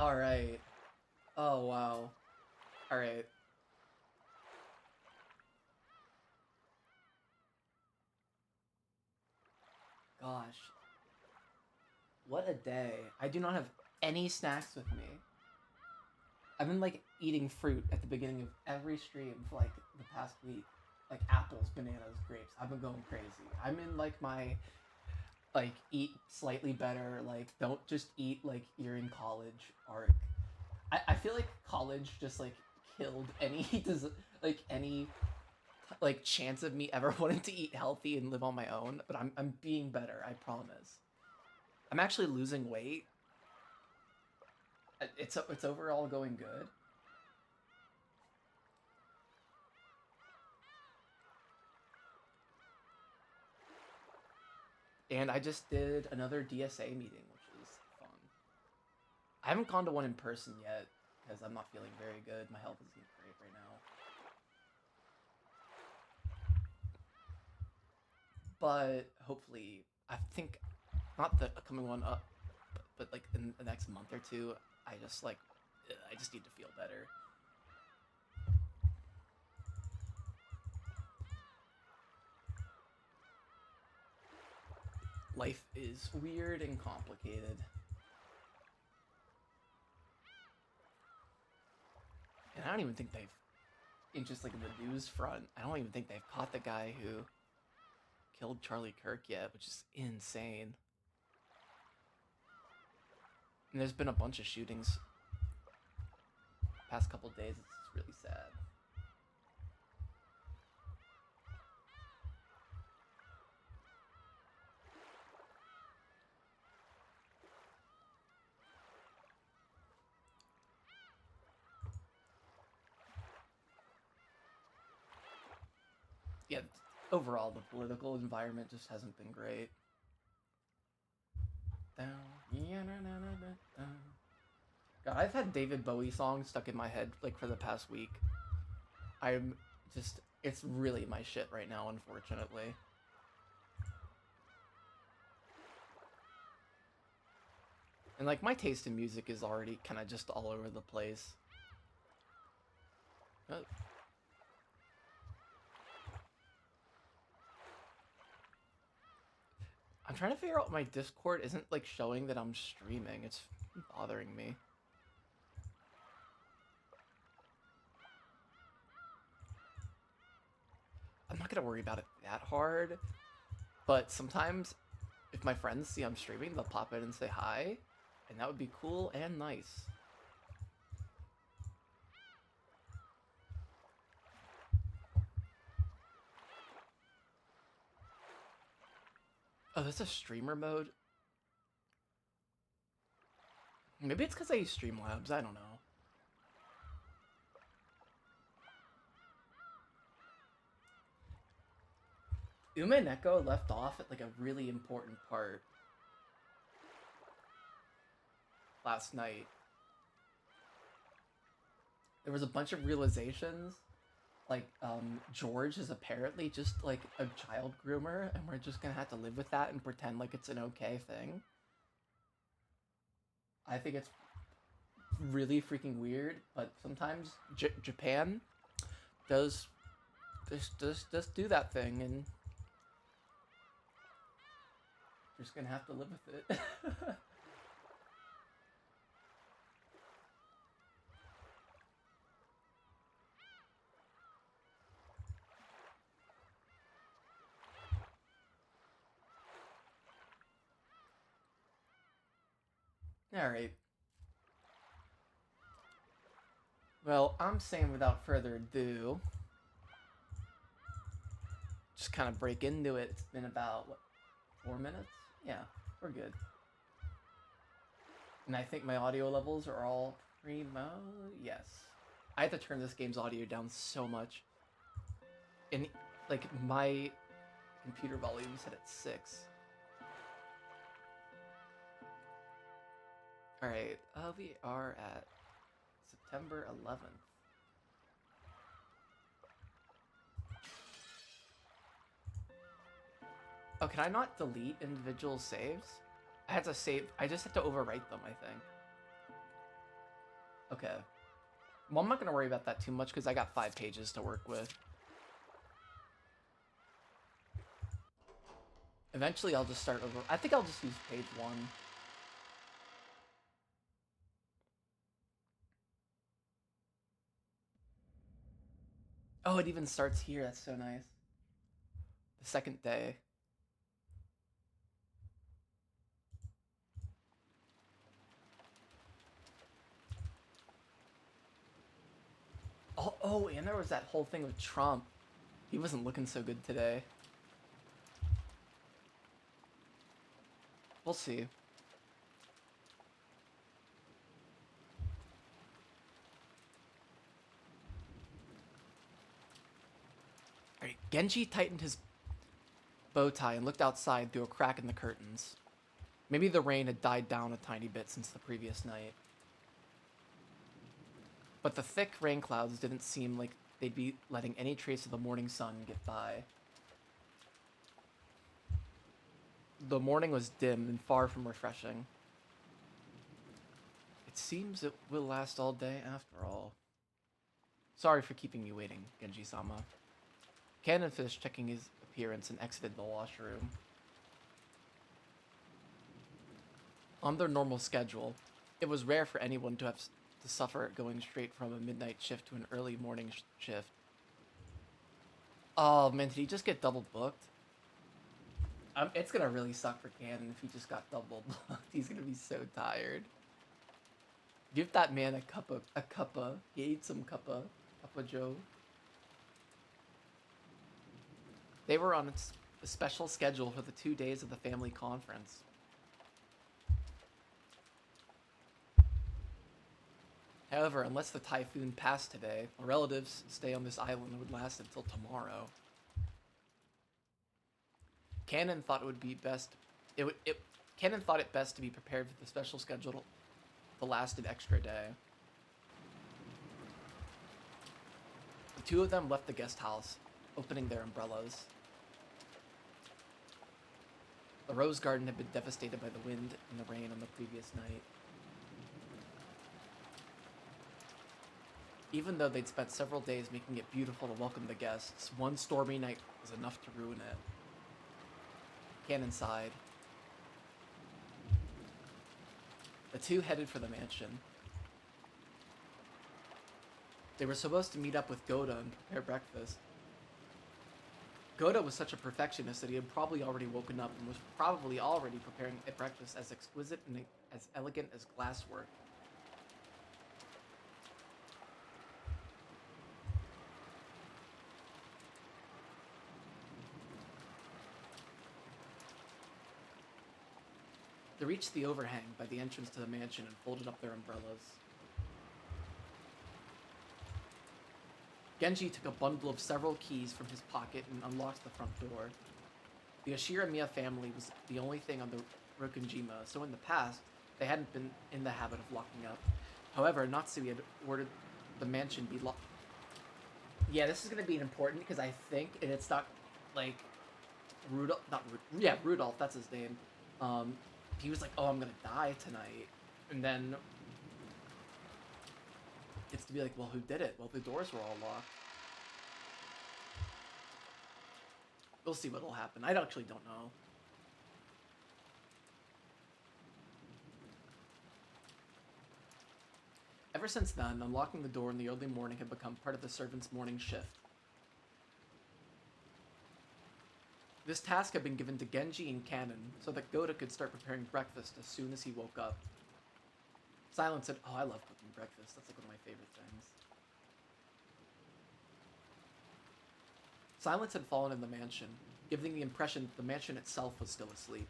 Alright. Oh, wow. Alright. Gosh. What a day. I do not have any snacks with me. I've been, like, eating fruit at the beginning of every stream for, like, the past week. Like, apples, bananas, grapes. I've been going crazy. I'm in, like, my, like, eat slightly better, like, don't just eat like you're in college arc. I feel like college just, like, killed any, like, any like chance of me ever wanting to eat healthy and live on my own, but I'm being better, I promise. I'm actually losing weight. It's overall going good. And I just did another DSA meeting, which is fun. I haven't gone to one in person yet because I'm not feeling very good. My health isn't great right now. But hopefully, I think not the coming one up, but like in the next month or two, I just need to feel better. Life is weird and complicated. And I don't even think they've, in just like the news front, I don't even think they've caught the guy who killed Charlie Kirk yet, which is insane. And there's been a bunch of shootings past couple days. It's really sad. Yeah, overall, the political environment just hasn't been great. God, I've had David Bowie songs stuck in my head like for the past week. I'm just, it's really my shit right now, unfortunately. And like my taste in music is already kind of just all over the place. Oh. I'm trying to figure out my Discord isn't like showing that I'm streaming. It's bothering me. I'm not gonna worry about it that hard, but sometimes if my friends see I'm streaming, they'll pop in and say hi, and that would be cool and nice. Oh, that's a streamer mode? Maybe it's because I use Streamlabs, I don't know. Umineko left off at like a really important part last night. There was a bunch of realizations. Like, George is apparently just like a child groomer, and we're just gonna have to live with that and pretend like it's an okay thing. I think it's really freaking weird, but sometimes Japan does just do that thing, and you're just gonna have to live with it. Alright. Well, I'm saying without further ado, just kind of break into it. It's been about, what, 4 minutes? Yeah, we're good. And I think my audio levels are all primo. Yes. I have to turn this game's audio down so much. And, like, my computer volume set at 6. Alright, we are at September 11th. Oh, can I not delete individual saves? I had to save, I just had to overwrite them, I think. Okay. Well, I'm not gonna worry about that too much because I got 5 pages to work with. Eventually, I'll just start over. I think I'll just use page 1. Oh, it even starts here. That's so nice. The second day. Oh, and there was that whole thing with Trump. He wasn't looking so good today. We'll see. Alright, Genji tightened his bow tie and looked outside through a crack in the curtains. Maybe the rain had died down a tiny bit since the previous night. But the thick rain clouds didn't seem like they'd be letting any trace of the morning sun get by. The morning was dim and far from refreshing. It seems it will last all day after all. Sorry for keeping you waiting, Genji-sama. Cannon finished checking his appearance and exited the washroom. On their normal schedule, it was rare for anyone to have to suffer going straight from a midnight shift to an early morning shift. Oh man, did he just get double booked? It's gonna really suck for Cannon if he just got double booked. He's gonna be so tired. Give that man a cuppa. He ate some cuppa Joe. They were on a special schedule for the 2 days of the family conference. However, unless the typhoon passed today, the relatives' stay on this island would last until tomorrow. Cannon thought it would be best. Cannon thought it best to be prepared for the special schedule to last an extra day. The two of them left the guest house, opening their umbrellas. The rose garden had been devastated by the wind and the rain on the previous night. Even though they'd spent several days making it beautiful to welcome the guests, one stormy night was enough to ruin it. Cannon sighed. The two headed for the mansion. They were supposed to meet up with Goda and prepare breakfast. Goda was such a perfectionist that he had probably already woken up and was probably already preparing a breakfast as exquisite and as elegant as glasswork. They reached the overhang by the entrance to the mansion and folded up their umbrellas. Genji took a bundle of several keys from his pocket and unlocked the front door. The Ashiramiya family was the only thing on the Rokunjima, so in the past, they hadn't been in the habit of locking up. However, Natsui had ordered the mansion be locked. Yeah, this is going to be important because I think, and it's not like Rudolph, that's his name. He was like, oh, I'm gonna die tonight. And then it's to be like, well, who did it? Well, the doors were all locked. We'll see what'll happen. I actually don't know. Ever since then, unlocking the door in the early morning had become part of the servants' morning shift. This task had been given to Genji and Cannon, so that Goda could start preparing breakfast as soon as he woke up. Silence said, oh, I love cooking breakfast. That's like one of my favorite things. Silence had fallen in the mansion, giving the impression that the mansion itself was still asleep.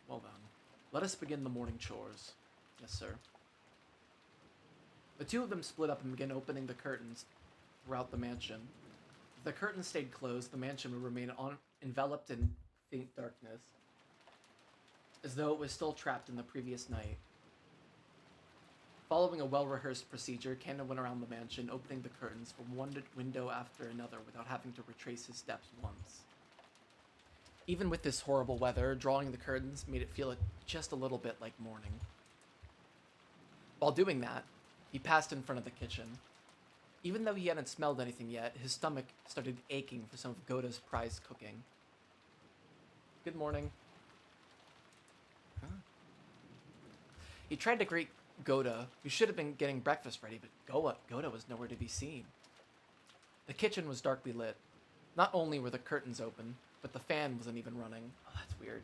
Well then, let us begin the morning chores. Yes, sir. The two of them split up and began opening the curtains throughout the mansion. If the curtains stayed closed, the mansion would remain enveloped in faint darkness, as though it was still trapped in the previous night. Following a well-rehearsed procedure, Cannon went around the mansion, opening the curtains from one window after another without having to retrace his steps once. Even with this horrible weather, drawing the curtains made it feel just a little bit like morning. While doing that, He passed in front of the kitchen. Even though he hadn't smelled anything yet, his stomach started aching for some of Goda's prized cooking. Good morning. Huh? He tried to greet Goda, who should have been getting breakfast ready, but Goda was nowhere to be seen. The kitchen was darkly lit. Not only were the curtains open, but the fan wasn't even running. Oh, that's weird.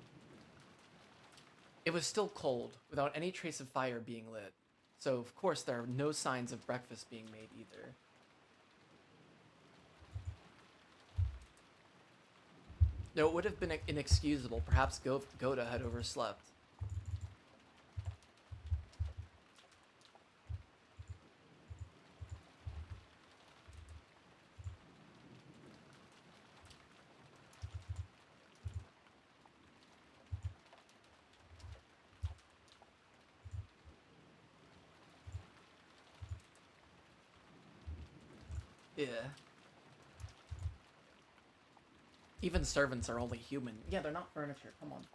It was still cold, without any trace of fire being lit, so of course there are no signs of breakfast being made either. Though it would have been inexcusable, perhaps Goda had overslept. Yeah. Even servants are only human. Yeah, they're not furniture, come on.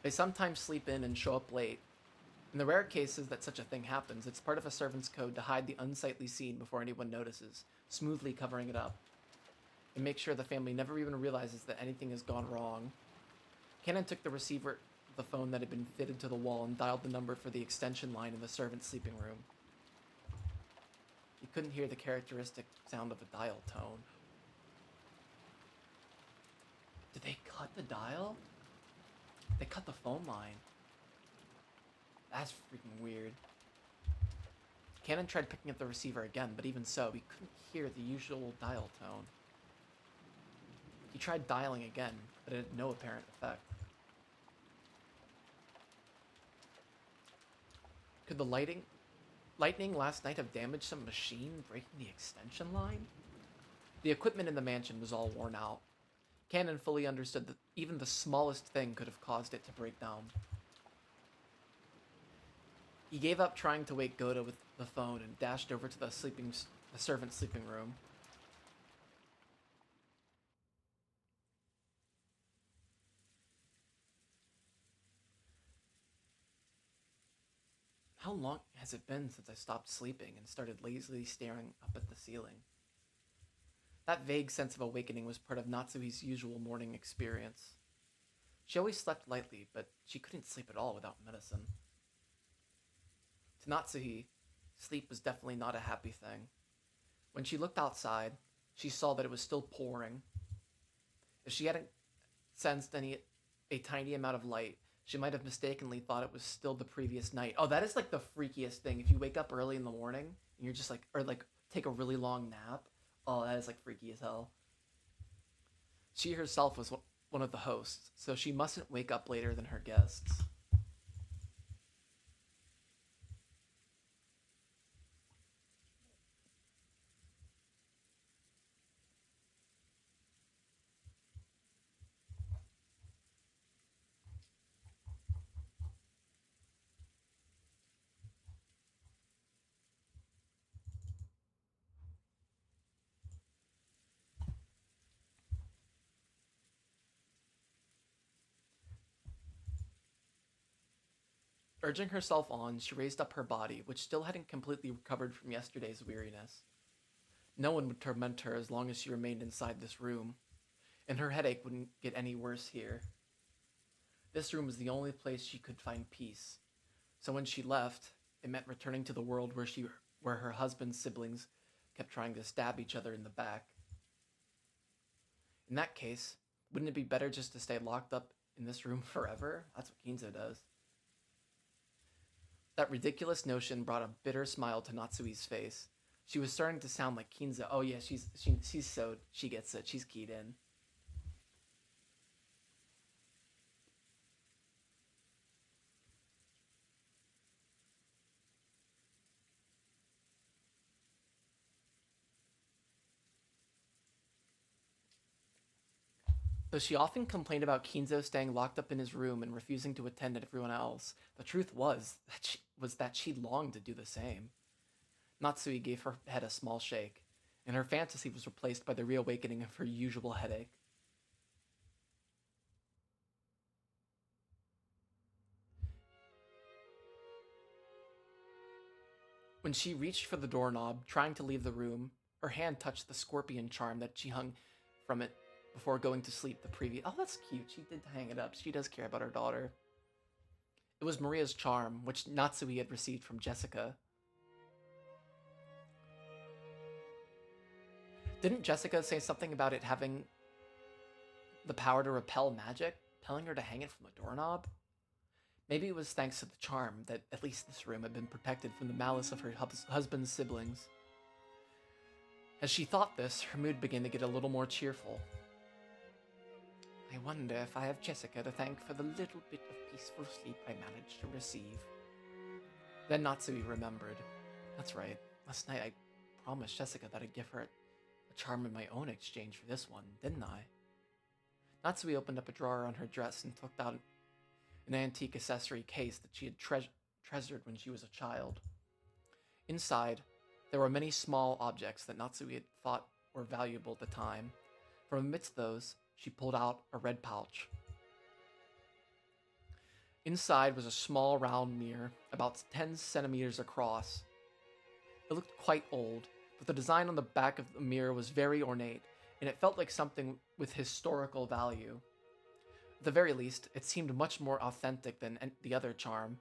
They sometimes sleep in and show up late. In the rare cases that such a thing happens, it's part of a servant's code to hide the unsightly scene before anyone notices, smoothly covering it up, and make sure the family never even realizes that anything has gone wrong. Cannon took the receiver of the phone that had been fitted to the wall and dialed the number for the extension line in the servant's sleeping room. He couldn't hear the characteristic sound of a dial tone. Did they cut the dial? They cut the phone line. That's freaking weird. Cannon tried picking up the receiver again, but even so, he couldn't hear the usual dial tone. He tried dialing again, but it had no apparent effect. Could the lightning last night have damaged some machine, breaking the extension line? The equipment in the mansion was all worn out. Cannon fully understood that even the smallest thing could have caused it to break down. He gave up trying to wake Goda with the phone and dashed over to the servant's sleeping room. How long has it been since I stopped sleeping and started lazily staring up at the ceiling? That vague sense of awakening was part of Natsuhi's usual morning experience. She always slept lightly, but she couldn't sleep at all without medicine. To Natsuhi, sleep was definitely not a happy thing. When she looked outside, she saw that it was still pouring. If she hadn't sensed a tiny amount of light, she might have mistakenly thought it was still the previous night. Oh, that is like the freakiest thing. If you wake up early in the morning and you're just like, or like take a really long nap, oh, that is like freaky as hell. She herself was one of the hosts, so she mustn't wake up later than her guests. Urging herself on, she raised up her body, which still hadn't completely recovered from yesterday's weariness. No one would torment her as long as she remained inside this room, and her headache wouldn't get any worse here. This room was the only place she could find peace, so when she left, it meant returning to the world where her husband's siblings kept trying to stab each other in the back. In that case, wouldn't it be better just to stay locked up in this room forever? That's what Kinzo does. That ridiculous notion brought a bitter smile to Natsui's face. She was starting to sound like Kinzo. Oh yeah, she gets it. She's keyed in. Though she often complained about Kinzo staying locked up in his room and refusing to attend to everyone else, the truth was that she longed to do the same. Natsui gave her head a small shake, and her fantasy was replaced by the reawakening of her usual headache. When she reached for the doorknob, trying to leave the room, her hand touched the scorpion charm that she hung from it before going to sleep the previous. Oh, that's cute. She did hang it up. She does care about her daughter. It was Maria's charm, which Natsui had received from Jessica. Didn't Jessica say something about it having the power to repel magic, telling her to hang it from a doorknob? Maybe it was thanks to the charm that at least this room had been protected from the malice of her husband's siblings. As she thought this, her mood began to get a little more cheerful. I wonder if I have Jessica to thank for the little bit of peaceful sleep I managed to receive. Then Natsui remembered. That's right, last night I promised Jessica that I'd give her a charm in my own exchange for this one, didn't I? Natsui opened up a drawer on her dress and took out an antique accessory case that she had treasured when she was a child. Inside, there were many small objects that Natsui had thought were valuable at the time. From amidst those, she pulled out a red pouch. Inside was a small round mirror, about 10 centimeters across. It looked quite old, but the design on the back of the mirror was very ornate, and it felt like something with historical value. At the very least, it seemed much more authentic than the other charm,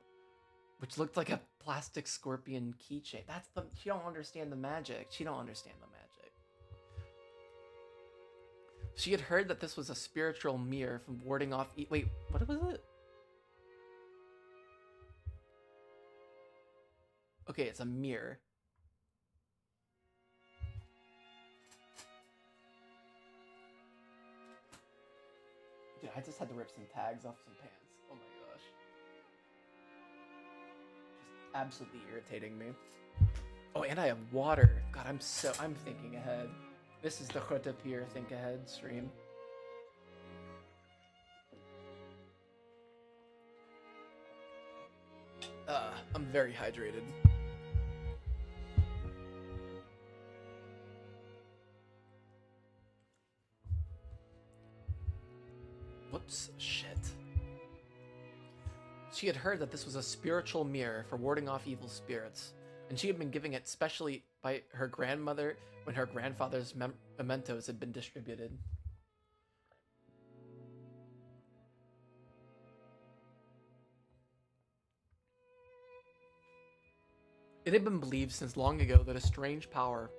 which looked like a plastic scorpion keychain. She don't understand the magic. She don't understand the magic. She had heard that this was a spiritual mirror from warding off... Wait, what was it? Okay, it's a mirror. Dude, I just had to rip some tags off some pants. Oh my gosh. Just absolutely irritating me. Oh, and I have water. God, I'm thinking ahead. This is the Pier Think Ahead stream. I'm very hydrated. Whoops, shit. She had heard that this was a spiritual mirror for warding off evil spirits, and she had been giving it specially by her grandmother when her grandfather's mementos had been distributed. It had been believed since long ago that a strange power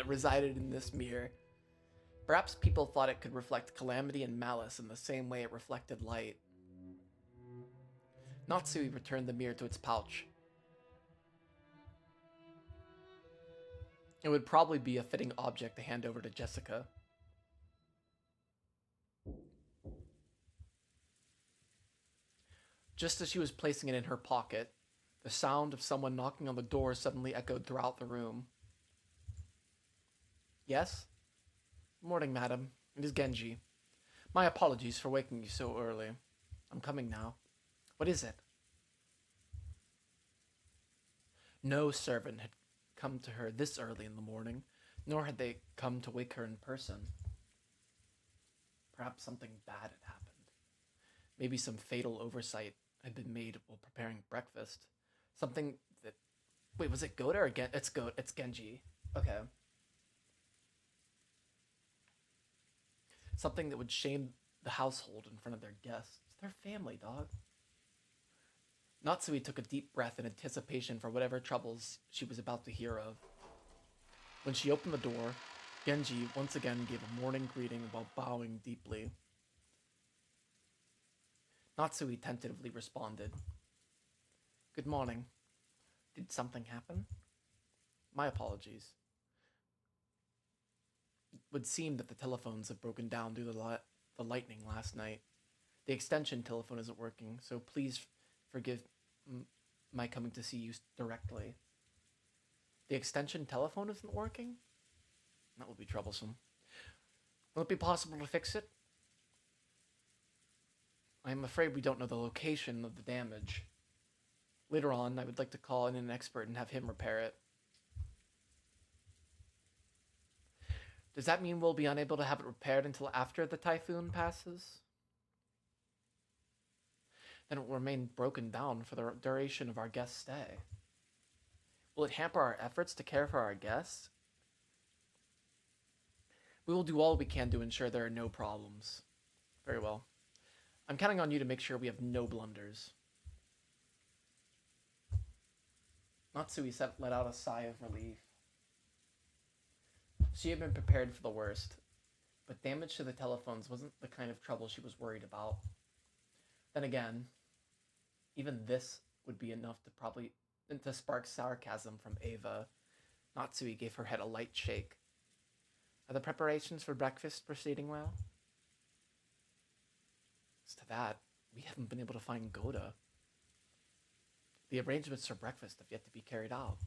resided in this mirror. Perhaps people thought it could reflect calamity and malice in the same way it reflected light. Natsui returned the mirror to its pouch. It would probably be a fitting object to hand over to Jessica. Just as she was placing it in her pocket, the sound of someone knocking on the door suddenly echoed throughout the room. Yes? Morning, madam. It is Genji. My apologies for waking you so early. I'm coming now. What is it? No servant had come to her this early in the morning, nor had they come to wake her in person. Perhaps something bad had happened. Maybe some fatal oversight had been made while preparing breakfast. Something that... Wait, was it Gota or Gen... It's Genji. Okay. Something that would shame the household in front of their guests. It's their family, dog. Natsui took a deep breath in anticipation for whatever troubles she was about to hear of. When she opened the door, Genji once again gave a morning greeting while bowing deeply. Natsui tentatively responded. Good morning. Did something happen? My apologies. It would seem that the telephones have broken down due to the lightning last night. The extension telephone isn't working, so please forgive my coming to see you directly. The extension telephone isn't working? That would be troublesome. Will it be possible to fix it? I am afraid we don't know the location of the damage. Later on, I would like to call in an expert and have him repair it. Does that mean we'll be unable to have it repaired until after the typhoon passes? then it will remain broken down for the duration of our guest's stay. Will it hamper our efforts to care for our guests? We will do all we can to ensure there are no problems. Very well. I'm counting on you to make sure we have no blunders. Natsui let out a sigh of relief. She had been prepared for the worst, but damage to the telephones wasn't the kind of trouble she was worried about. Then again, even this would be enough to spark sarcasm from Ava. Natsui gave her head a light shake. Are the preparations for breakfast proceeding well? As to that, we haven't been able to find Goda. The arrangements for breakfast have yet to be carried out.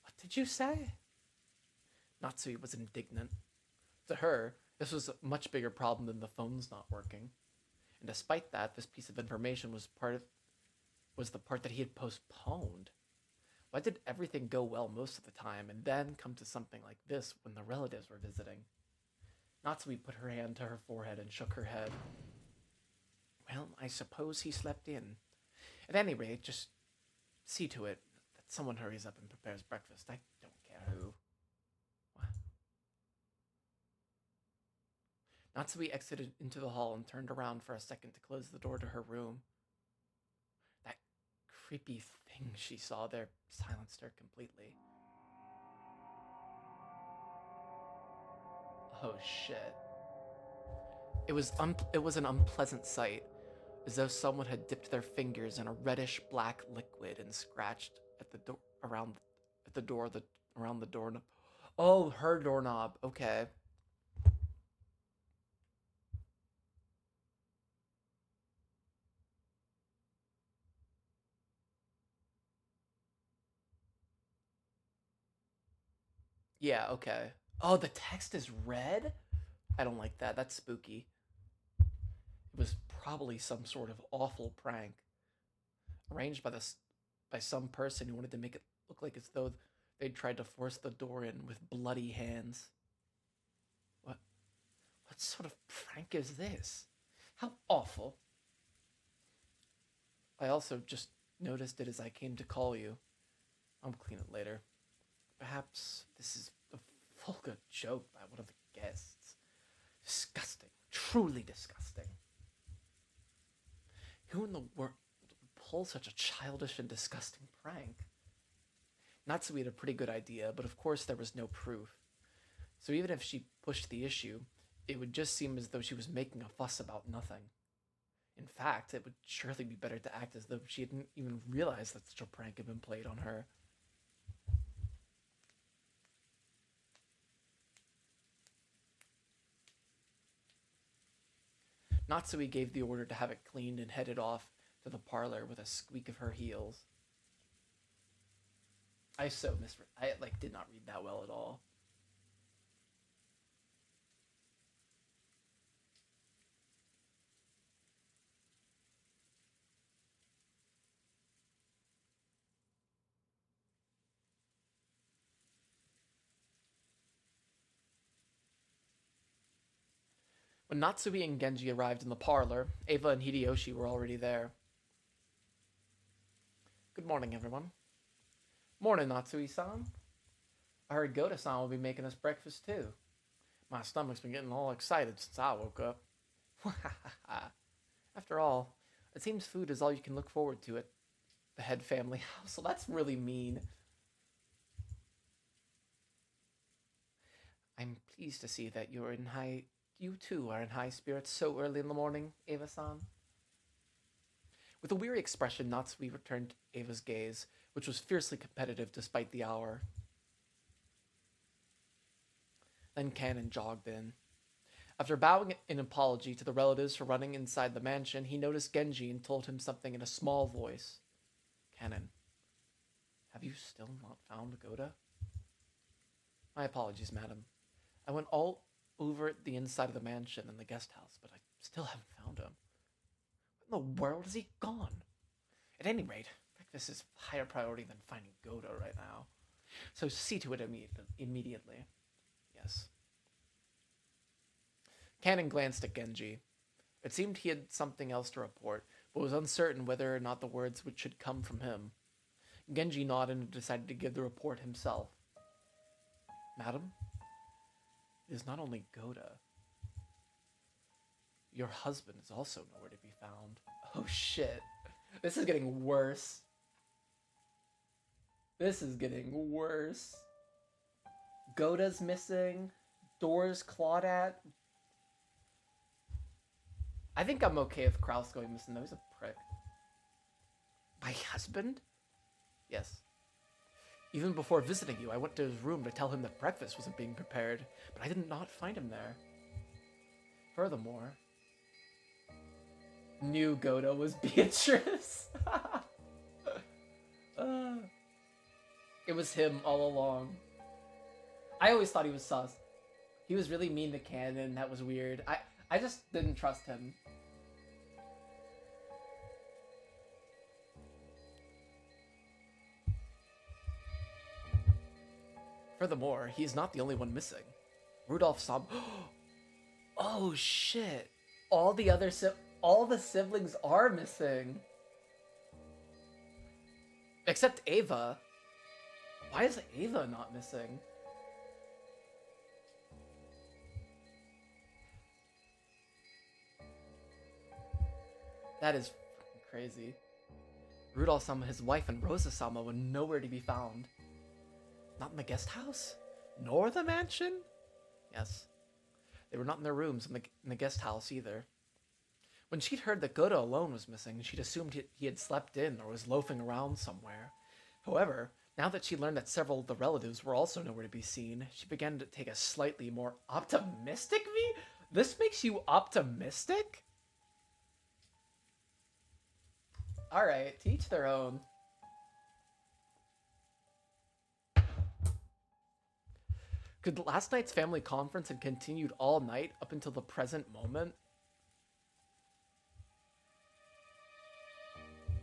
What did you say? Natsui was indignant. To her, this was a much bigger problem than the phones not working. And despite that, this piece of information was the part that he had postponed. Why did everything go well most of the time and then come to something like this when the relatives were visiting? Natsui put her hand to her forehead and shook her head. Well, I suppose he slept in. At any rate, just see to it that someone hurries up and prepares breakfast. I don't care who. What? Natsui exited into the hall and turned around for a second to close the door to her room. That creepy thing she saw there silenced her completely. Oh shit. It was an unpleasant sight, as though someone had dipped their fingers in a reddish-black liquid and scratched at the door around the doorknob. Oh, her doorknob. Okay. Yeah, okay. Oh, the text is red? I don't like that. That's spooky. It was probably some sort of awful prank arranged by some person who wanted to make it look like as though they'd tried to force the door in with bloody hands. What sort of prank is this? How awful. I also just noticed it as I came to call you. I'll clean it later. Perhaps this is a vulgar joke by one of the guests. Disgusting. Truly disgusting. Who in the world would pull such a childish and disgusting prank? Natsui had a pretty good idea, but of course there was no proof. So even if she pushed the issue, it would just seem as though she was making a fuss about nothing. In fact, it would surely be better to act as though she hadn't even realized that such a prank had been played on her. Natsui gave the order to have it cleaned and headed off to the parlor with a squeak of her heels. I did not read that well at all. When Natsui and Genji arrived in the parlor, Ava and Hideyoshi were already there. Good morning, everyone. Morning, Natsui-san. I heard Goda-san will be making us breakfast too. My stomach's been getting all excited since I woke up. After all, it seems food is all you can look forward to at the head family house, so that's really mean. I'm pleased to see that you too are in high spirits so early in the morning, Ava-san. With a weary expression, Natsui returned Ava's gaze, which was fiercely competitive despite the hour. Then Cannon jogged in. After bowing in apology to the relatives for running inside the mansion, he noticed Genji and told him something in a small voice. Cannon, have you still not found Goda? My apologies, madam. I went all over the inside of the mansion and the guest house, but I still haven't found him. What in the world has he gone? At any rate, breakfast is a higher priority than finding Goda right now. So see to it immediately. Yes. Cannon glanced at Genji. It seemed he had something else to report, but was uncertain whether or not the words which should come from him. Genji nodded and decided to give the report himself. Madam, it is not only Goda. Your husband is also nowhere to be found. Oh shit. This is getting worse. This is getting worse. Goda's missing. Doors clawed at. I think I'm okay with Kraus going missing, though. He's a prick. My husband? Yes. Even before visiting you, I went to his room to tell him that breakfast wasn't being prepared, but I did not find him there. Furthermore, knew Goda was Beatrice. It was him all along. I always thought he was sus. He was really mean to Canon. That was weird. I just didn't trust him. Furthermore, he's not the only one missing. Rudolph saw. Oh shit! All the siblings are missing, except Ava. Why is Ava not missing? That is crazy. Rudolph-sama, his wife, and Rosa-sama were nowhere to be found. Not in the guest house? Nor the mansion? Yes. They were not in their rooms in the guest house either. When she'd heard that Goda alone was missing, she'd assumed he had slept in or was loafing around somewhere. However, now that she learned that several of the relatives were also nowhere to be seen, she began to take a slightly more optimistic view? This makes you optimistic? Alright, to each their own. Could last night's family conference have continued all night up until the present moment?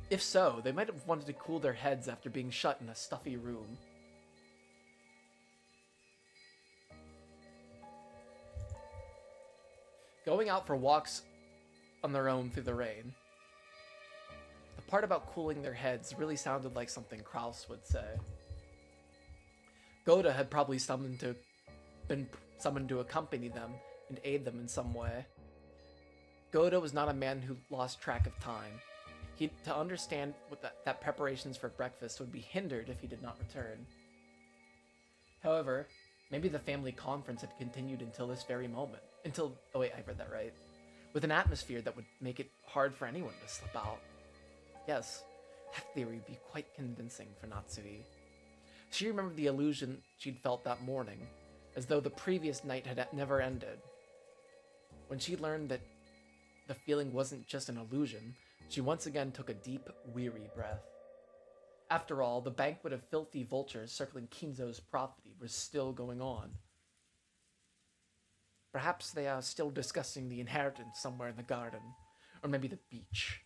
If so, they might have wanted to cool their heads after being shut in a stuffy room. Going out for walks on their own through the rain. The part about cooling their heads really sounded like something Kraus would say. Goda had probably been summoned to accompany them and aid them in some way. Goda was not a man who lost track of time. To understand that preparations for breakfast would be hindered if he did not return. However, maybe the family conference had continued until this very moment. Oh wait, I read that right. With an atmosphere that would make it hard for anyone to slip out. Yes, that theory would be quite convincing for Natsui. She remembered the illusion she'd felt that morning, as though the previous night had never ended. When she learned that the feeling wasn't just an illusion, she once again took a deep, weary breath. After all, the banquet of filthy vultures circling Kinzo's property was still going on. Perhaps they are still discussing the inheritance somewhere in the garden, or maybe the beach.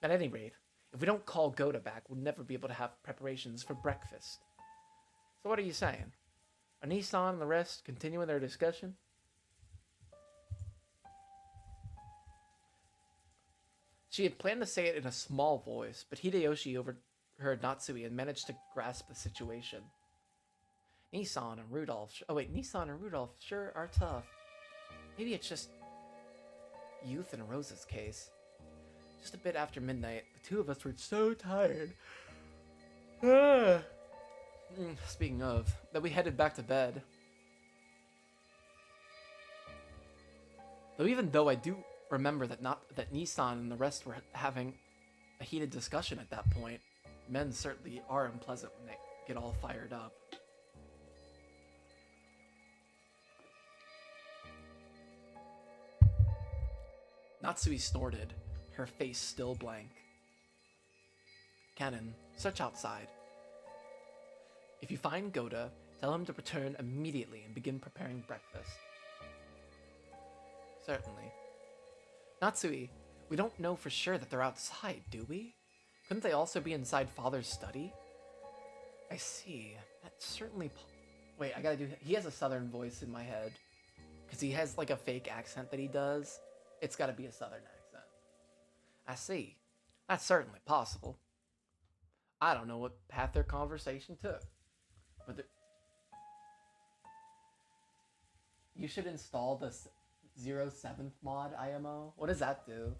At any rate, if we don't call Goda back, we'll never be able to have preparations for breakfast. So what are you saying? Are Nissan and the rest continuing their discussion? She had planned to say it in a small voice, but Hideyoshi overheard Natsui and managed to grasp the situation. Nissan and Rudolph sure are tough. Maybe it's just youth in Rosa's case. Just a bit after midnight, the two of us were so tired. Speaking of, that we headed back to bed. Though I do remember that Nissan and the rest were having a heated discussion at that point. Men certainly are unpleasant when they get all fired up. Natsui snorted, her face still blank. Canon, search outside. If you find Goda, tell him to return immediately and begin preparing breakfast. Certainly. Natsui, we don't know for sure that they're outside, do we? Couldn't they also be inside Father's study? I see. That's certainly... Wait, I gotta do... He has a southern voice in my head. Because he has, like, a fake accent that he does. It's gotta be a southern accent. I see. That's certainly possible. I don't know what path their conversation took, but you should install the 07th mod IMO. What does that do?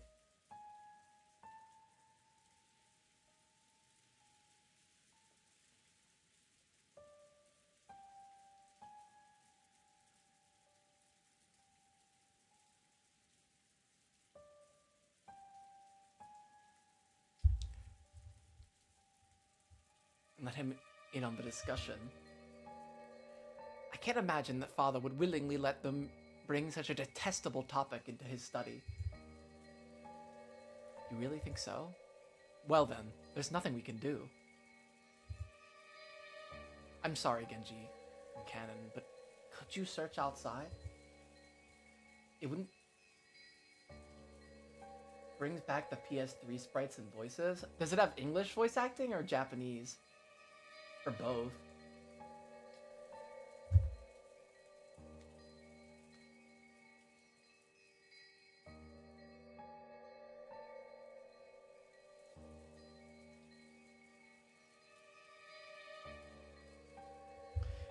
Let him in on the discussion. I can't imagine that father would willingly let them bring such a detestable topic into his study. You really think so? Well then, there's nothing we can do. I'm sorry, Genji and Canon, but could you search outside? It wouldn't... Brings back the PS3 sprites and voices? Does it have English voice acting or Japanese? Or both?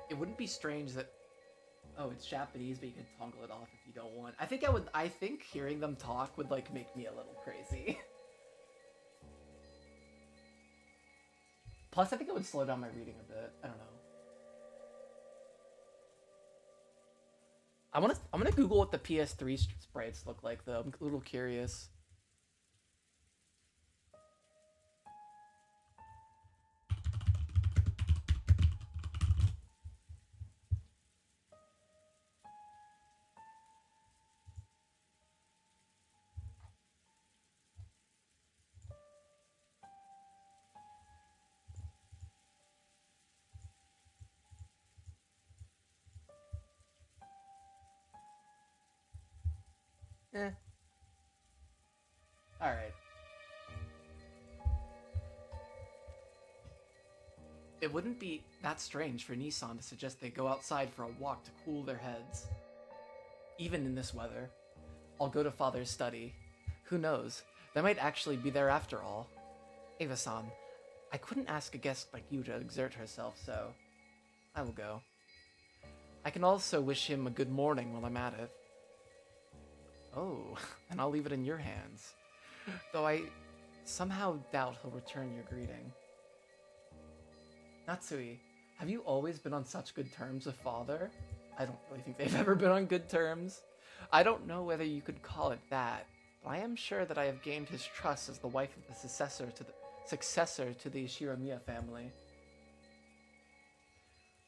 It wouldn't be strange that... Oh, it's Japanese, but you can toggle it off if you don't want. I think hearing them talk would, like, make me a little crazy. Plus, I think it would slow down my reading a bit. I don't know. I'm gonna Google what the PS3 sprites look like, though. I'm a little curious. Eh. Alright. It wouldn't be that strange for Nissan to suggest they go outside for a walk to cool their heads. Even in this weather. I'll go to Father's study. Who knows? They might actually be there after all. Eva-san, I couldn't ask a guest like you to exert herself, so I will go. I can also wish him a good morning while I'm at it. Oh, then I'll leave it in your hands. Though I somehow doubt he'll return your greeting. Natsui, have you always been on such good terms with Father? I don't really think they've ever been on good terms. I don't know whether you could call it that, but I am sure that I have gained his trust as the wife of the successor to the Shiromiya family.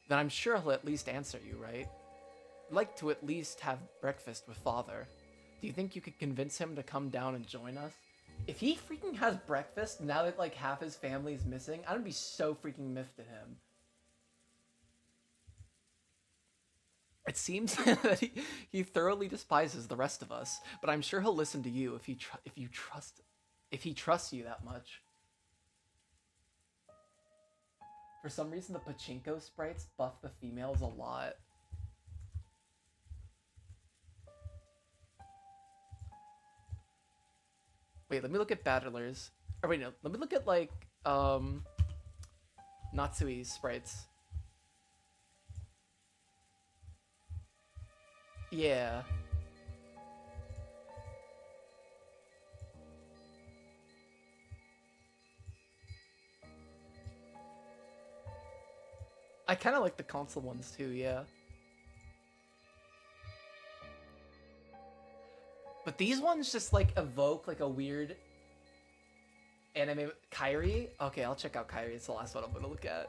Then I'm sure he'll at least answer you, right? I'd like to at least have breakfast with Father. Do you think you could convince him to come down and join us? If he freaking has breakfast now that, like, half his family's missing, I'm gonna be so freaking miffed at him. It seems that he thoroughly despises the rest of us, but I'm sure he'll listen to you if he trusts you that much. For some reason, the pachinko sprites buff the females a lot. Wait, let me look at battlers. Or wait, no, let me look at, like, Natsui's sprites. Yeah. I kind of like the console ones too, yeah. But these ones just, like, evoke, like, a weird anime... Kairi? Okay, I'll check out Kairi. It's the last one I'm gonna look at.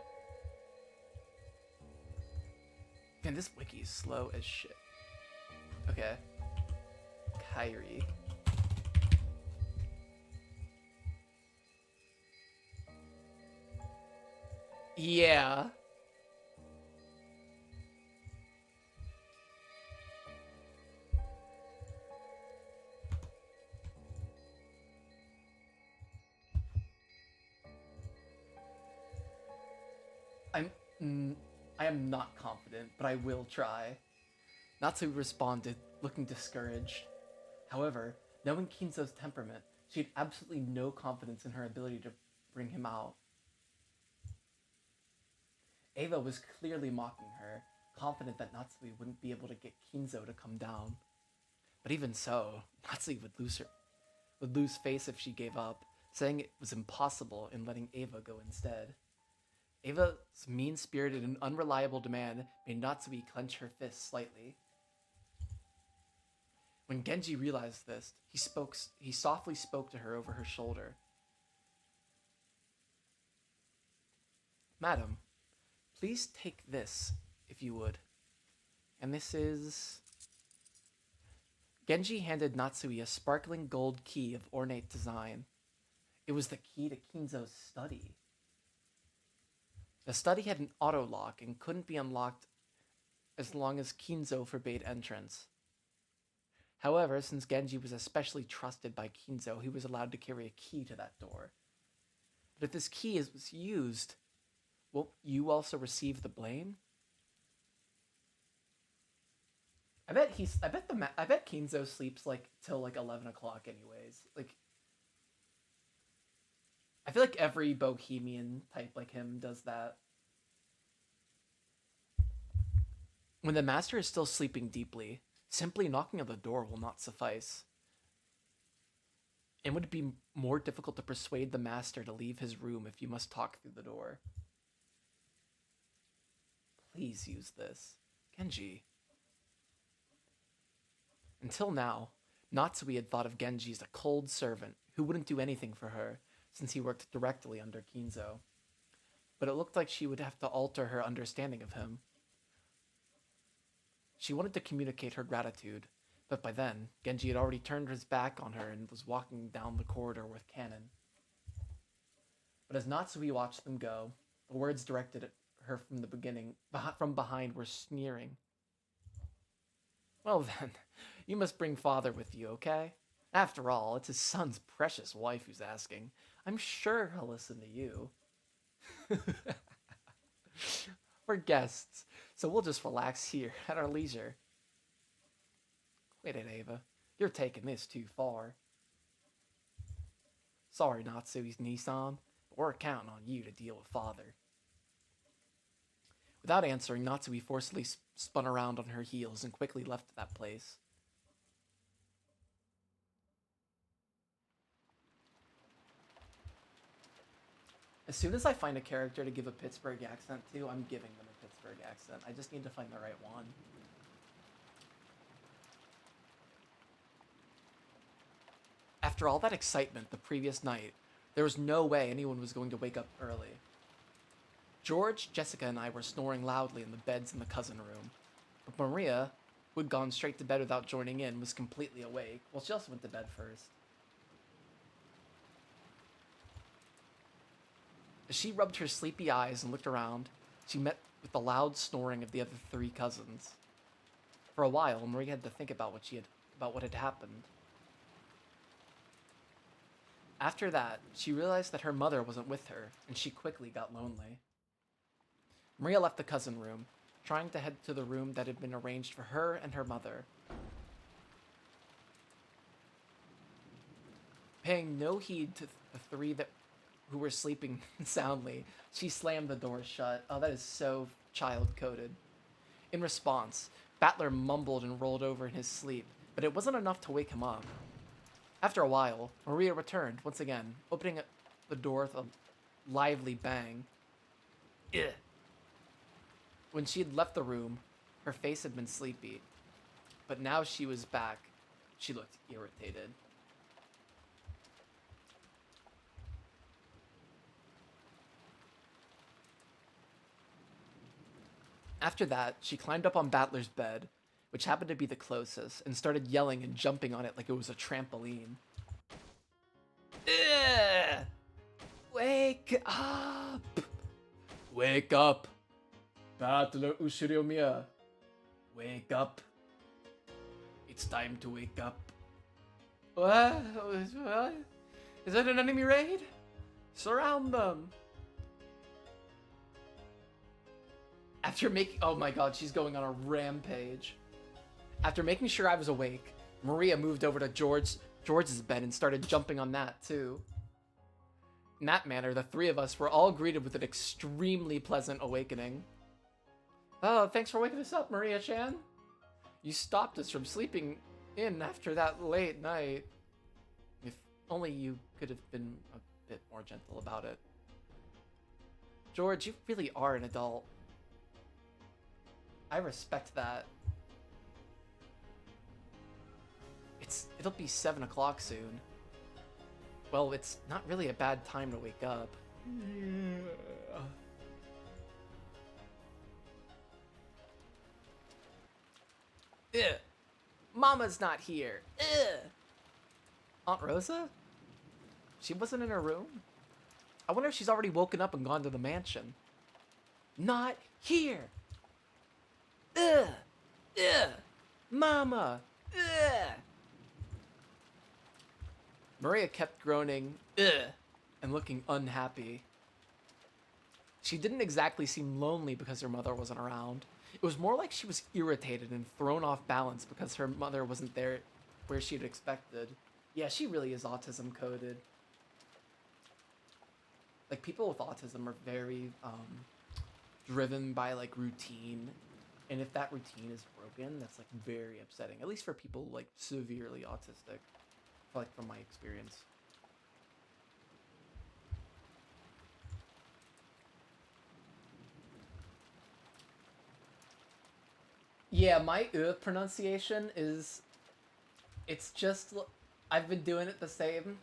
Man, this wiki is slow as shit. Okay. Kairi. Yeah. I am not confident, but I will try. Natsu responded, looking discouraged. However, knowing Kinzo's temperament, She had absolutely no confidence in her ability to bring him out. Ava was clearly mocking her, confident that Natsui wouldn't be able to get Kinzo to come down. But even so, Natsui would lose face if she gave up, saying it was impossible and letting Ava go instead. Ava's mean-spirited and unreliable demand made Natsui clench her fists slightly. When Genji realized this, he softly spoke to her over her shoulder. "Madam, please take this, if you would. And this is..." Genji handed Natsui a sparkling gold key of ornate design. It was the key to Kinzo's study. The study had an auto lock and couldn't be unlocked as long as Kinzo forbade entrance. However, since Genji was especially trusted by Kinzo, he was allowed to carry a key to that door. But if this key was used, will you also receive the blame? I bet Kinzo sleeps like till like 11 o'clock anyways. Like, I feel like every bohemian type like him does that. When the master is still sleeping deeply, simply knocking on the door will not suffice. It would be more difficult to persuade the master to leave his room if you must talk through the door. Please use this, Genji. Until now, Natsui had thought of Genji as a cold servant who wouldn't do anything for her, since he worked directly under Kinzo. But it looked like she would have to alter her understanding of him. She wanted to communicate her gratitude, but by then, Genji had already turned his back on her and was walking down the corridor with Cannon. But as Natsui watched them go, the words directed at her from behind were sneering. "Well then, you must bring father with you, okay? After all, it's his son's precious wife who's asking. I'm sure he'll listen to you." "We're guests, so we'll just relax here at our leisure." "Quit it, Ava. You're taking this too far." "Sorry, Natsui's Nissan, but we're counting on you to deal with father." Without answering, Natsui forcibly spun around on her heels and quickly left that place. As soon as I find a character to give a Pittsburgh accent to, I'm giving them a Pittsburgh accent. I just need to find the right one. After all that excitement the previous night, there was no way anyone was going to wake up early. George, Jessica, and I were snoring loudly in the beds in the cousin room. But Maria, who had gone straight to bed without joining in, was completely awake. Well, she also went to bed first. As she rubbed her sleepy eyes and looked around, she met with the loud snoring of the other three cousins. For a while, Maria had to think about what had happened. After that, she realized that her mother wasn't with her, and she quickly got lonely. Maria left the cousin room, trying to head to the room that had been arranged for her and her mother. Paying no heed to the three who were sleeping soundly, she slammed the door shut. Oh, that is so child-coded. In response, Battler mumbled and rolled over in his sleep, but it wasn't enough to wake him up. After a while, Maria returned once again, opening the door with a lively bang. Ugh. When she had left the room, her face had been sleepy, but now she was back. She looked irritated. After that, she climbed up on Battler's bed, which happened to be the closest, and started yelling and jumping on it like it was a trampoline. Ugh! Wake up! Wake up! Battler Ushiryomiya! Wake up! It's time to wake up. What? Is that an enemy raid? Surround them! After making... Oh my god, she's going on a rampage. After making sure I was awake, Maria moved over to George, George's bed and started jumping on that, too. In that manner, the three of us were all greeted with an extremely pleasant awakening. Oh, thanks for waking us up, Maria-chan. You stopped us from sleeping in after that late night. If only you could have been a bit more gentle about it. George, you really are an adult. I respect that. It'll be 7 o'clock soon. Well, it's not really a bad time to wake up. Ugh. Mama's not here. Ugh. Aunt Rosa? She wasn't in her room? I wonder if she's already woken up and gone to the mansion. Not here. Ugh. Ugh. Mama. Ugh. Maria kept groaning, ugh, and looking unhappy. She didn't exactly seem lonely because her mother wasn't around. It was more like she was irritated and thrown off balance because her mother wasn't there where she'd expected. Yeah, she really is autism coded. Like, people with autism are very driven by like routine, and if that routine is broken, that's like very upsetting, at least for people like severely autistic, like from my experience. Yeah, my pronunciation is, it's just, I've been doing it the same.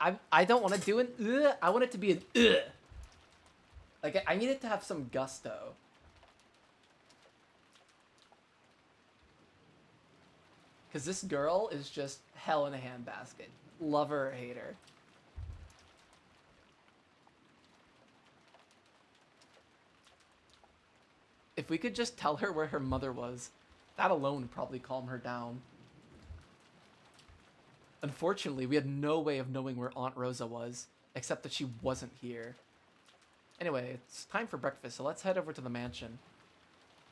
I don't want to do an I want it to be an like, I need it to have some gusto. Because this girl is just hell in a handbasket. Love her or hate her. If we could just tell her where her mother was, that alone would probably calm her down. Unfortunately, we had no way of knowing where Aunt Rosa was, except that she wasn't here. Anyway, it's time for breakfast, so let's head over to the mansion.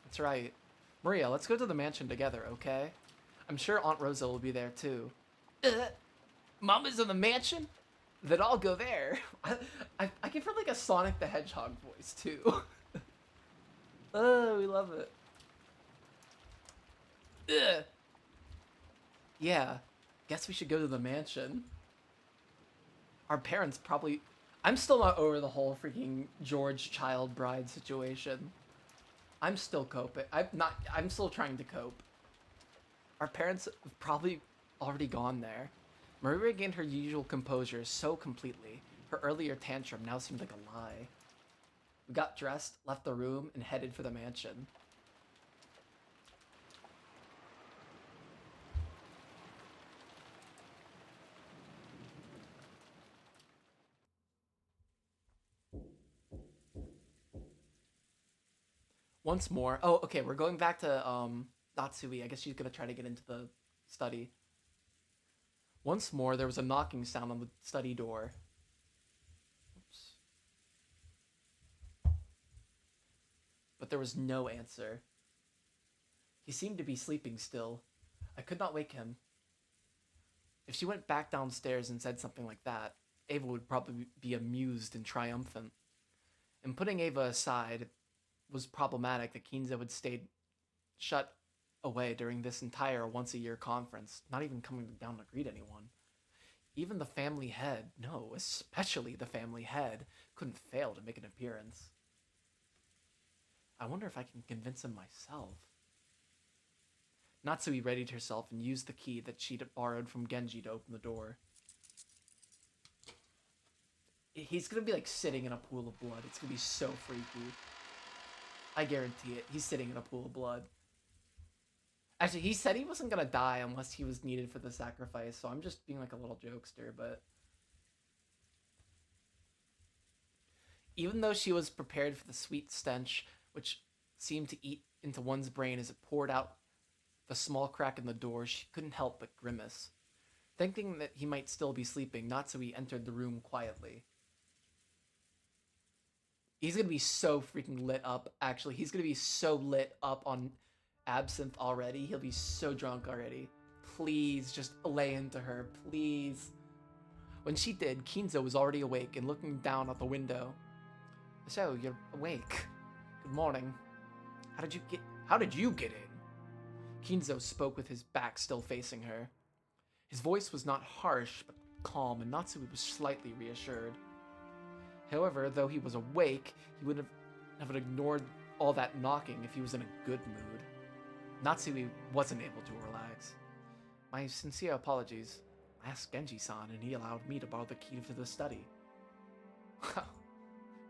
That's right. Maria, let's go to the mansion together, okay? I'm sure Aunt Rosa will be there, too. Mama's in the mansion? Then I'll go there. I give her, like, a Sonic the Hedgehog voice, too. Oh, we love it. Yeah, guess we should go to the mansion. Our parents probably... I'm still not over the whole freaking George child bride situation. I'm still coping. I'm still trying to cope. Our parents have probably already gone there. Maria regained her usual composure so completely. Her earlier tantrum now seemed like a lie. We got dressed, left the room, and headed for the mansion. Once more. Oh, okay, we're going back to Natsui. I guess she's gonna try to get into the study. Once more, there was a knocking sound on the study door. Oops. But there was no answer. He seemed to be sleeping still. I could not wake him. If she went back downstairs and said something like that, Ava would probably be amused and triumphant. And putting Ava aside, it was problematic that Kinza would stay shut away during this entire once-a-year conference, not even coming down to greet anyone. Even the family head, no, especially the family head, couldn't fail to make an appearance. I wonder if I can convince him myself. Natsui readied herself and used the key that she'd borrowed from Genji to open the door. He's gonna be like sitting in a pool of blood. It's gonna be so freaky. I guarantee it. He's sitting in a pool of blood. Actually, he said he wasn't gonna die unless he was needed for the sacrifice, so I'm just being like a little jokester, but... Even though she was prepared for the sweet stench, which seemed to eat into one's brain as it poured out the small crack in the door, she couldn't help but grimace. Thinking that he might still be sleeping, Natsui entered the room quietly. He's gonna be so freaking lit up, actually. He's gonna be so lit up on absinthe already. He'll be so drunk already. please just lay into her, please. When she did, Kinzo was already awake and looking down out the window. So, you're awake. Good morning. How did you get in? Kinzo spoke with his back still facing her. His voice was not harsh, but calm, and Natsui was slightly reassured. However, though he was awake, he would have ignored all that knocking if he was in a good mood. Natsui wasn't able to relax. My sincere apologies. I asked Genji-san, and he allowed me to borrow the key to the study.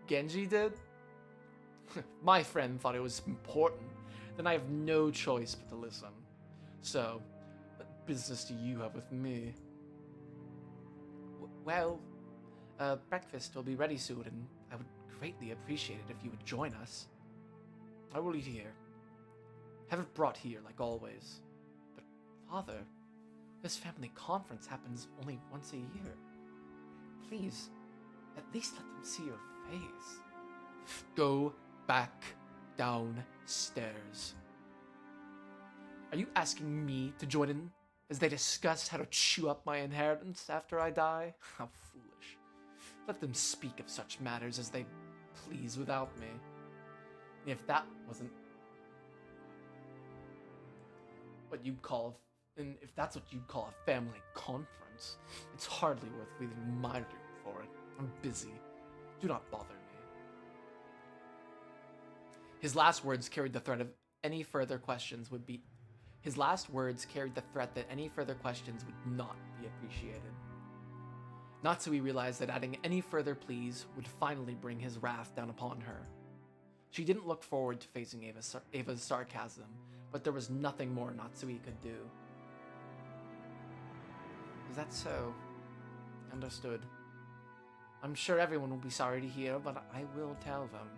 Genji did? My friend thought it was important. Then I have no choice but to listen. So, what business do you have with me? Well, breakfast will be ready soon, and I would greatly appreciate it if you would join us. I will eat here. Have it brought here, like always. But, Father, this family conference happens only once a year. Please, at least let them see your face. Go back downstairs. Are you asking me to join in as they discuss how to chew up my inheritance after I die? How foolish. Let them speak of such matters as they please without me. And if that wasn't what you'd call, and if that's what you'd call a family conference, it's hardly worth leaving my room for it. I'm busy. Do not bother me. His last words carried the threat that any further questions would not be appreciated. Natsui realized that adding any further pleas would finally bring his wrath down upon her. She didn't look forward to facing Ava's sarcasm, but there was nothing more Natsui could do. Is that so? Understood. I'm sure everyone will be sorry to hear, but I will tell them.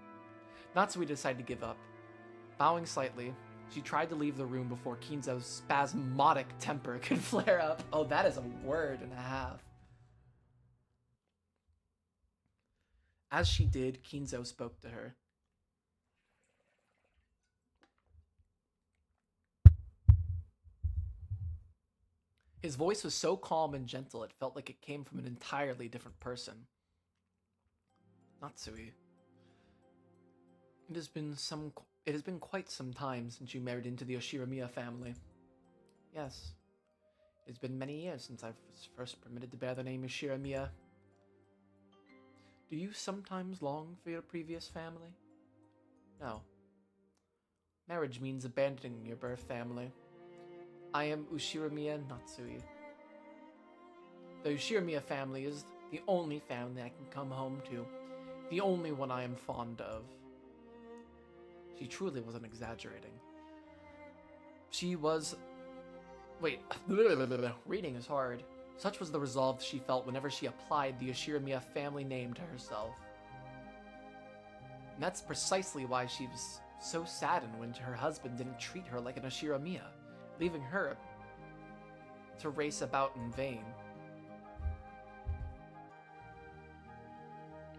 Natsui decided to give up. Bowing slightly, she tried to leave the room before Kinzo's spasmodic temper could flare up. Oh, that is a word and a half. As she did, Kinzo spoke to her. His voice was so calm and gentle it felt like it came from an entirely different person. Natsui, it has been quite some time since you married into the Oshiramiya family. Yes, it has been many years since I was first permitted to bear the name Oshiramiya. Do you sometimes long for your previous family? No. Marriage means abandoning your birth family. I am Ushiramiya Natsui. The Ushiramiya family is the only family I can come home to, the only one I am fond of. She truly wasn't exaggerating. She was... Wait, reading is hard. Such was the resolve she felt whenever she applied the Oshiramiya family name to herself. And that's precisely why she was so saddened when her husband didn't treat her like an Oshiramiya, leaving her to race about in vain.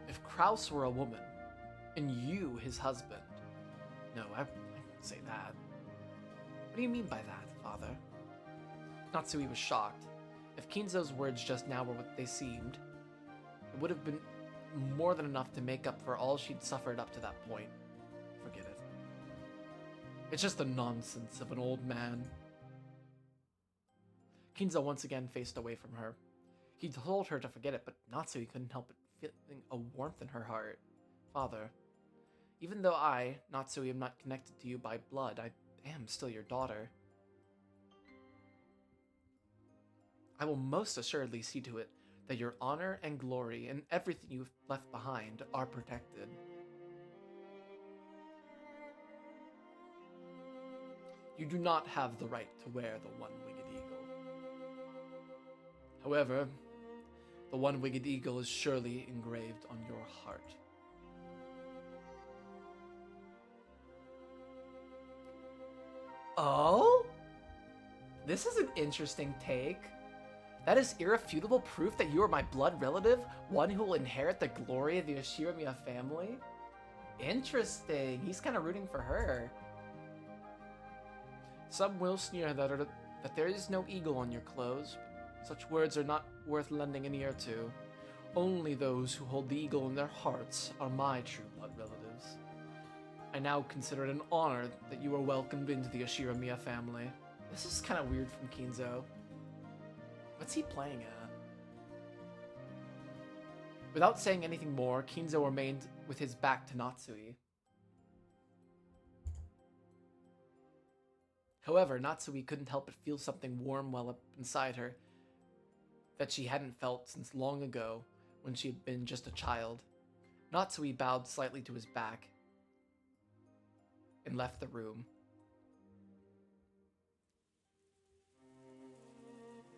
If Kraus were a woman, and you his husband... No, I wouldn't say that. What do you mean by that, Father? Natsui was shocked. If Kinzo's words just now were what they seemed, it would have been more than enough to make up for all she'd suffered up to that point. Forget it. It's just the nonsense of an old man. Kinzo once again faced away from her. He told her to forget it, but Natsui couldn't help but feeling a warmth in her heart. Father, even though I, Natsui, am not connected to you by blood, I am still your daughter. I will most assuredly see to it that your honor and glory and everything you've left behind are protected. You do not have the right to wear the one-winged eagle. However, the one-winged eagle is surely engraved on your heart. Oh? This is an interesting take. That is irrefutable proof that you are my blood relative, one who will inherit the glory of the Oshiramiya family? Interesting. He's kind of rooting for her. Some will sneer that that there is no eagle on your clothes. Such words are not worth lending an ear to. Only those who hold the eagle in their hearts are my true blood relatives. I now consider it an honor that you are welcomed into the Ashiramiya family. This is kind of weird from Kinzo. What's he playing at? Without saying anything more, Kinzo remained with his back to Natsui. However, Natsui couldn't help but feel something warm well up inside her that she hadn't felt since long ago when she had been just a child. Natsui bowed slightly to his back and left the room.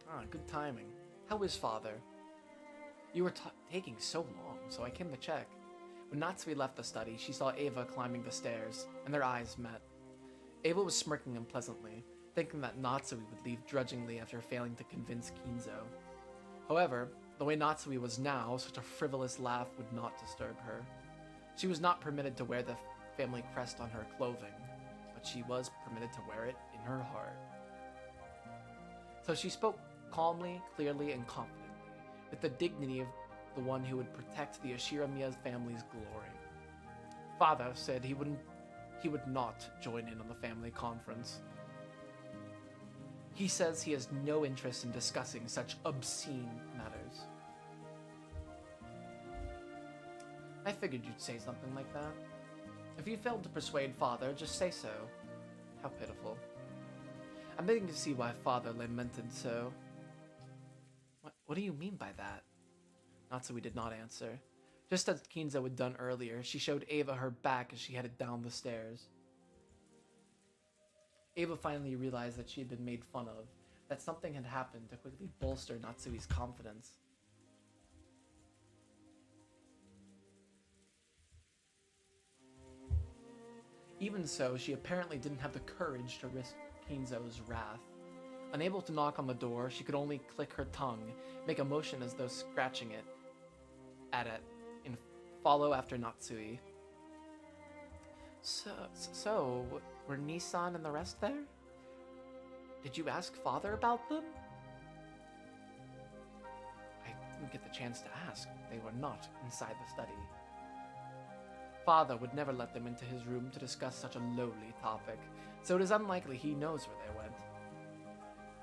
Ah, good timing. How is father? You were taking so long, so I came to check. When Natsui left the study, she saw Eva climbing the stairs, and their eyes met. Eva was smirking unpleasantly, thinking that Natsui would leave grudgingly after failing to convince Kinzo. However, the way Natsui was now, such a frivolous laugh would not disturb her. She was not permitted to wear the family crest on her clothing, but she was permitted to wear it in her heart. So she spoke calmly, clearly, and confidently, with the dignity of the one who would protect the Ashiramiya family's glory. Father said he would not join in on the family conference. He says he has no interest in discussing such obscene matters. I figured you'd say something like that. If you failed to persuade father, just say so. How pitiful. I'm beginning to see why father lamented so. What do you mean by that? Natsui did not answer. Just as Kinzo had done earlier, she showed Eva her back as she headed down the stairs. Eva finally realized that she had been made fun of, that something had happened to quickly bolster Natsui's confidence. Even so, she apparently didn't have the courage to risk Kinzo's wrath. Unable to knock on the door, she could only click her tongue, make a motion as though scratching it, and follow after Natsui. So, were Nissan and the rest there? Did you ask father about them? I didn't get the chance to ask. They were not inside the study. Father would never let them into his room to discuss such a lowly topic, so it is unlikely he knows where they went.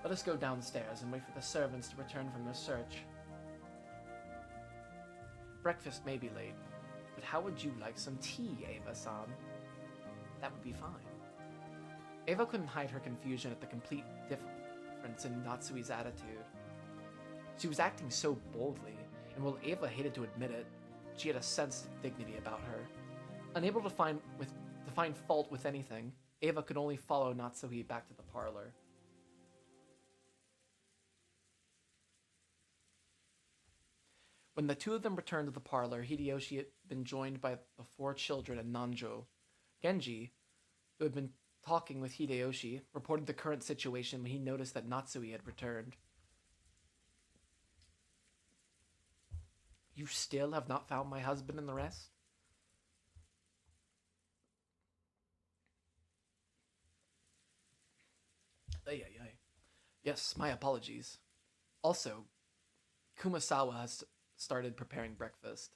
Let us go downstairs and wait for the servants to return from their search. Breakfast may be late, but how would you like some tea, Eva-san? That would be fine. Eva couldn't hide her confusion at the complete difference in Natsui's attitude. She was acting so boldly, and while Eva hated to admit it, she had a sense of dignity about her. Unable to find fault with anything, Eva could only follow Natsui back to the parlor. When the two of them returned to the parlor, Hideyoshi had been joined by the 4 children and Nanjo. Genji, who had been talking with Hideyoshi, reported the current situation when he noticed that Natsui had returned. You still have not found my husband and the rest? Ay. Yes, my apologies. Also, Kumasawa has started preparing breakfast.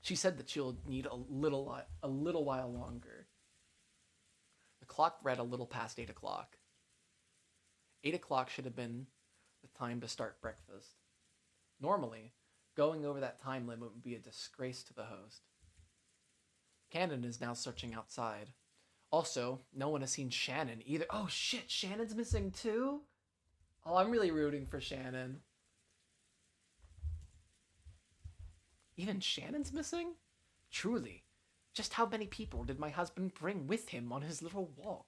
She said that she'll need a little while longer. The clock read a little past 8 o'clock. 8 o'clock should have been the time to start breakfast. Normally, going over that time limit would be a disgrace to the host. Cannon is now searching outside. Also, no one has seen Shannon either. Oh shit, Shannon's missing too? Oh, I'm really rooting for Shannon. Even Shannon's missing? Truly, just how many people did my husband bring with him on his little walk?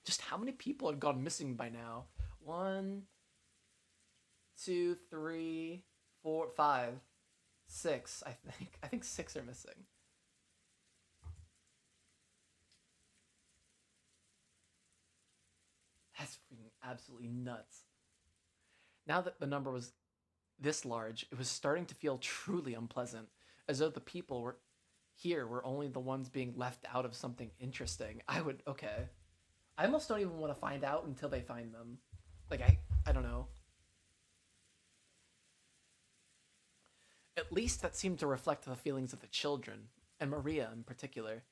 Just how many people had gone missing by now? 1, 2, 3, 4, 5, 6, I think. I think 6 are missing. That's freaking absolutely nuts. Now that the number was this large, it was starting to feel truly unpleasant, as though the people Here, we're only the ones being left out of something interesting. Okay. I almost don't even want to find out until they find them. Like, I don't know. At least that seemed to reflect the feelings of the children, and Maria in particular.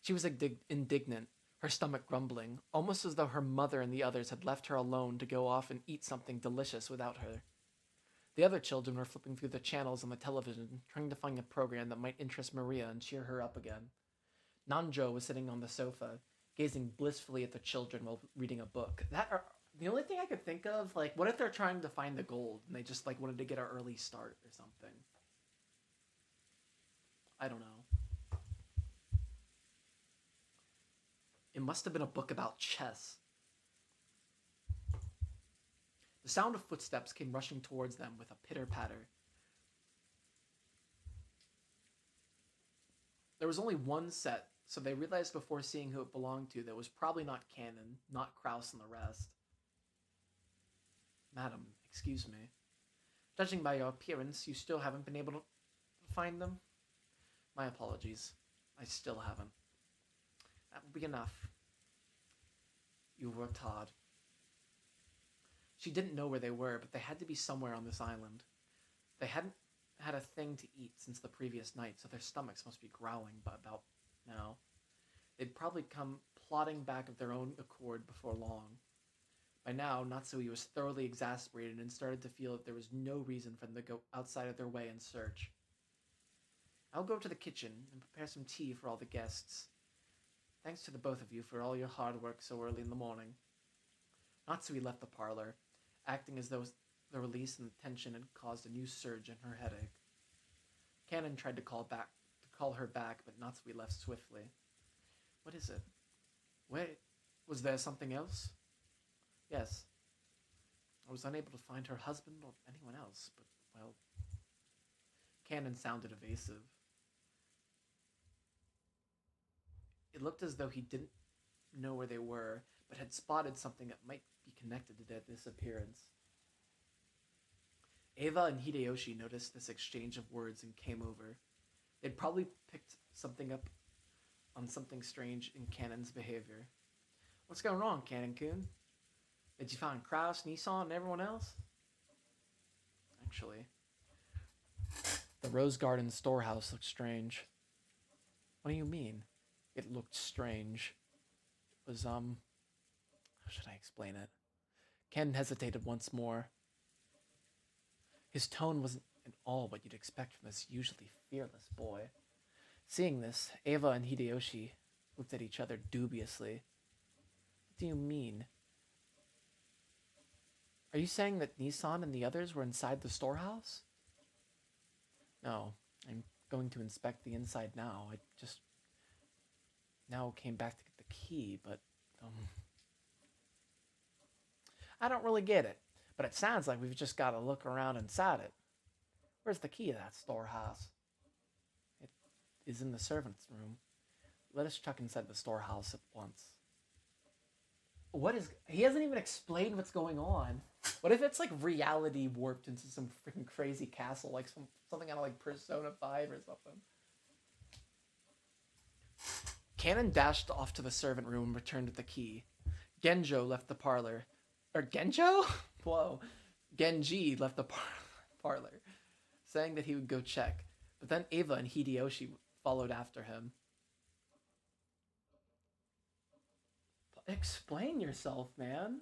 She was indignant, her stomach grumbling, almost as though her mother and the others had left her alone to go off and eat something delicious without her. The other children were flipping through the channels on the television, trying to find a program that might interest Maria and cheer her up again. Nanjo was sitting on the sofa, gazing blissfully at the children while reading a book. The only thing I could think of, like, what if they're trying to find the gold and they just, like, wanted to get an early start or something? I don't know. It must have been a book about chess. The sound of footsteps came rushing towards them with a pitter-patter. There was only one set, so they realized before seeing who it belonged to that it was probably not Cannon, not Kraus and the rest. Madam, excuse me. Judging by your appearance, you still haven't been able to find them? My apologies. I still haven't. That will be enough. You worked hard. She didn't know where they were, but they had to be somewhere on this island. They hadn't had a thing to eat since the previous night, so their stomachs must be growling about now. They'd probably come plodding back of their own accord before long. By now, Natsui was thoroughly exasperated and started to feel that there was no reason for them to go outside of their way and search. I'll go to the kitchen and prepare some tea for all the guests. Thanks to the both of you for all your hard work so early in the morning. Natsui left the parlor, acting as though the release and the tension had caused a new surge in her headache. Cannon tried to call her back, but Natsui left swiftly. What is it? Wait, was there something else? Yes. I was unable to find her husband or anyone else, but, well... Cannon sounded evasive. It looked as though he didn't know where they were, but had spotted something that might be connected to their disappearance. Eva and Hideyoshi noticed this exchange of words and came over. They'd probably picked something up on something strange in Cannon's behavior. What's going on, Cannon-kun? Did you find Kraus, Nissan, and everyone else? Actually, the Rose Garden storehouse looked strange. What do you mean? It looked strange. It was, how should I explain it? Ken hesitated once more. His tone wasn't at all what you'd expect from this usually fearless boy. Seeing this, Eva and Hideyoshi looked at each other dubiously. What do you mean? Are you saying that Nissan and the others were inside the storehouse? No, I'm going to inspect the inside now. I just now came back to get the key, but, I don't really get it, but it sounds like we've just got to look around inside it. Where's the key to that storehouse? It is in the servant's room. Let us check inside the storehouse at once. He hasn't even explained what's going on. What if it's like reality warped into some freaking crazy castle, like something out of like Persona 5 or something? Cannon dashed off to the servant room and returned with the key. Genjo left the parlor. Or Genjo? Whoa. Genji left the parlor, saying that he would go check. But then Eva and Hideyoshi followed after him. Explain yourself, man.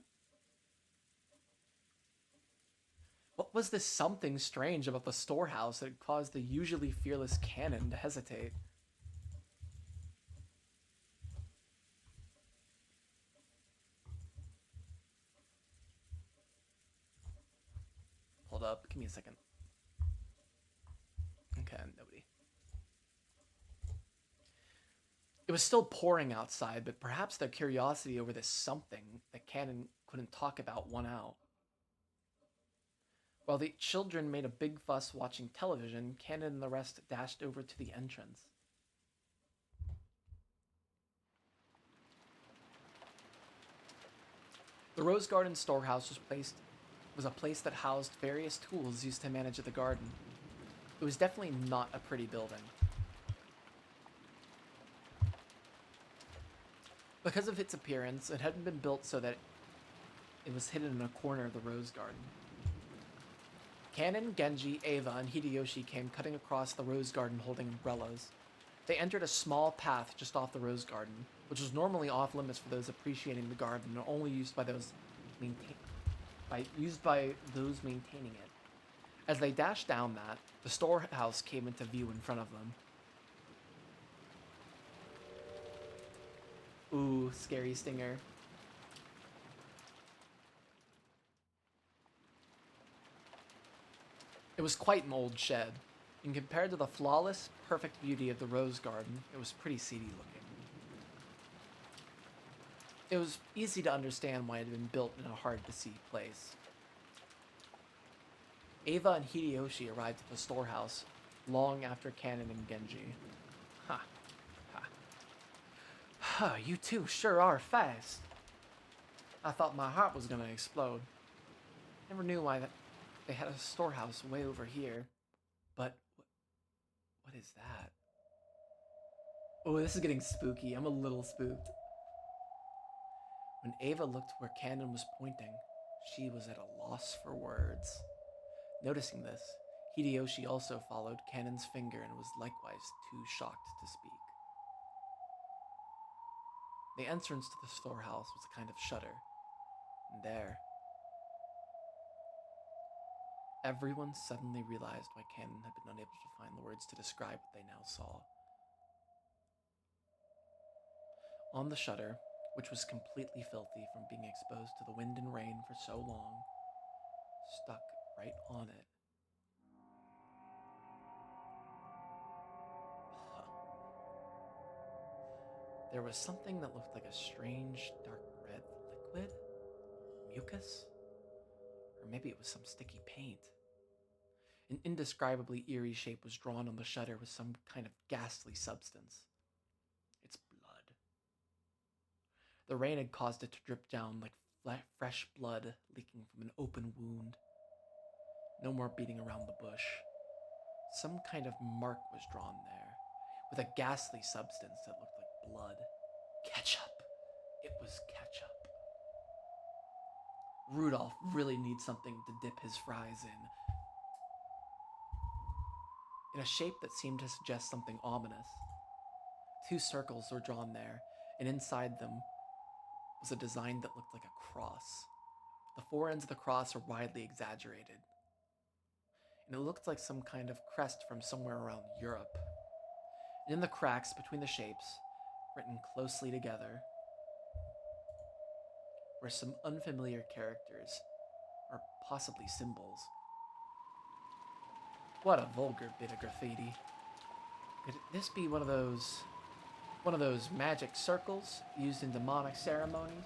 What was this something strange about the storehouse that caused the usually fearless Cannon to hesitate? Hold up, give me a second. Okay, nobody. It was still pouring outside, but perhaps their curiosity over this something that Cannon couldn't talk about won out. While the children made a big fuss watching television, Cannon and the rest dashed over to the entrance. The Rose Garden storehouse was a place that housed various tools used to manage the garden. It was definitely not a pretty building. Because of its appearance, it hadn't been built so that it was hidden in a corner of the rose garden. Kanon, Genji, Eva, and Hideyoshi came cutting across the rose garden holding umbrellas. They entered a small path just off the rose garden, which was normally off limits for those appreciating the garden and only used by those maintaining it. As they dashed down that, the storehouse came into view in front of them. Ooh, scary stinger. It was quite an old shed, and compared to the flawless, perfect beauty of the rose garden, it was pretty seedy looking. It was easy to understand why it had been built in a hard-to-see place. Eva and Hideyoshi arrived at the storehouse long after Kanon and Genji. Ha. Ha. Huh, you two sure are fast. I thought my heart was gonna explode. Never knew why they had a storehouse way over here. But what is that? Oh, this is getting spooky. I'm a little spooked. When Ava looked where Kanon was pointing, she was at a loss for words. Noticing this, Hideyoshi also followed Kanon's finger and was likewise too shocked to speak. The entrance to the storehouse was a kind of shutter, and there, everyone suddenly realized why Kanon had been unable to find the words to describe what they now saw. On the shutter, which was completely filthy from being exposed to the wind and rain for so long, stuck right on it. There was something that looked like a strange, dark red liquid? Mucus? Or maybe it was some sticky paint. An indescribably eerie shape was drawn on the shutter with some kind of ghastly substance. It's blood. The rain had caused it to drip down like fresh blood leaking from an open wound. No more beating around the bush. Some kind of mark was drawn there, with a ghastly substance that looked like blood. Ketchup. It was ketchup. Rudolph really needs something to dip his fries in a shape that seemed to suggest something ominous. 2 circles were drawn there, and inside them was a design that looked like a cross. The 4 ends of the cross were widely exaggerated, and it looked like some kind of crest from somewhere around Europe. And in the cracks between the shapes, written closely together, were some unfamiliar characters, or possibly symbols. What a vulgar bit of graffiti. Could this be one of those magic circles used in demonic ceremonies?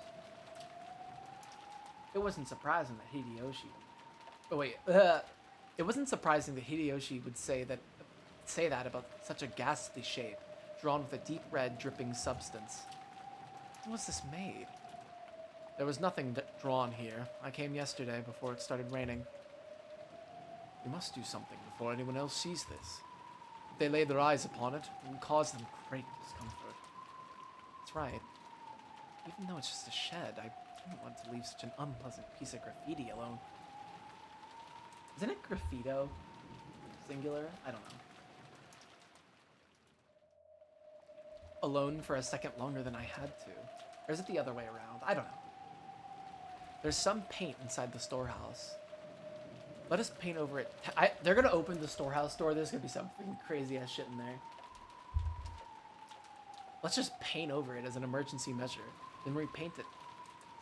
It wasn't surprising that Hideyoshi... Oh wait, it wasn't surprising that Hideyoshi would say that about such a ghastly shape, drawn with a deep red, dripping substance. When was this made? There was nothing drawn here. I came yesterday before it started raining. We must do something before anyone else sees this. If they lay their eyes upon it, it will cause them great discomfort. That's right. Even though it's just a shed, I didn't want to leave such an unpleasant piece of graffiti alone. Isn't it graffito? Singular? I don't know. Alone for a second longer than I had to. Or is it the other way around? I don't know. There's some paint inside the storehouse. Let us paint over it. They're gonna open the storehouse door. There's gonna be something crazy ass shit in there. Let's just paint over it as an emergency measure. Then repaint it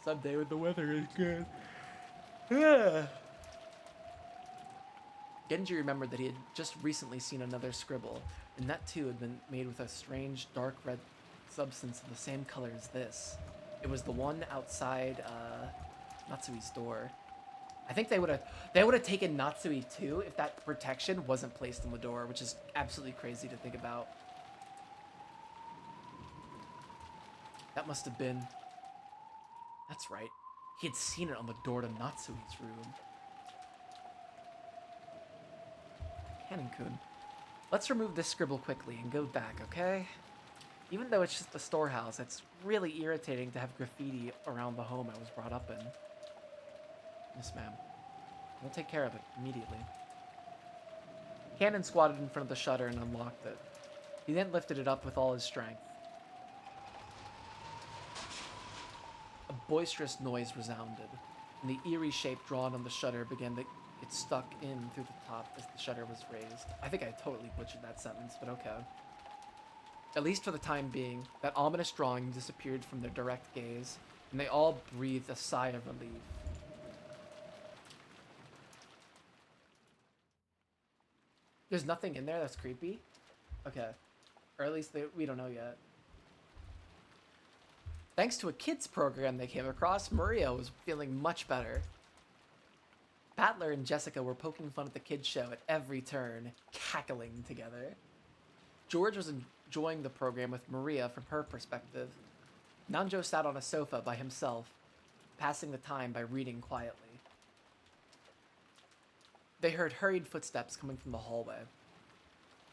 someday when the weather is good. Yeah. Genji remembered that he had just recently seen another scribble, and that too had been made with a strange dark red substance of the same color as this. It was the one outside Natsui's door. I think they would have taken Natsui too if that protection wasn't placed on the door, which is absolutely crazy to think about. That must have been... That's right. He had seen it on the door to Natsui's room. Kanon-kun, let's remove this scribble quickly and go back, okay? Even though it's just a storehouse, it's really irritating to have graffiti around the home I was brought up in. Yes, ma'am. We'll take care of it immediately. Cannon squatted in front of the shutter and unlocked it. He then lifted it up with all his strength. A boisterous noise resounded, and the eerie shape drawn on the shutter began to get stuck in through the top as the shutter was raised. I think I totally butchered that sentence, but okay. At least for the time being, that ominous drawing disappeared from their direct gaze, and they all breathed a sigh of relief. There's nothing in there that's creepy? Okay. Or at least we don't know yet. Thanks to a kids program they came across, Maria was feeling much better. Battler and Jessica were poking fun at the kids show at every turn, cackling together. George was enjoying the program with Maria from her perspective. Nanjo sat on a sofa by himself, passing the time by reading quietly. They heard hurried footsteps coming from the hallway.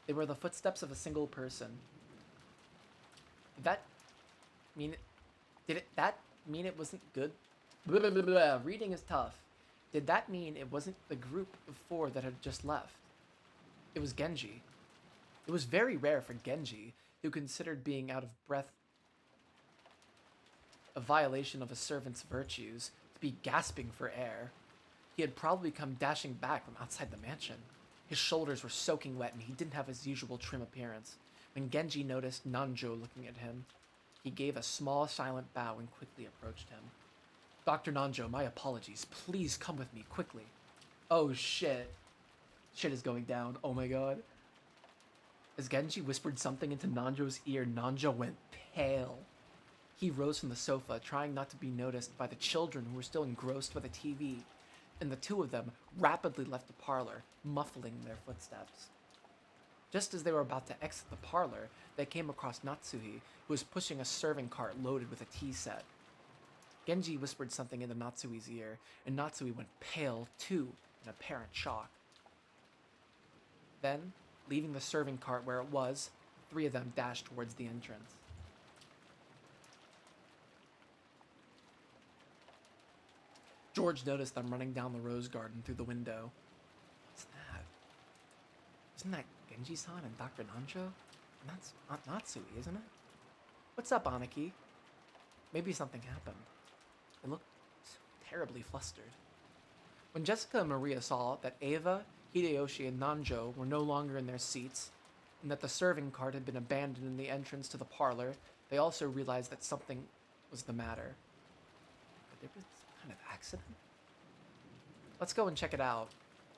They were the footsteps of a single person. Did that mean it wasn't good? Blah, blah, blah, blah. Reading is tough. Did that mean it wasn't the group of four that had just left? It was Genji. It was very rare for Genji, who considered being out of breath a violation of a servant's virtues, to be gasping for air. He had probably come dashing back from outside the mansion. His shoulders were soaking wet and he didn't have his usual trim appearance. When Genji noticed Nanjo looking at him, he gave a small silent bow and quickly approached him. Dr. Nanjo, my apologies. Please come with me, quickly. Oh shit. Shit is going down. Oh my god. As Genji whispered something into Nanjo's ear, Nanjo went pale. He rose from the sofa, trying not to be noticed by the children who were still engrossed by the TV, and the two of them rapidly left the parlor, muffling their footsteps. Just as they were about to exit the parlor, they came across Natsuhi, who was pushing a serving cart loaded with a tea set. Genji whispered something into Natsuhi's ear, and Natsui went pale, too, in apparent shock. Then, leaving the serving cart where it was, three of them dashed towards the entrance. George noticed them running down the rose garden through the window. What's that? Isn't that Genji-san and Dr. Nanjo? And that's Natsui, isn't it? What's up, Aniki? Maybe something happened. They looked terribly flustered. When Jessica and Maria saw that Ava, Hideyoshi, and Nanjo were no longer in their seats, and that the serving cart had been abandoned in the entrance to the parlor, they also realized that something was the matter. Could there be some kind of accident? Let's go and check it out.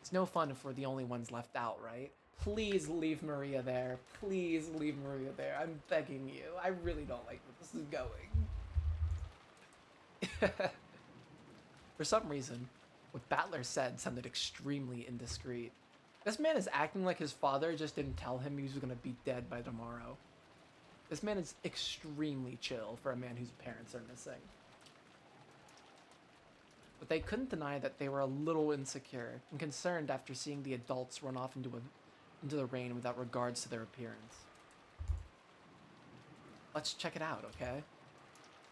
It's no fun if we're the only ones left out, right? Please leave Maria there. Please leave Maria there. I'm begging you. I really don't like where this is going. For some reason, what Battler said sounded extremely indiscreet. This man is acting like his father just didn't tell him he was going to be dead by tomorrow. This man is extremely chill for a man whose parents are missing. But they couldn't deny that they were a little insecure and concerned after seeing the adults run off into the rain without regards to their appearance. Let's check it out, okay?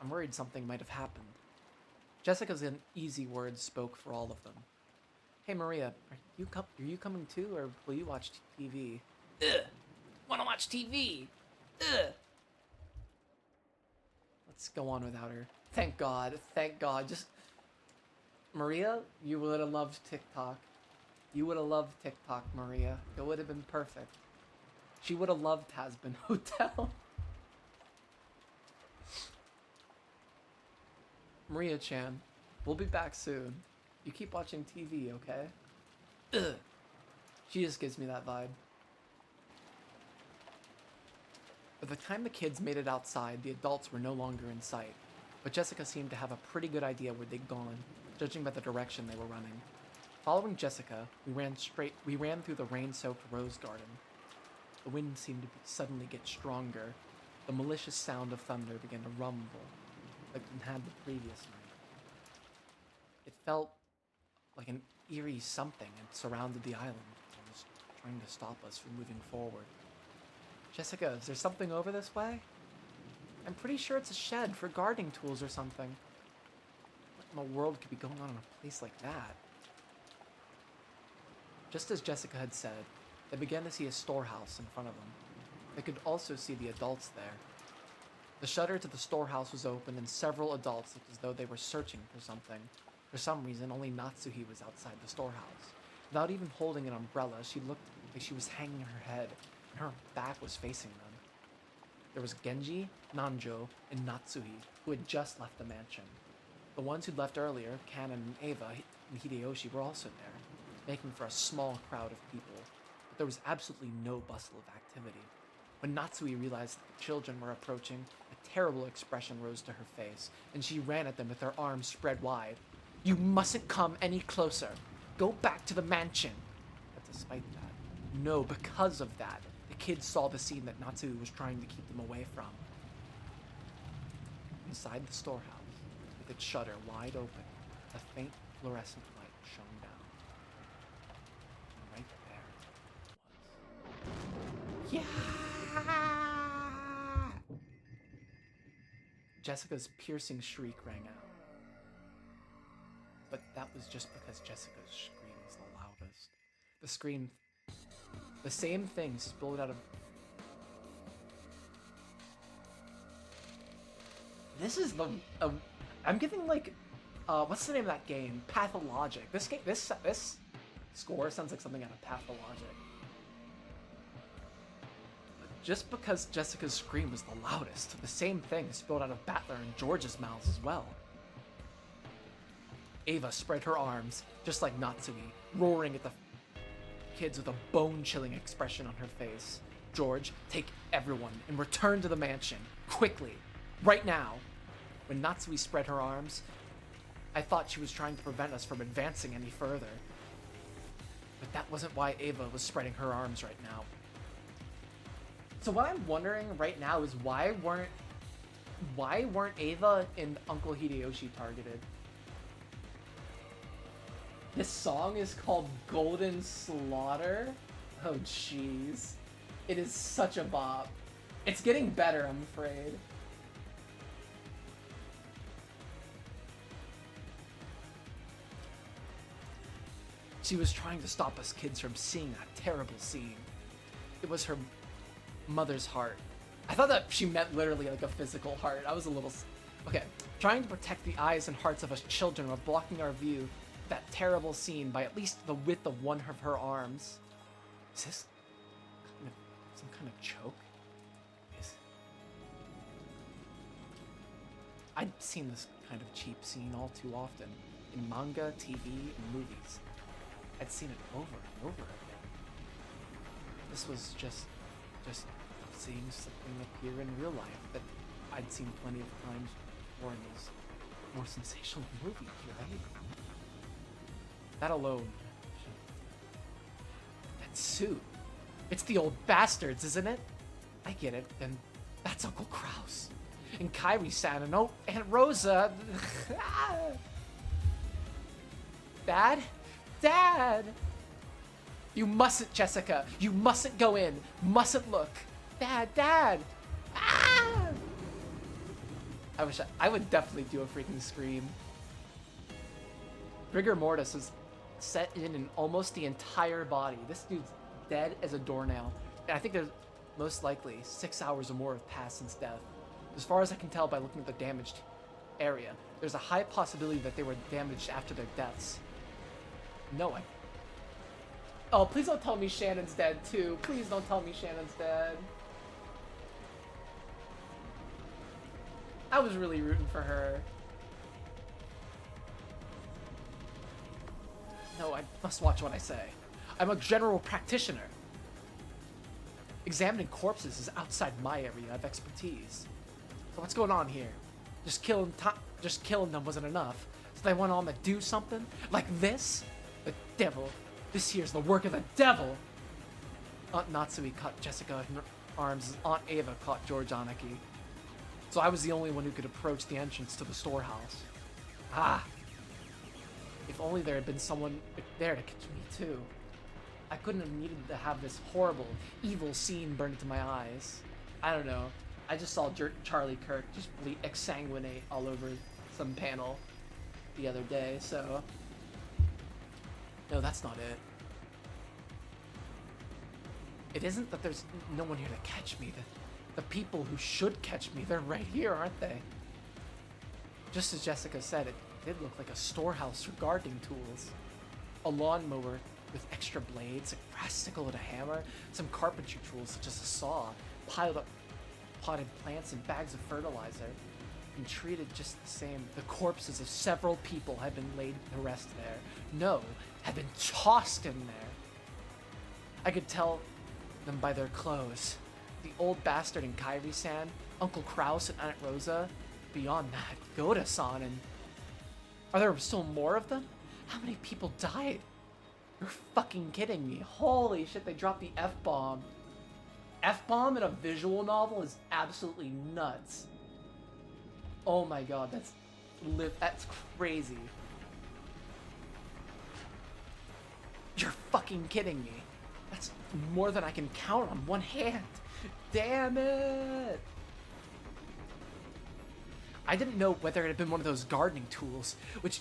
I'm worried something might have happened. Jessica's uneasy words spoke for all of them. Hey Maria, are you coming too, or will you watch TV? Ugh! Wanna watch TV? Ugh! Let's go on without her. Thank God, thank God. Just Maria, you would have loved TikTok. You would have loved TikTok, Maria. It would have been perfect. She would have loved Has-Been Hotel. Maria-chan, we'll be back soon. You keep watching TV, okay? Ugh. She just gives me that vibe. By the time the kids made it outside, the adults were no longer in sight, but Jessica seemed to have a pretty good idea where they'd gone, judging by the direction they were running. Following Jessica, we ran through the rain-soaked rose garden. The wind seemed to suddenly get stronger. The malicious sound of thunder began to rumble, like it had the previous night. It felt like an eerie something had surrounded the island and was trying to stop us from moving forward. Jessica, is there something over this way? I'm pretty sure it's a shed for gardening tools or something. What in the world could be going on in a place like that? Just as Jessica had said, they began to see a storehouse in front of them. They could also see the adults there. The shutter to the storehouse was open, and several adults looked as though they were searching for something. For some reason, only Natsuhi was outside the storehouse. Without even holding an umbrella, she looked like she was hanging her head, and her back was facing them. There was Genji, Nanjo, and Natsuhi, who had just left the mansion. The ones who'd left earlier, Kanon and Ava and Hideyoshi, were also there, making for a small crowd of people. But there was absolutely no bustle of activity. When Natsui realized that the children were approaching, a terrible expression rose to her face, and she ran at them with her arms spread wide. "You mustn't come any closer. Go back to the mansion." But despite that, no, because of that, the kids saw the scene that Natsui was trying to keep them away from. Inside the storehouse, with its shutter wide open, a faint fluorescent light shone down. And right there was... Yeah! Jessica's piercing shriek rang out. But that was just because Jessica's scream was the loudest. The scream... The same thing spilled out of... This is the... I'm getting like... what's the name of that game? Pathologic. This game... This score sounds like something out of Pathologic. Just because Jessica's scream was the loudest, the same thing spilled out of Battler and George's mouths as well. Ava spread her arms, just like Natsui, roaring at the kids with a bone-chilling expression on her face. "George, take everyone and return to the mansion, quickly, right now." When Natsui spread her arms, I thought she was trying to prevent us from advancing any further. But that wasn't why Ava was spreading her arms right now. So what I'm wondering right now is why weren't Ava and Uncle Hideyoshi targeted? This song is called Golden Slaughter? Oh jeez. It is such a bop. It's getting better, I'm afraid. She was trying to stop us kids from seeing that terrible scene. It was her mother's heart. I thought that she meant literally like a physical heart. I was a little... Okay. Trying to protect the eyes and hearts of us children while blocking our view of that terrible scene by at least the width of one of her arms. Is this some kind of choke? I'd seen this kind of cheap scene all too often in manga, TV, and movies. I'd seen it over and over again. This was just seeing something appear in real life that I'd seen plenty of times before in these more sensational movies, right? That alone. That suit. It's the old bastards, isn't it? I get it, then that's Uncle Kraus. And Kairi-san and Aunt Rosa. Dad? Dad! You mustn't, Jessica. You mustn't go in. Mustn't look. Dad, Dad! Ah! I would definitely do a freaking scream. Rigor mortis is set in almost the entire body. This dude's dead as a doornail. And I think there's most likely 6 hours or more have passed since death. As far as I can tell by looking at the damaged area, there's a high possibility that they were damaged after their deaths. No, Oh, please don't tell me Shannon's dead, too. Please don't tell me Shannon's dead. I was really rooting for her. No, I must watch what I say. I'm a general practitioner. Examining corpses is outside my area of expertise. So what's going on here? Just killing them wasn't enough. So they went on to do something? Like this? The devil. This here's the work of the devil! Aunt Natsui caught Jessica in her arms as Aunt Ava caught George Anaki. So I was the only one who could approach the entrance to the storehouse. Ah! If only there had been someone there to catch me too. I couldn't have needed to have this horrible, evil scene burned into my eyes. I don't know. I just saw Charlie Kirk just exsanguinate all over some panel the other day, so... No, that's not it. It isn't that there's no one here to catch me. The people who should catch me, they're right here, aren't they? Just as Jessica said, it did look like a storehouse for gardening tools. A lawnmower with extra blades, a grass sickle and a hammer, some carpentry tools such as a saw, piled up potted plants and bags of fertilizer, and treated just the same. The corpses of several people had been laid to rest there. No, had been tossed in there. I could tell them by their clothes. The old bastard in Kairi-san, Uncle Kraus and Aunt Rosa. Beyond that, Goda-san and... Are there still more of them? How many people died? You're fucking kidding me. Holy shit, they dropped the F-bomb. F-bomb in a visual novel is absolutely nuts. Oh my god, that's crazy. You're fucking kidding me. That's more than I can count on one hand. Damn it! I didn't know whether it had been one of those gardening tools, which,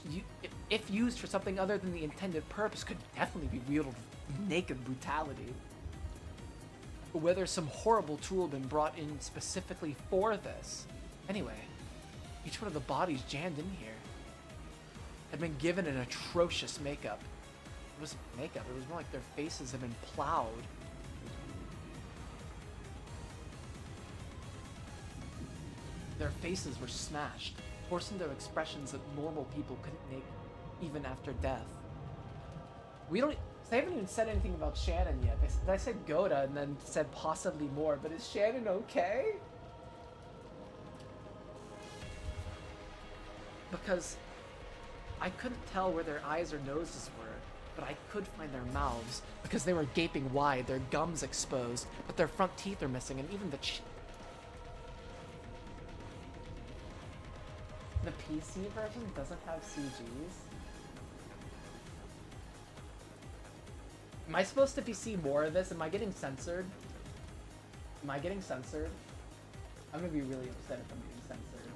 if used for something other than the intended purpose, could definitely be wielded with naked brutality. Or whether some horrible tool had been brought in specifically for this. Anyway, each one of the bodies jammed in here had been given an atrocious makeup. It wasn't makeup, it was more like their faces had been plowed. Their faces were smashed, forcing their expressions that normal people couldn't make even after death. They haven't even said anything about Shannon yet. I said Goda and then said possibly more, but is Shannon okay? Because I couldn't tell where their eyes or noses were, but I could find their mouths because they were gaping wide, their gums exposed, but their front teeth are missing, and even the PC version doesn't have CGs. Am I supposed to see more of this? Am I getting censored? Am I getting censored? I'm gonna be really upset if I'm getting censored.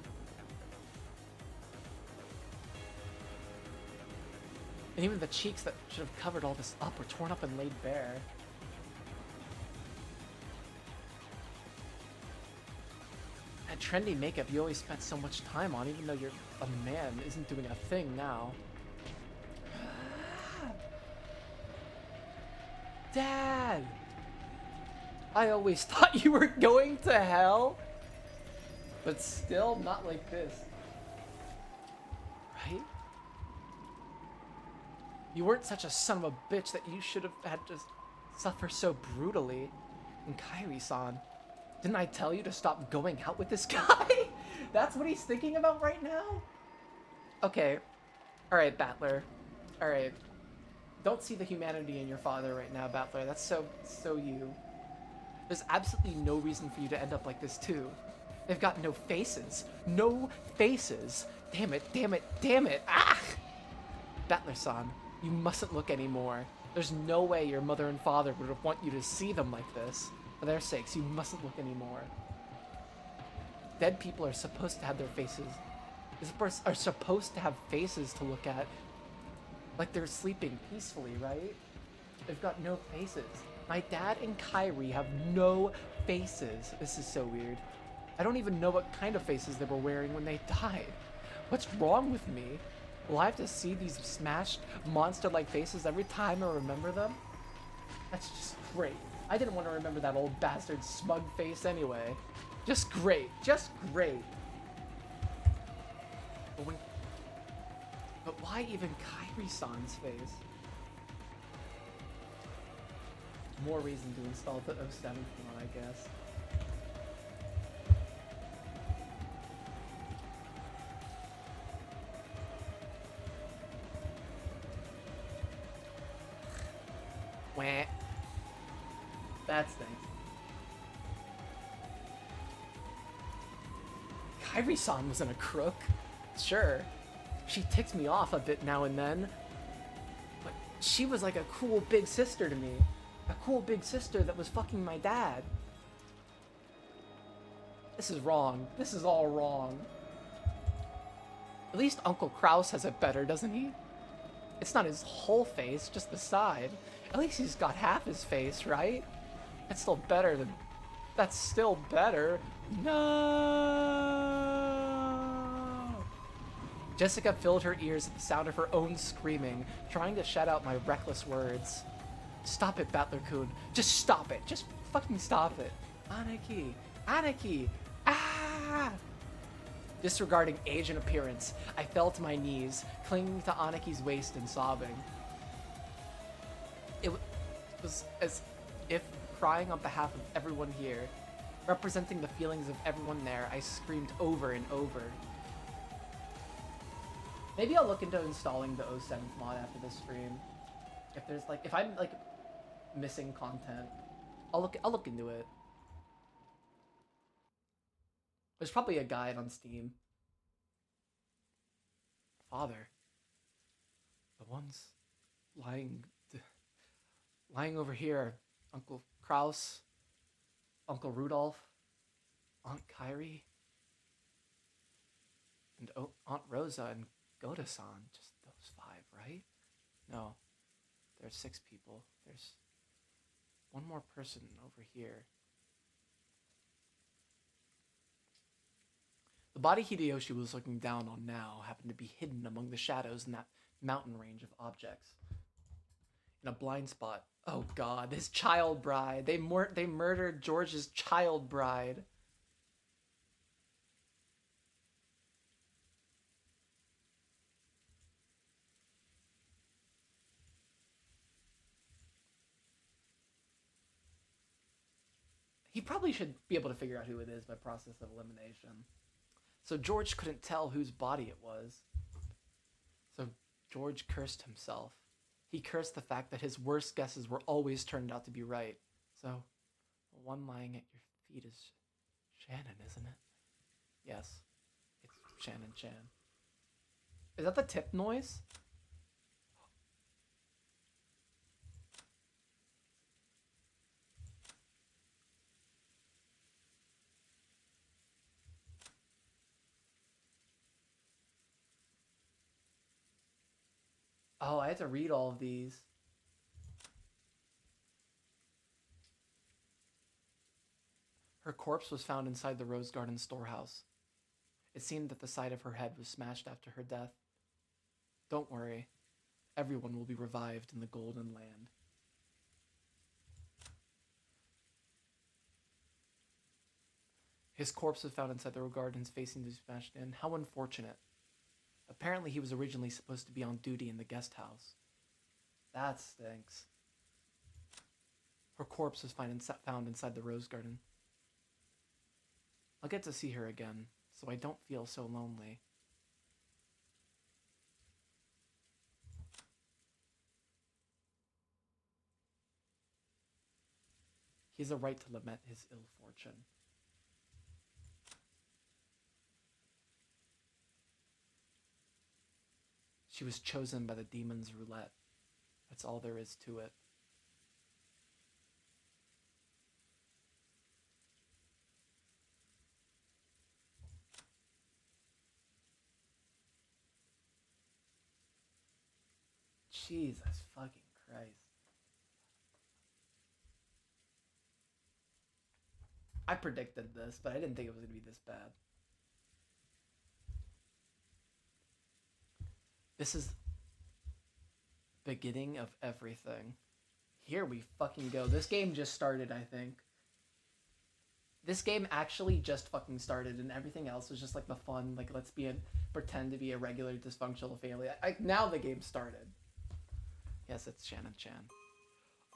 And even the cheeks that should have covered all this up were torn up and laid bare. That trendy makeup you always spent so much time on, even though you're a man, isn't doing a thing now. Dad! I always thought you were going to hell, but still not like this. Right? You weren't such a son of a bitch that you should have had to suffer so brutally. And Kairi-san, didn't I tell you to stop going out with this guy? That's what he's thinking about right now? Okay. Alright, Battler. Alright. Don't see the humanity in your father right now, Battler. That's so you. There's absolutely no reason for you to end up like this, too. They've got no faces. No faces. Damn it, damn it, damn it. Ah! Battler-san, you mustn't look anymore. There's no way your mother and father would want you to see them like this. For their sakes, you mustn't look anymore. Dead people are supposed to have their faces. Are supposed to have faces to look at. Like they're sleeping peacefully, right? They've got no faces. My dad and Kairi have no faces. This is so weird. I don't even know what kind of faces they were wearing when they died. What's wrong with me? Will I have to see these smashed, monster-like faces every time I remember them? That's just great. I didn't want to remember that old bastard's smug face anyway. Just great. Just great. But why even Kairi-san's face? More reason to install the 07 one, I guess. Wah. That stinks. Kairi-san wasn't a crook. Sure, she ticks me off a bit now and then, but she was like a cool big sister to me. A cool big sister that was fucking my dad. This is wrong. This is all wrong. At least Uncle Kraus has it better, doesn't he? It's not his whole face, just the side. At least he's got half his face, right? That's still better than... That's still better. No! Jessica filled her ears at the sound of her own screaming, trying to shut out my reckless words. Stop it, Battler-kun. Just stop it. Just fucking stop it. Aniki. Aniki. Ah! Disregarding age and appearance, I fell to my knees, clinging to Aniki's waist and sobbing. It was as if, crying on behalf of everyone here, representing the feelings of everyone there, I screamed over and over. Maybe I'll look into installing the 07th mod after this stream. If there's like, if I'm like missing content, I'll look into it. There's probably a guide on Steam. Father. The ones lying over here. Uncle Kraus. Uncle Rudolph. Aunt Kyrie. And Aunt Rosa and Goda-san. Just those 5, right? No. There's 6 people. There's one more person over here. The body Hideyoshi was looking down on now happened to be hidden among the shadows in that mountain range of objects. In a blind spot. Oh god, his child bride. They murdered George's child bride. He probably should be able to figure out who it is by process of elimination. So George couldn't tell whose body it was. So George cursed himself. He cursed the fact that his worst guesses were always turned out to be right. So, the one lying at your feet is Shannon, isn't it? Yes, it's Shannon Chan. Is that the tip noise? Oh, I had to read all of these. Her corpse was found inside the Rose Garden storehouse. It seemed that the side of her head was smashed after her death. Don't worry. Everyone will be revived in the Golden Land. His corpse was found inside the Rose Gardens facing to be smashed in. How unfortunate. Apparently he was originally supposed to be on duty in the guest house. That stinks. Her corpse was found inside the Rose Garden. I'll get to see her again, so I don't feel so lonely. He has a right to lament his ill fortune. She was chosen by the demon's roulette. That's all there is to it. Jesus fucking Christ. I predicted this, but I didn't think it was going to be this bad. This is the beginning of everything. Here we fucking go. This game just started, I think. This game actually just fucking started, and everything else was just like the fun, like let's pretend to be a regular dysfunctional family. Now the game started. Yes, it's Shannon Chan.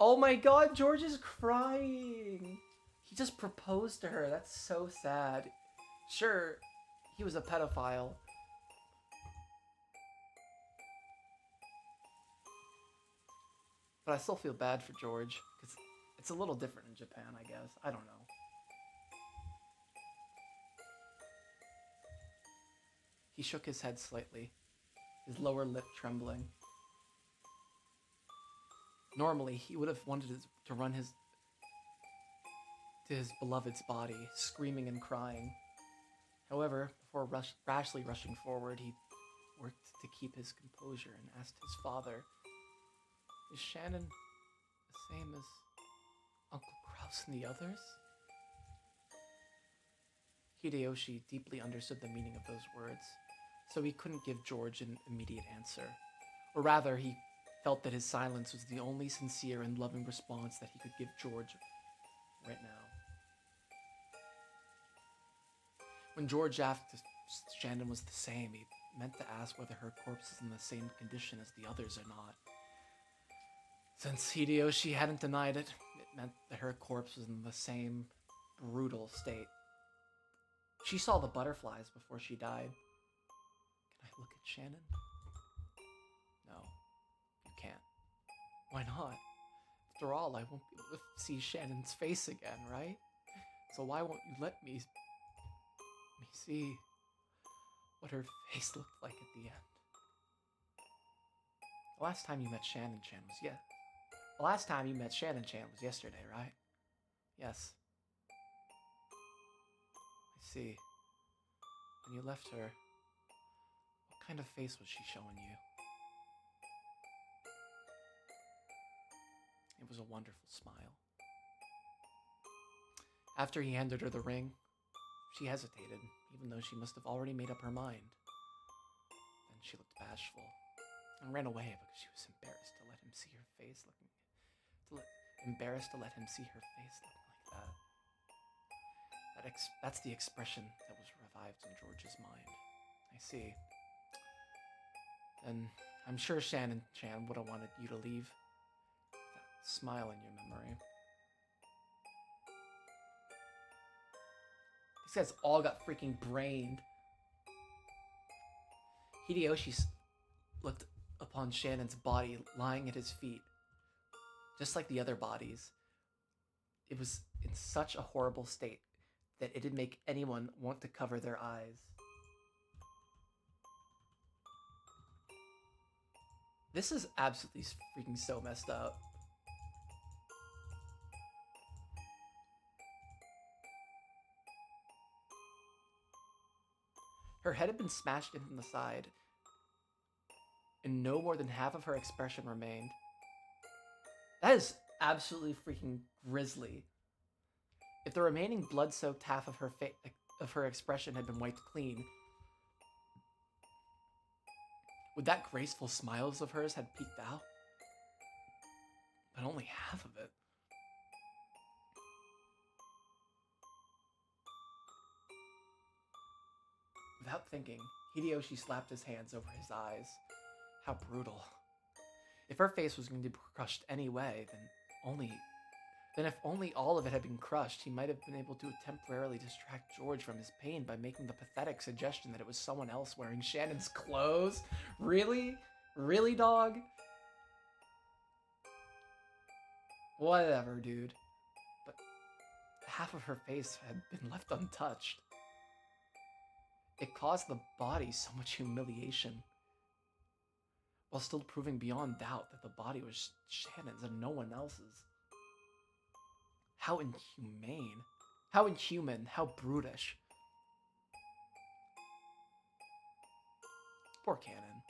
Oh my god, George is crying. He just proposed to her. That's so sad. Sure, he was a pedophile. But I still feel bad for George, because it's a little different in Japan, I guess. I don't know. He shook his head slightly, his lower lip trembling. Normally, he would have wanted to run his... to his beloved's body, screaming and crying. However, before rashly rushing forward, he worked to keep his composure and asked his father, "Is Shannon the same as Uncle Kraus and the others?" Hideyoshi deeply understood the meaning of those words, so he couldn't give George an immediate answer. Or rather, he felt that his silence was the only sincere and loving response that he could give George right now. When George asked if Shannon was the same, he meant to ask whether her corpse is in the same condition as the others or not. Since Hideyoshi hadn't denied it, it meant that her corpse was in the same brutal state. She saw the butterflies before she died. Can I look at Shannon? No, you can't. Why not? After all, I won't be able to see Shannon's face again, right? So why won't you let me see what her face looked like at the end? The last time you met Shannon Chan was yesterday, right? Yes. I see. When you left her, what kind of face was she showing you? It was a wonderful smile. After he handed her the ring, she hesitated, even though she must have already made up her mind. Then she looked bashful and ran away because she was embarrassed to let him see her face looking like that. That's the expression that was revived in George's mind. I see. Then I'm sure Shannon Chan would have wanted you to leave that smile in your memory. These guys all got freaking brained. Hideyoshi looked upon Shannon's body lying at his feet, just like the other bodies. It was in such a horrible state that it'd make anyone want to cover their eyes. This is absolutely freaking so messed up. Her head had been smashed in from the side, and no more than half of her expression remained. That is absolutely freaking grisly. If the remaining blood-soaked half of her expression had been wiped clean, would that graceful smiles of hers had peeked out? But only half of it. Without thinking, Hideyoshi slapped his hands over his eyes. How brutal. If her face was going to be crushed anyway, then if only all of it had been crushed, he might have been able to temporarily distract George from his pain by making the pathetic suggestion that it was someone else wearing Shannon's clothes. Really? Really, dog? Whatever, dude. But half of her face had been left untouched. It caused the body so much humiliation, while still proving beyond doubt that the body was Shannon's and no one else's. How inhumane. How inhuman. How brutish. Poor Cannon.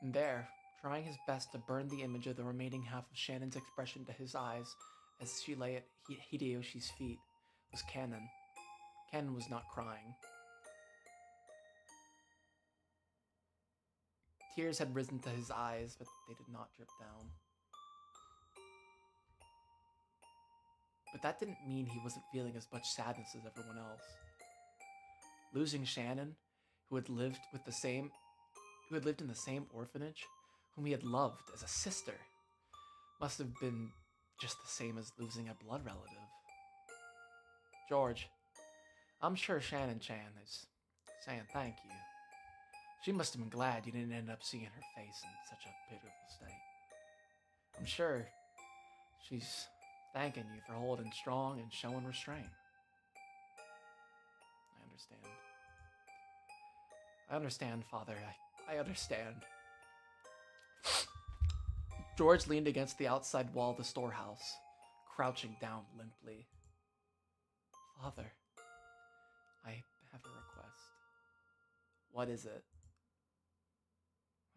And there, trying his best to burn the image of the remaining half of Shannon's expression to his eyes as she lay at Hideyoshi's feet, was Cannon. Cannon was not crying. Tears had risen to his eyes, but they did not drip down. But that didn't mean he wasn't feeling as much sadness as everyone else. Losing Shannon, who had lived in the same orphanage, whom he had loved as a sister, must have been just the same as losing a blood relative. George, I'm sure Shannon Chan is saying thank you. She must have been glad you didn't end up seeing her face in such a pitiful state. I'm sure she's thanking you for holding strong and showing restraint. I understand, Father. I understand. George leaned against the outside wall of the storehouse, crouching down limply. Father, I have a request. What is it?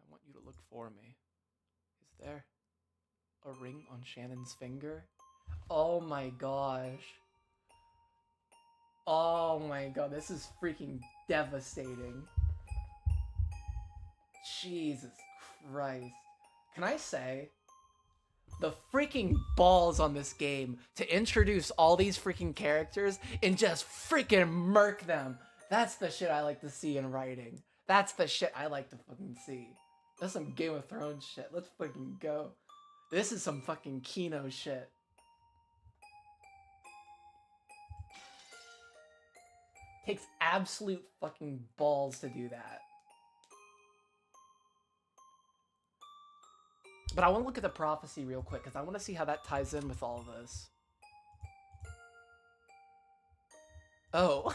I want you to look for me. Is there a ring on Shannon's finger? Oh my gosh. Oh my god, this is freaking devastating. Jesus Christ. Can I say, the freaking balls on this game to introduce all these freaking characters and just freaking murk them. That's the shit I like to see in writing. That's the shit I like to fucking see. That's some Game of Thrones shit. Let's fucking go. This is some fucking Kino shit. Takes absolute fucking balls to do that. But I want to look at the prophecy real quick because I want to see how that ties in with all of this. Oh.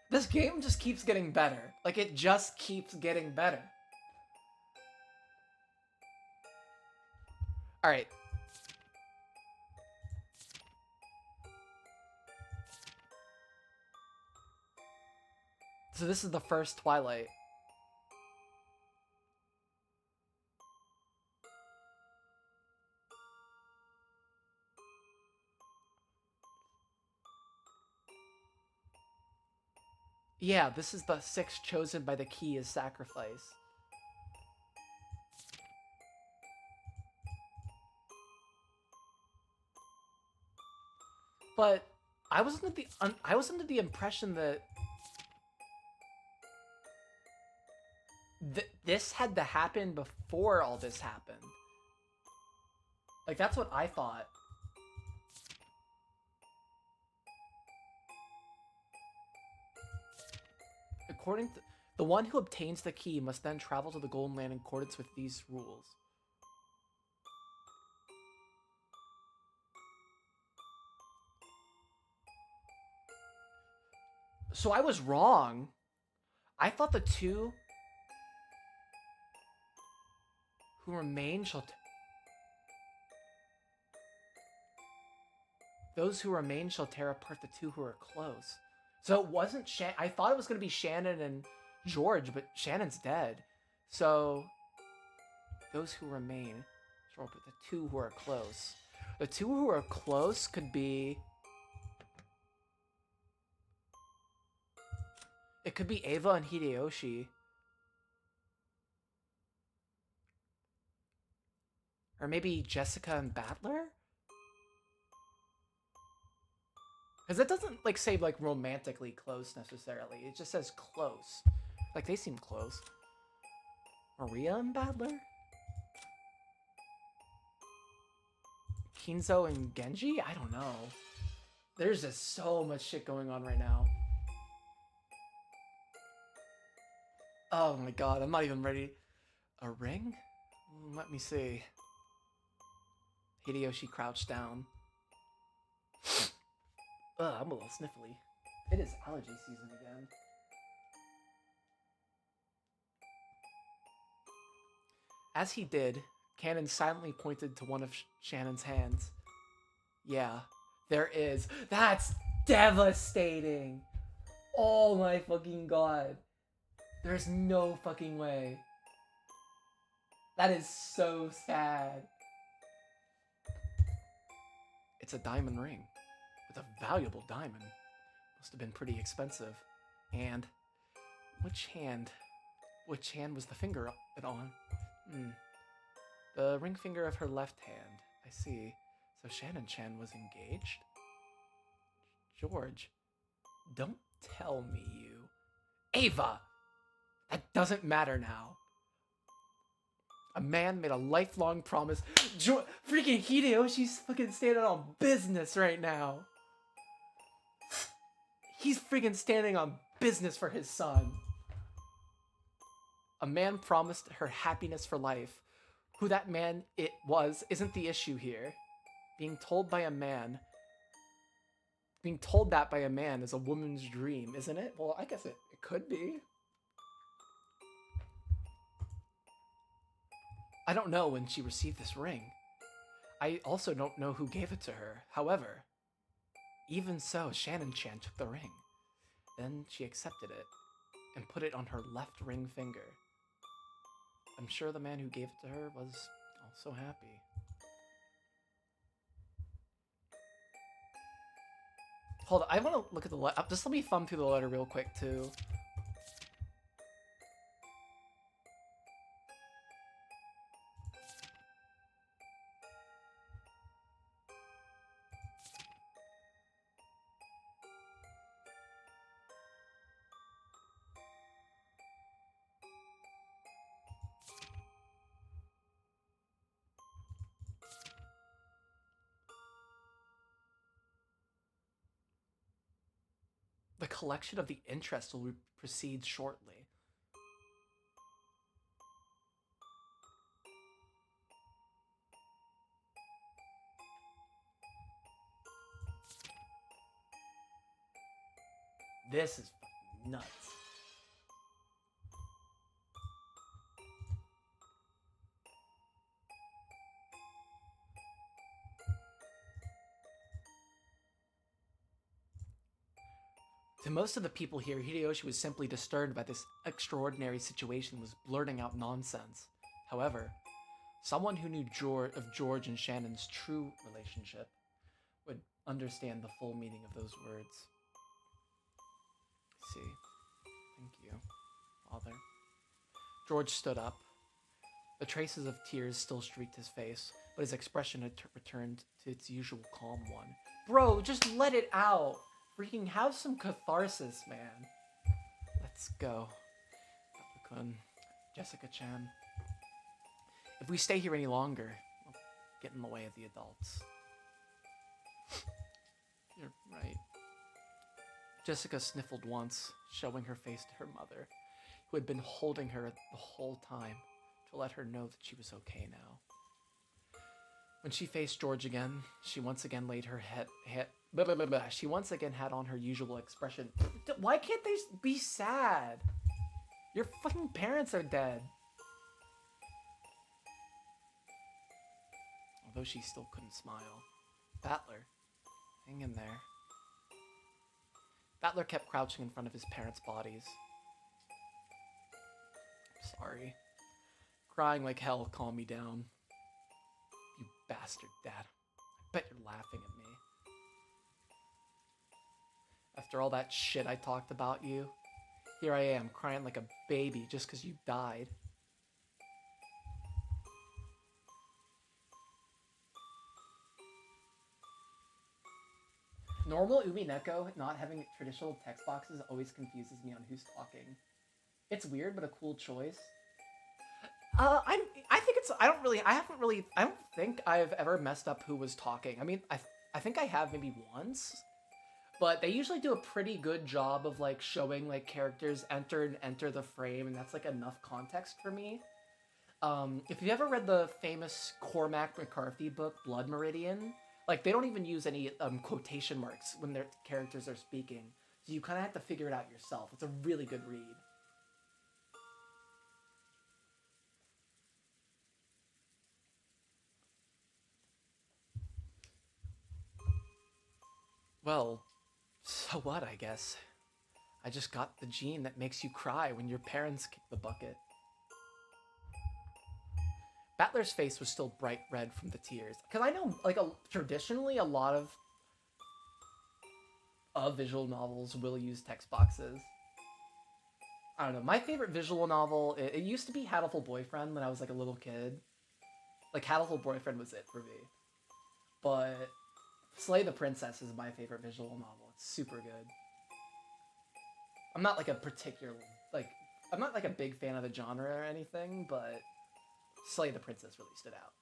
This game just keeps getting better. Like, it just keeps getting better. Alright. So this is the first Twilight. Yeah, this is the 6 chosen by the key as sacrifice. But I was under the impression that this had to happen before all this happened. Like, that's what I thought. According to the one who obtains the key must then travel to the Golden Land in accordance with these rules. So I was wrong. I thought the 2 who remain shall... Those who remain shall tear apart the 2 who are close. So it wasn't I thought it was going to be Shannon and George, but Shannon's dead. So those who remain shall apart the 2 who are close. The 2 who are close could be... It could be Ava and Hideyoshi. Or maybe Jessica and Battler? Because it doesn't, like, say, like, romantically close, necessarily. It just says close. Like, they seem close. Maria and Battler? Kinzo and Genji? I don't know. There's just so much shit going on right now. Oh my god, I'm not even ready. A ring? Let me see. Hideyoshi crouched down. Ugh, I'm a little sniffly. It is allergy season again. As he did, Cannon silently pointed to one of Shannon's hands. Yeah, there is. That's devastating! Oh my fucking god. There's no fucking way. That is so sad. It's a diamond ring. With a valuable diamond. Must have been pretty expensive. And which hand was the finger on? The ring finger of her left hand. I see. So Shannon-chan was engaged? George, don't tell me you... Ava! That doesn't matter now. A man made a lifelong promise. Freaking Hideyoshi's fucking standing on business right now. He's freaking standing on business for his son. A man promised her happiness for life. Who that man it was isn't the issue here. Being told that by a man is a woman's dream, isn't it? Well, I guess it could be. I don't know when she received this ring. I also don't know who gave it to her. However, even so, Shannon-chan took the ring. Then she accepted it and put it on her left ring finger. I'm sure the man who gave it to her was also happy. Hold on, I want to look at the letter. Just let me thumb through the letter real quick, too. The collection of the interest will proceed shortly. This is fucking nuts. To most of the people here, Hideyoshi was simply disturbed by this extraordinary situation and was blurting out nonsense. However, someone who knew of George and Shannon's true relationship would understand the full meaning of those words. See. Thank you, Father. George stood up. The traces of tears still streaked his face, but his expression had returned to its usual calm one. Bro, just let it out! Freaking have some catharsis, man. Let's go. Papa-kun, Jessica-chan. If we stay here any longer, we'll get in the way of the adults. You're right. Jessica sniffled once, showing her face to her mother, who had been holding her the whole time to let her know that she was okay now. When she faced George again, she once again laid her head she once again had on her usual expression. Why can't they be sad? Your fucking parents are dead. Although she still couldn't smile. Battler, hang in there. Battler kept crouching in front of his parents' bodies. Sorry. Crying like hell calmed me down. You bastard, Dad. I bet you're laughing at me. After all that shit I talked about you, here I am crying like a baby just because you died. Normal Umineko not having traditional text boxes always confuses me on who's talking. It's weird, but a cool choice. I think it's, I don't think I've ever messed up who was talking. I mean, I think I have maybe once. But they usually do a pretty good job of like showing like characters enter the frame, and that's like enough context for me. If you ever read the famous Cormac McCarthy book, Blood Meridian, like they don't even use any quotation marks when their characters are speaking. So you kind of have to figure it out yourself. It's a really good read. Well, so what, I guess. I just got the gene that makes you cry when your parents kick the bucket. Battler's face was still bright red from the tears. Because I know, like, traditionally, a lot of visual novels will use text boxes. I don't know. My favorite visual novel, it used to be Hatoful Boyfriend when I was, like, a little kid. Like, Hatoful Boyfriend was it for me. But Slay the Princess is my favorite visual novel. It's super good. I'm not like a particular, like, I'm not like a big fan of the genre or anything, but Slay the Princess really stood out.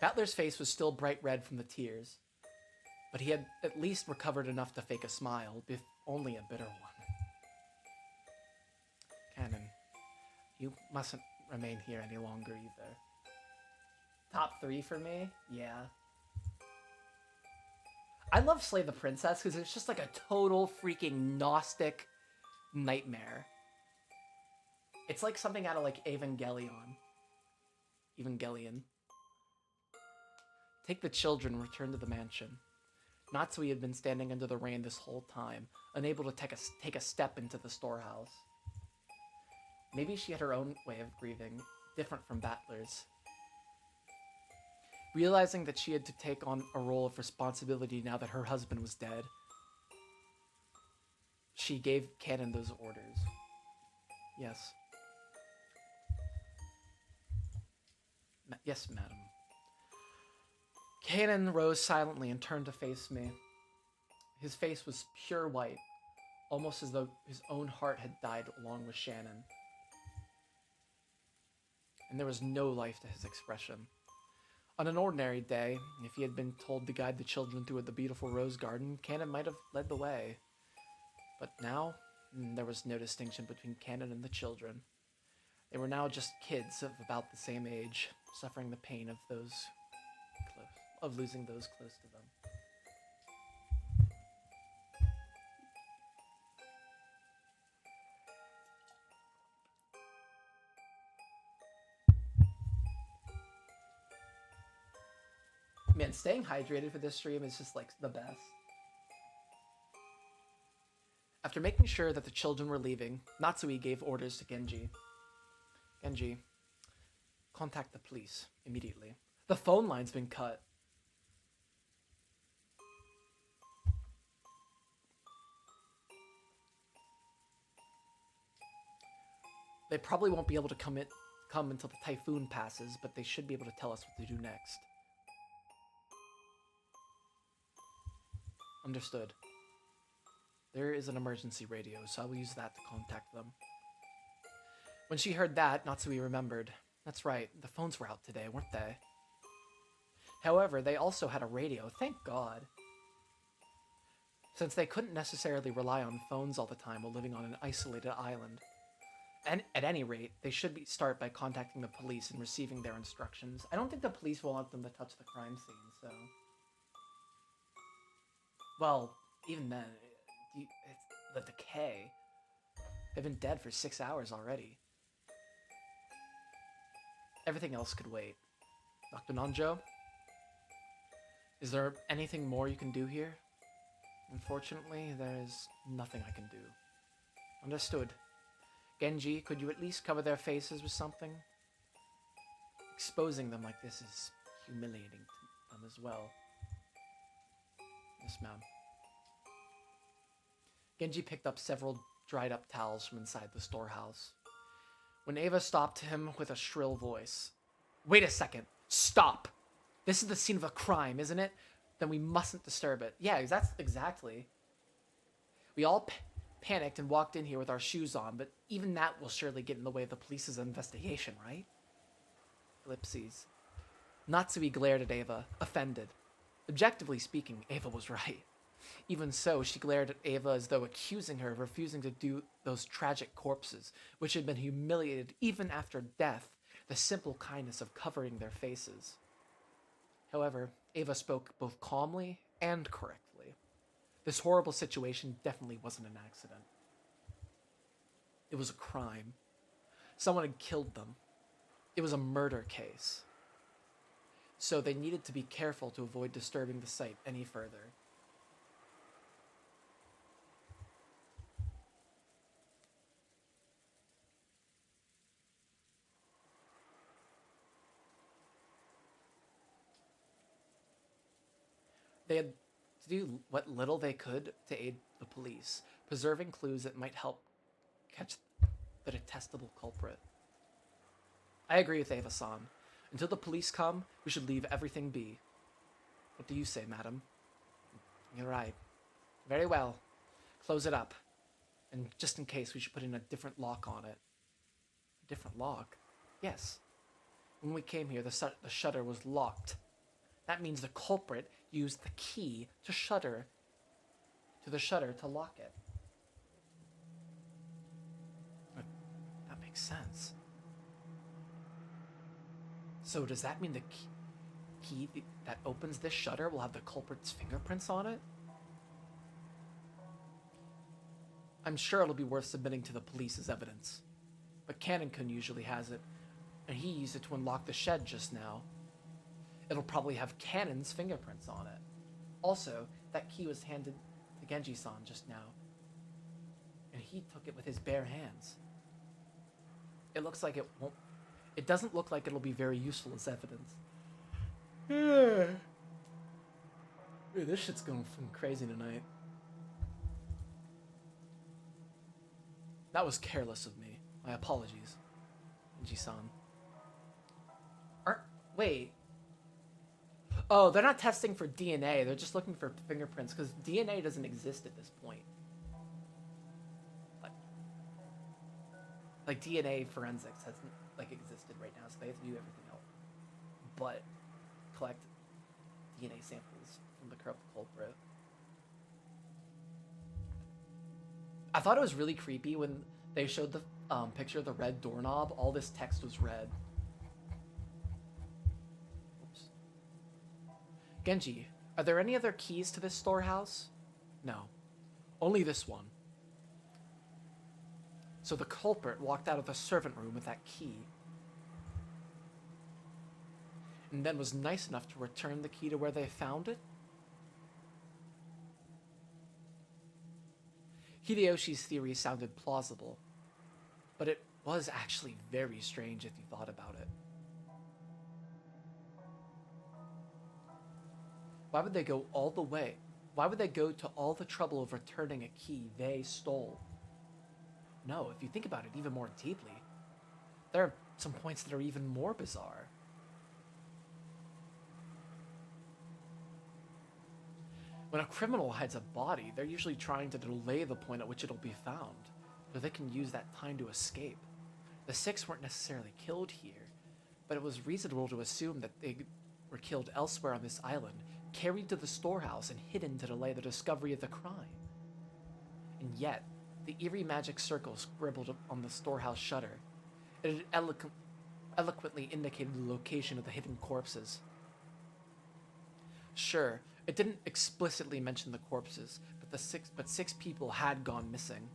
Battler's face was still bright red from the tears, but he had at least recovered enough to fake a smile, if only a bitter one. Cannon, you mustn't remain here any longer either. Top 3 for me? Yeah. I love Slay the Princess because it's just like a total freaking Gnostic nightmare. It's like something out of like Evangelion. Take the children and return to the mansion. Natsui had been standing under the rain this whole time, unable to take a step into the storehouse. Maybe she had her own way of grieving, different from Battler's. Realizing that she had to take on a role of responsibility now that her husband was dead, she gave Cannon those orders. Yes. Yes, madam. Cannon rose silently and turned to face me. His face was pure white, almost as though his own heart had died along with Shannon. And there was no life to his expression. On an ordinary day, if he had been told to guide the children through the beautiful rose garden, Cannon might have led the way. But now, there was no distinction between Cannon and the children. They were now just kids of about the same age, suffering the pain of losing those close to them. Man, staying hydrated for this stream is just like the best. After making sure that the children were leaving, Natsui gave orders to Genji. Genji, contact the police immediately. The phone line's been cut. They probably won't be able to come until the typhoon passes, but they should be able to tell us what to do next. Understood. There is an emergency radio, so I will use that to contact them. When she heard that, Natsui remembered. That's right, the phones were out today, weren't they? However, they also had a radio, thank God. Since they couldn't necessarily rely on phones all the time while living on an isolated island. And at any rate, they should start by contacting the police and receiving their instructions. I don't think the police will want them to touch the crime scene, so... Well, even then, it's the decay. They've been dead for 6 hours already. Everything else could wait. Dr. Nanjo? Is there anything more you can do here? Unfortunately, there is nothing I can do. Understood. Genji, could you at least cover their faces with something? Exposing them like this is humiliating to them as well. Yes, ma'am. Genji picked up several dried up towels from inside the storehouse. When Ava stopped him with a shrill voice. Wait a second! Stop! This is the scene of a crime, isn't it? Then we mustn't disturb it. Yeah, that's exactly. We all panicked and walked in here with our shoes on, but even that will surely get in the way of the police's investigation, right? Ellipses. Natsui glared at Ava, offended. Objectively speaking, Ava was right. Even so, she glared at Ava as though accusing her of refusing to do those tragic corpses, which had been humiliated even after death, the simple kindness of covering their faces. However, Ava spoke both calmly and correctly. This horrible situation definitely wasn't an accident. It was a crime. Someone had killed them. It was a murder case. So they needed to be careful to avoid disturbing the site any further. They had to do what little they could to aid the police, preserving clues that might help catch the detestable culprit. I agree with Ava-san. Until the police come, we should leave everything be. What do you say, madam? You're right. Very well. Close it up. And just in case, we should put in a different lock on it. A different lock? Yes. When we came here, the shutter was locked. That means the culprit used the key to the shutter to lock it. That makes sense. So does that mean the key... key that opens this shutter will have the culprit's fingerprints on it? I'm sure it'll be worth submitting to the police as evidence. But Cannon-kun usually has it, and he used it to unlock the shed just now. It'll probably have Cannon's fingerprints on it. Also, that key was handed to Genji-san just now, and he took it with his bare hands. It looks like it won't... It doesn't look like it'll be very useful as evidence. Dude, this shit's going crazy tonight. That was careless of me. My apologies, Genji-san. Wait. Oh, they're not testing for DNA. They're just looking for fingerprints, because DNA doesn't exist at this point. Like DNA forensics hasn't existed right now, so they have to do everything else but collect DNA samples from the corrupt culprit. I thought it was really creepy when they showed the picture of the red doorknob. All this text was red. Oops. Genji, are there any other keys to this storehouse? No. Only this one. So the culprit walked out of the servant room with that key, and then was nice enough to return the key to where they found it? Hideyoshi's theory sounded plausible, but it was actually very strange if you thought about it. Why would they go all the way? Why would they go to all the trouble of returning a key they stole? No, if you think about it even more deeply, there are some points that are even more bizarre. When a criminal hides a body, they're usually trying to delay the point at which it'll be found, so they can use that time to escape. The six weren't necessarily killed here, but it was reasonable to assume that they were killed elsewhere on this island, carried to the storehouse, and hidden to delay the discovery of the crime. And yet, the eerie magic circle scribbled on the storehouse shutter. It had eloquently indicated the location of the hidden corpses. Sure, it didn't explicitly mention the corpses, but six people had gone missing.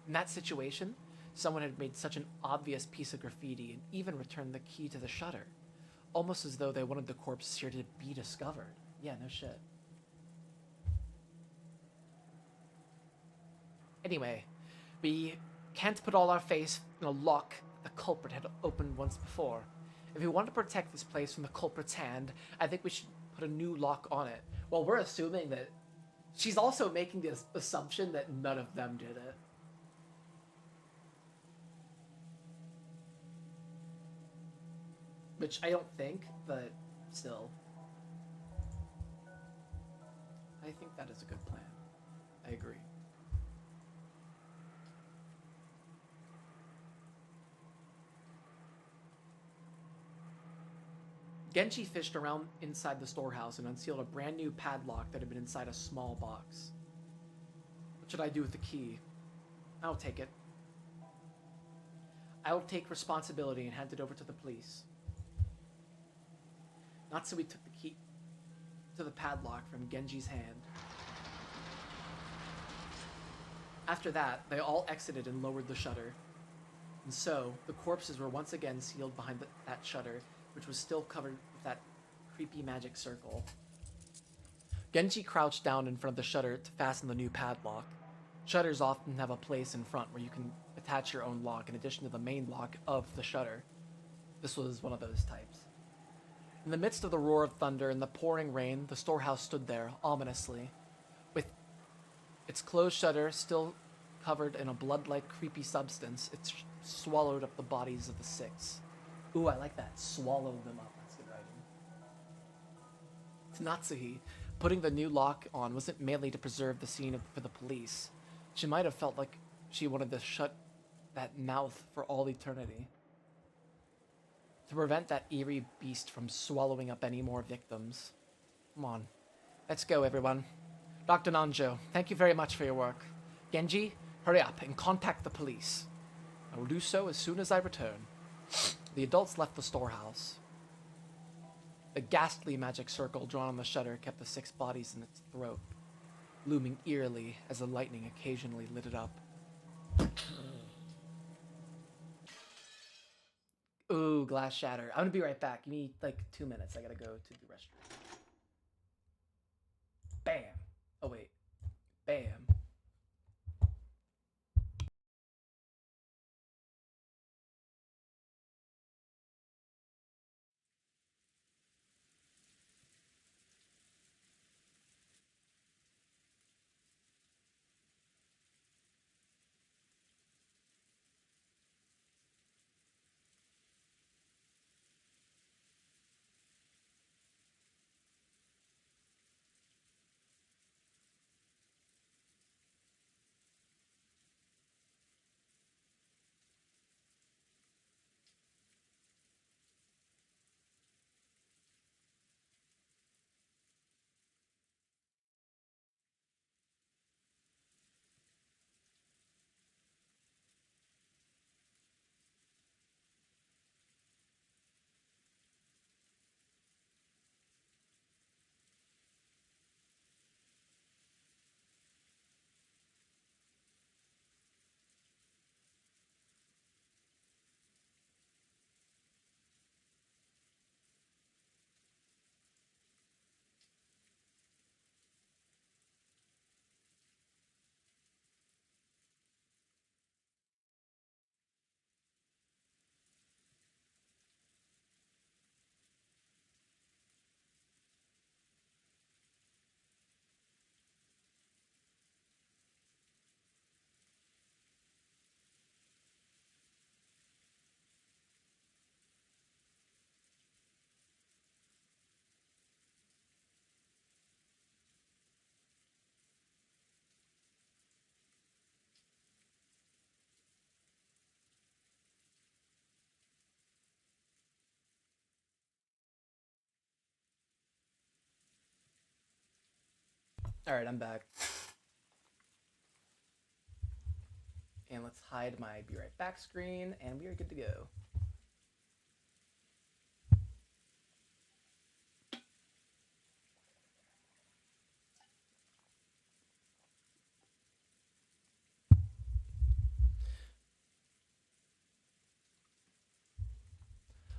In that situation, someone had made such an obvious piece of graffiti and even returned the key to the shutter, almost as though they wanted the corpses here to be discovered. Yeah, no shit. Anyway, we can't put all our faith in a lock the culprit had opened once before. If we want to protect this place from the culprit's hand, I think we should put a new lock on it. Well, we're assuming that she's also making the assumption that none of them did it. Which I don't think, but still. I think that is a good plan. I agree. Genji fished around inside the storehouse and unsealed a brand new padlock that had been inside a small box. What should I do with the key? I'll take it. I'll take responsibility and hand it over to the police. Natsui took the key to the padlock from Genji's hand. After that, they all exited and lowered the shutter. And so, the corpses were once again sealed behind that shutter, which was still covered with that creepy magic circle. Genji crouched down in front of the shutter to fasten the new padlock. Shutters often have a place in front where you can attach your own lock in addition to the main lock of the shutter. This was one of those types. In the midst of the roar of thunder and the pouring rain, the storehouse stood there, ominously, with its closed shutter still covered in a blood-like creepy substance. It swallowed up the bodies of the six. Ooh, I like that. Swallow them up. That's good writing. Natsuhi, putting the new lock on wasn't merely to preserve the scene for the police. She might have felt like she wanted to shut that mouth for all eternity. To prevent that eerie beast from swallowing up any more victims. Come on. Let's go, everyone. Dr. Nanjo, thank you very much for your work. Genji, hurry up and contact the police. I will do so as soon as I return. The adults left the storehouse. The ghastly magic circle drawn on the shutter kept the 6 bodies in its throat, looming eerily as the lightning occasionally lit it up. Ooh, glass shatter. I'm gonna be right back. Give me like 2 minutes. I gotta go to the restroom. Bam. Oh, wait. Bam. Alright, I'm back. And let's hide my be right back screen, and we are good to go.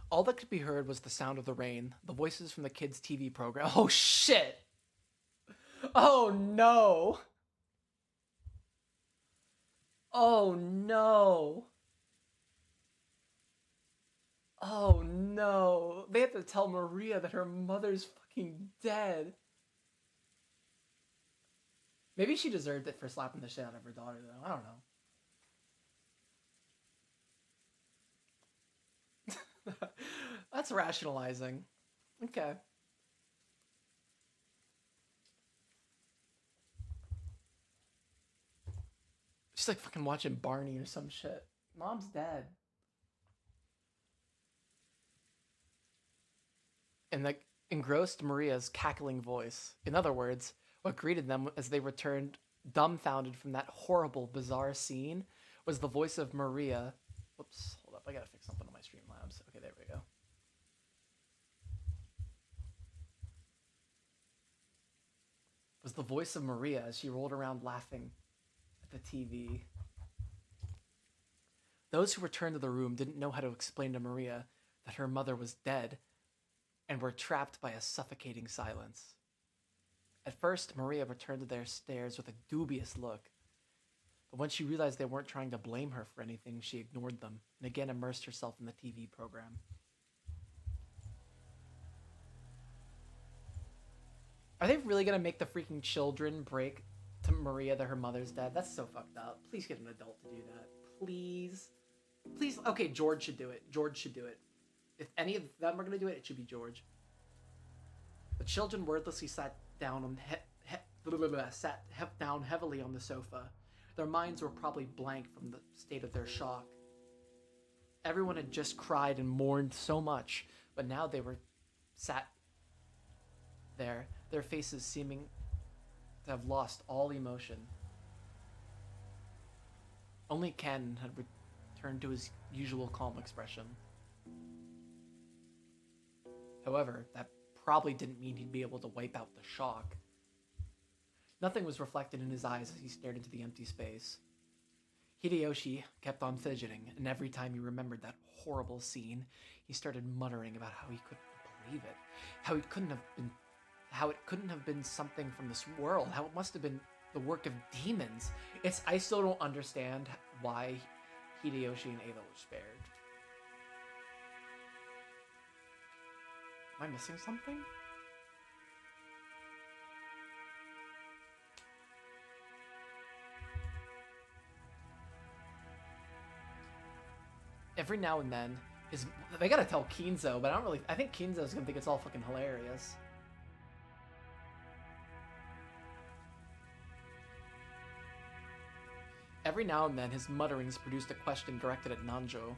All that could be heard was the sound of the rain, the voices from the kids' TV program. Oh shit! Oh no! Oh no! Oh no! They have to tell Maria that her mother's fucking dead. Maybe she deserved it for slapping the shit out of her daughter, though. I don't know. That's rationalizing. Okay. She's like fucking watching Barney or some shit. Mom's dead. And like engrossed Maria's cackling voice. In other words, what greeted them as they returned dumbfounded from that horrible, bizarre scene was the voice of Maria. Whoops, hold up, I gotta fix something on my Streamlabs. Okay, there we go. Was the voice of Maria as she rolled around laughing at the TV. Those who returned to the room didn't know how to explain to Maria that her mother was dead and were trapped by a suffocating silence. At first, Maria returned to their stares with a dubious look, but when she realized they weren't trying to blame her for anything, she ignored them and again immersed herself in the TV program. Are they really gonna make the freaking children break to Maria that her mother's dead? That's so fucked up. Please get an adult to do that. Please. Please. Okay, George should do it. George should do it. If any of them are gonna do it, it should be George. The children wordlessly sat down heavily on the sofa. Their minds were probably blank from the state of their shock. Everyone had just cried and mourned so much, but now they were sat there, their faces seeming to have lost all emotion. Only Ken had returned to his usual calm expression. However, that probably didn't mean he'd be able to wipe out the shock. Nothing was reflected in his eyes as he stared into the empty space. Hideyoshi kept on fidgeting, and every time he remembered that horrible scene, he started muttering about how he couldn't believe it, how it couldn't have been something from this world, how it must have been the work of demons. I still don't understand why Hideyoshi and Ava were spared. Am I missing something? Every now and then, they gotta tell Kinzo, but I think Kinzo's gonna think it's all fucking hilarious. Every now and then, his mutterings produced a question directed at Nanjo.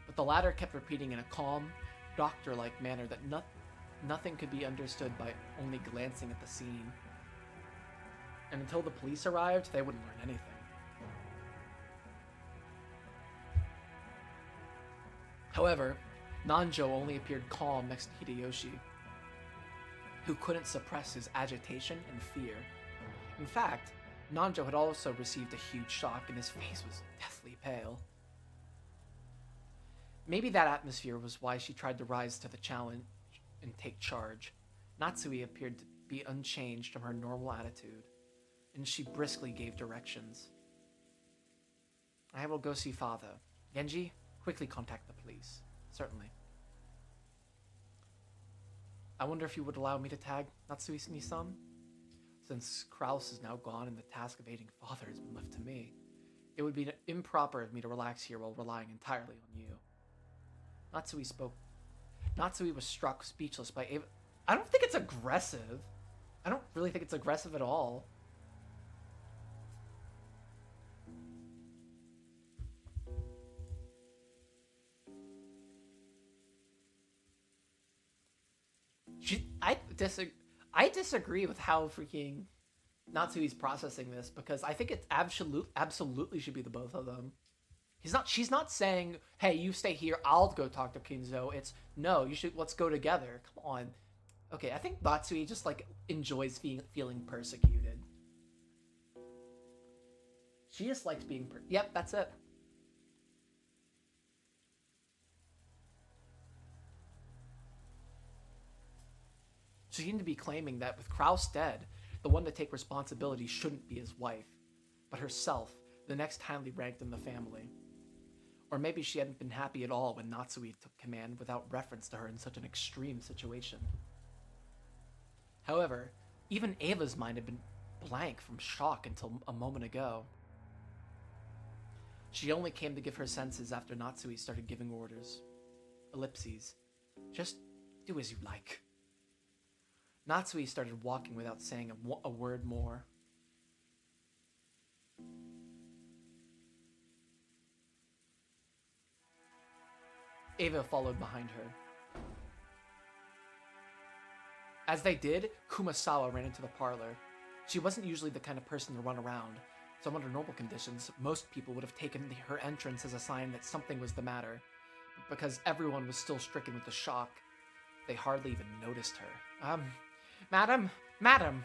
But the latter kept repeating in a calm, doctor-like manner that nothing could be understood by only glancing at the scene. And until the police arrived, they wouldn't learn anything. However, Nanjo only appeared calm next to Hideyoshi, who couldn't suppress his agitation and fear. In fact, Nanjo had also received a huge shock and his face was deathly pale. Maybe that atmosphere was why she tried to rise to the challenge and take charge. Natsui appeared to be unchanged from her normal attitude, and she briskly gave directions. I will go see father. Genji, quickly contact the police. Certainly. I wonder if you would allow me to tag Natsui-san? Since Kraus is now gone and the task of aiding father has been left to me, it would be improper of me to relax here while relying entirely on you. Natsui spoke. Natsui was struck speechless by Ava. I don't think it's aggressive. I don't really think it's aggressive at all. I disagree with how freaking Natsui's processing this, because I think it absolutely should be the both of them. She's not saying, hey, you stay here, I'll go talk to Kinzo. It's, no, let's go together. Come on. Okay, I think Natsui just, like, enjoys feeling persecuted. She just likes being yep, that's it. She seemed to be claiming that with Kraus dead, the one to take responsibility shouldn't be his wife, but herself, the next highly ranked in the family. Or maybe she hadn't been happy at all when Natsui took command without reference to her in such an extreme situation. However, even Ava's mind had been blank from shock until a moment ago. She only came to give her senses after Natsui started giving orders. Ellipses. Just do as you like. Natsui started walking without saying a word more. Ava followed behind her. As they did, Kumasawa ran into the parlor. She wasn't usually the kind of person to run around, so under normal conditions, most people would have taken her entrance as a sign that something was the matter. But because everyone was still stricken with the shock, they hardly even noticed her. Madam? Madam?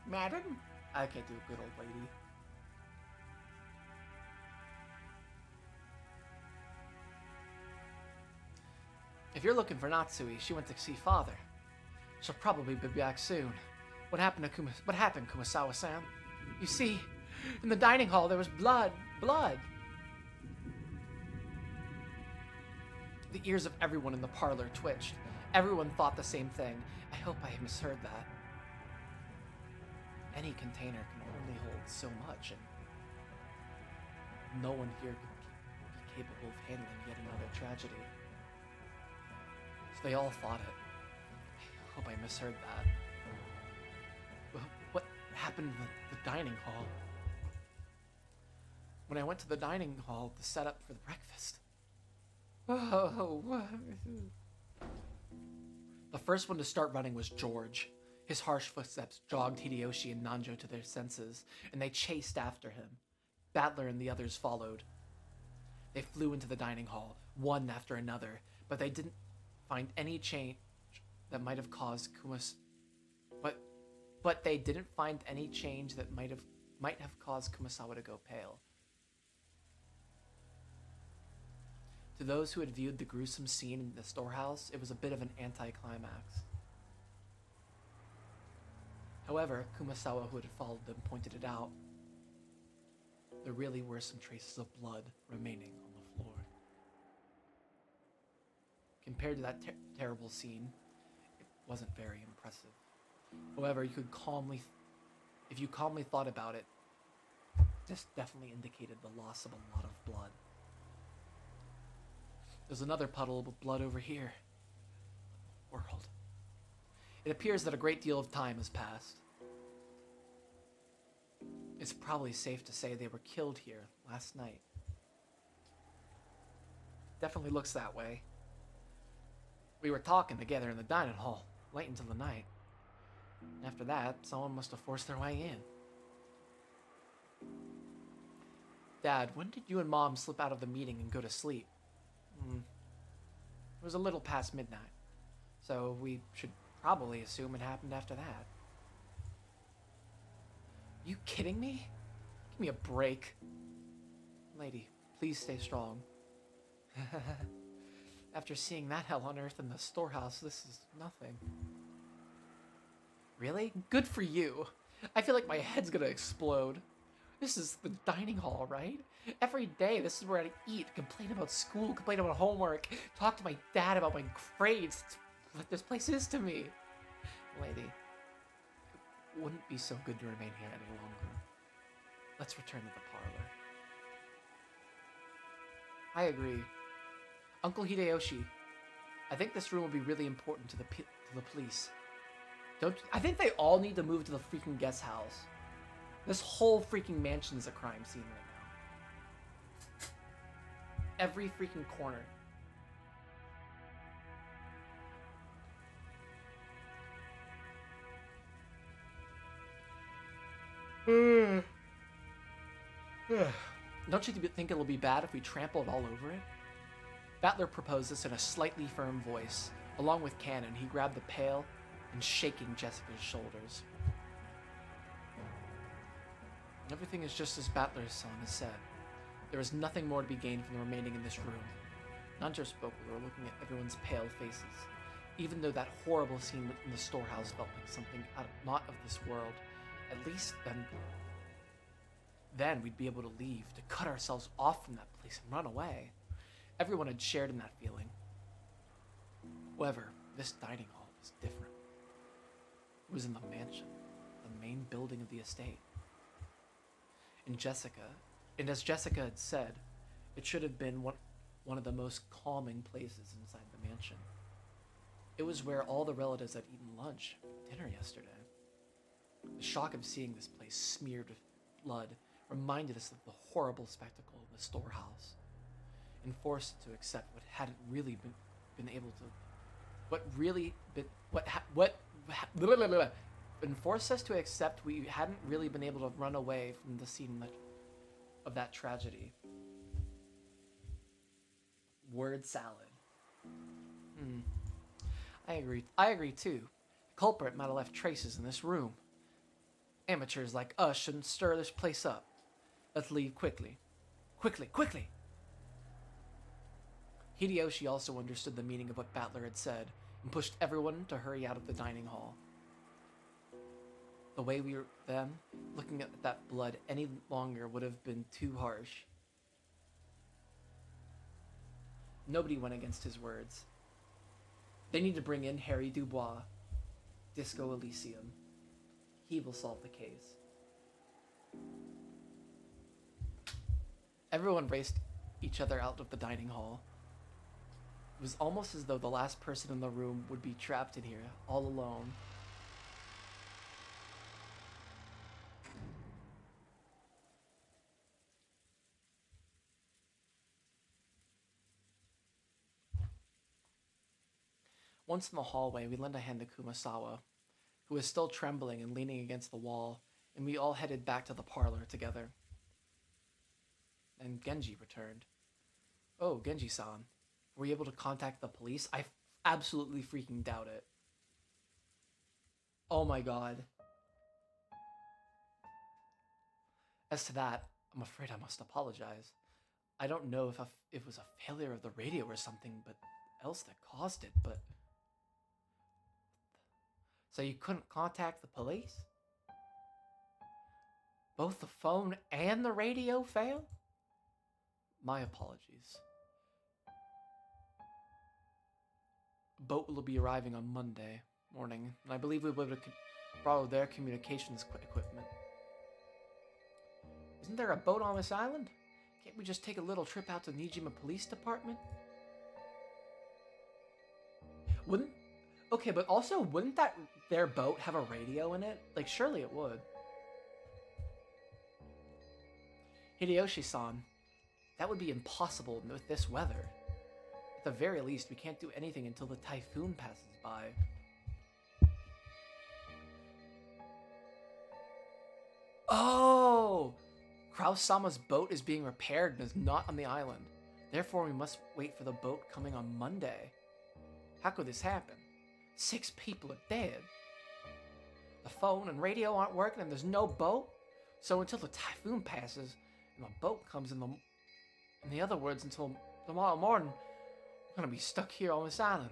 Madam? I can't do a good old lady. If you're looking for Natsui, she went to see father. She'll probably be back soon. What happened, Kumasawa-san? You see, in the dining hall there was blood. The ears of everyone in the parlor twitched. Everyone thought the same thing. I hope I misheard that. Any container can only hold so much, and no one here could be capable of handling yet another tragedy. So they all thought it. I hope I misheard that. What happened in the dining hall? When I went to the dining hall to set up for the breakfast. The first one to start running was George. His harsh footsteps jogged Hideyoshi and Nanjo to their senses, and they chased after him. Battler and the others followed. They flew into the dining hall. one after another, but they didn't find any change that might have caused but they didn't find any change that might have caused Kumasawa to go pale. To those who had viewed the gruesome scene in the storehouse, it was a bit of an anticlimax. However, Kumasawa, who had followed them, pointed it out. There really were some traces of blood remaining on the floor. Compared to that terrible scene, it wasn't very impressive. However, if you calmly thought about it, this definitely indicated the loss of a lot of blood. There's another puddle of blood over here. World. It appears that a great deal of time has passed. It's probably safe to say they were killed here last night. Definitely looks that way. We were talking together in the dining hall late into the night. After that, someone must have forced their way in. Dad, when did you and Mom slip out of the meeting and go to sleep? It was a little past midnight, so we should probably assume it happened after that. You kidding me? Give me a break. Lady, please stay strong. After seeing that hell on earth in the storehouse, this is nothing. Really? Good for you. I feel like my head's gonna explode. This is the dining hall, right? Every day, this is where I eat, complain about school, complain about homework, talk to my dad about my grades. It's what this place is to me. Lady, it wouldn't be so good to remain here any longer. Let's return to the parlor. I agree. Uncle Hideyoshi, I think this room will be really important to the police. I think they all need to move to the freaking guest house. This whole freaking mansion is a crime scene right now. Every freaking corner. Don't you think it'll be bad if we trample it all over it? Battler proposed this in a slightly firm voice. Along with Cannon, he grabbed the pail and shaking Jessica's shoulders. Everything is just as Battler's son has said. There is nothing more to be gained from remaining in this room. Nanjo spoke while we were looking at everyone's pale faces. Even though that horrible scene in the storehouse felt like something not of this world, at least then we'd be able to leave, to cut ourselves off from that place and run away. Everyone had shared in that feeling. However, this dining hall was different. It was in the mansion, the main building of the estate. And as Jessica had said, it should have been one of the most calming places inside the mansion. It was where all the relatives had eaten lunch, dinner yesterday. The shock of seeing this place smeared with blood reminded us of the horrible spectacle in the storehouse, and forced us to accept what hadn't really been able to, and forced us to accept we hadn't really been able to run away from the scene of that tragedy. Word salad. I agree too. The culprit might have left traces in this room. Amateurs like us shouldn't stir this place up. Let's leave quickly. Quickly! Hideyoshi also understood the meaning of what Battler had said and pushed everyone to hurry out of the dining hall. The way we were then, looking at that blood any longer would have been too harsh. Nobody went against his words. They need to bring in Harry Dubois, Disco Elysium. He will solve the case. Everyone raced each other out of the dining hall. It was almost as though the last person in the room would be trapped in here, all alone. Once in the hallway, we lent a hand to Kumasawa, who was still trembling and leaning against the wall, and we all headed back to the parlor together. And Genji returned. Oh, Genji-san. Were you able to contact the police? I absolutely freaking doubt it. Oh my god. As to that, I'm afraid I must apologize. I don't know if it was a failure of the radio or something, but else that caused it, but... So you couldn't contact the police? Both the phone and the radio failed? My apologies. A boat will be arriving on Monday morning, and I believe we'll be able to borrow their communications equipment. Isn't there a boat on this island? Can't we just take a little trip out to the Nijima Police Department? Wouldn't... Okay, but also, wouldn't their boat have a radio in it? Like, surely it would. Hideyoshi-san, that would be impossible with this weather. At the very least, we can't do anything until the typhoon passes by. Oh! Kraus-sama's boat is being repaired and is not on the island. Therefore, we must wait for the boat coming on Monday. How could this happen? 6 people are dead. The phone and radio aren't working and there's no boat? So until the typhoon passes and the boat comes in other words, until tomorrow morning, we're gonna be stuck here on this island.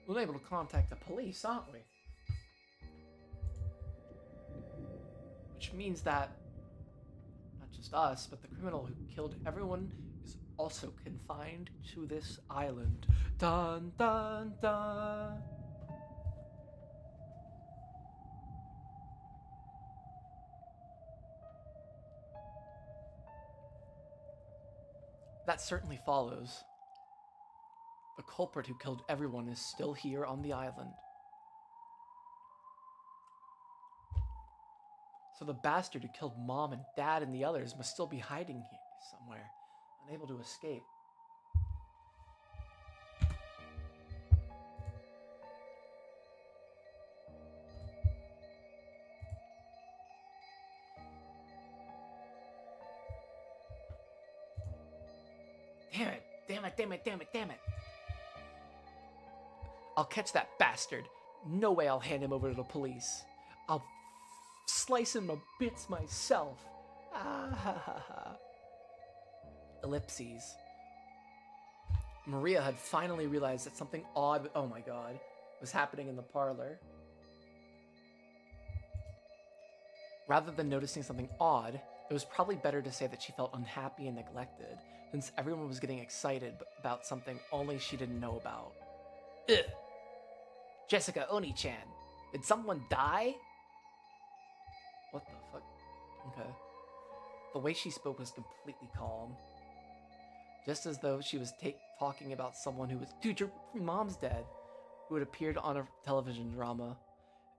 We're able to contact the police, aren't we? Which means that not just us, but the criminal who killed everyone is also confined to this island. Dun dun dun. That certainly follows. The culprit who killed everyone is still here on the island. So the bastard who killed Mom and Dad and the others must still be hiding here somewhere, unable to escape. Damn it, damn it, damn it, damn it, damn it. I'll catch that bastard. No way I'll hand him over to the police. I'll slice him to bits myself. Ah ha ha ha. Ellipses. Maria had finally realized that something odd, oh my god, was happening in the parlor. Rather than noticing something odd, it was probably better to say that she felt unhappy and neglected, since everyone was getting excited about something only she didn't know about. Ugh. Jessica Oni-chan, did someone die? What the fuck? Okay. The way she spoke was completely calm. Just as though she was talking about someone who was, dude, your mom's dead, who had appeared on a television drama,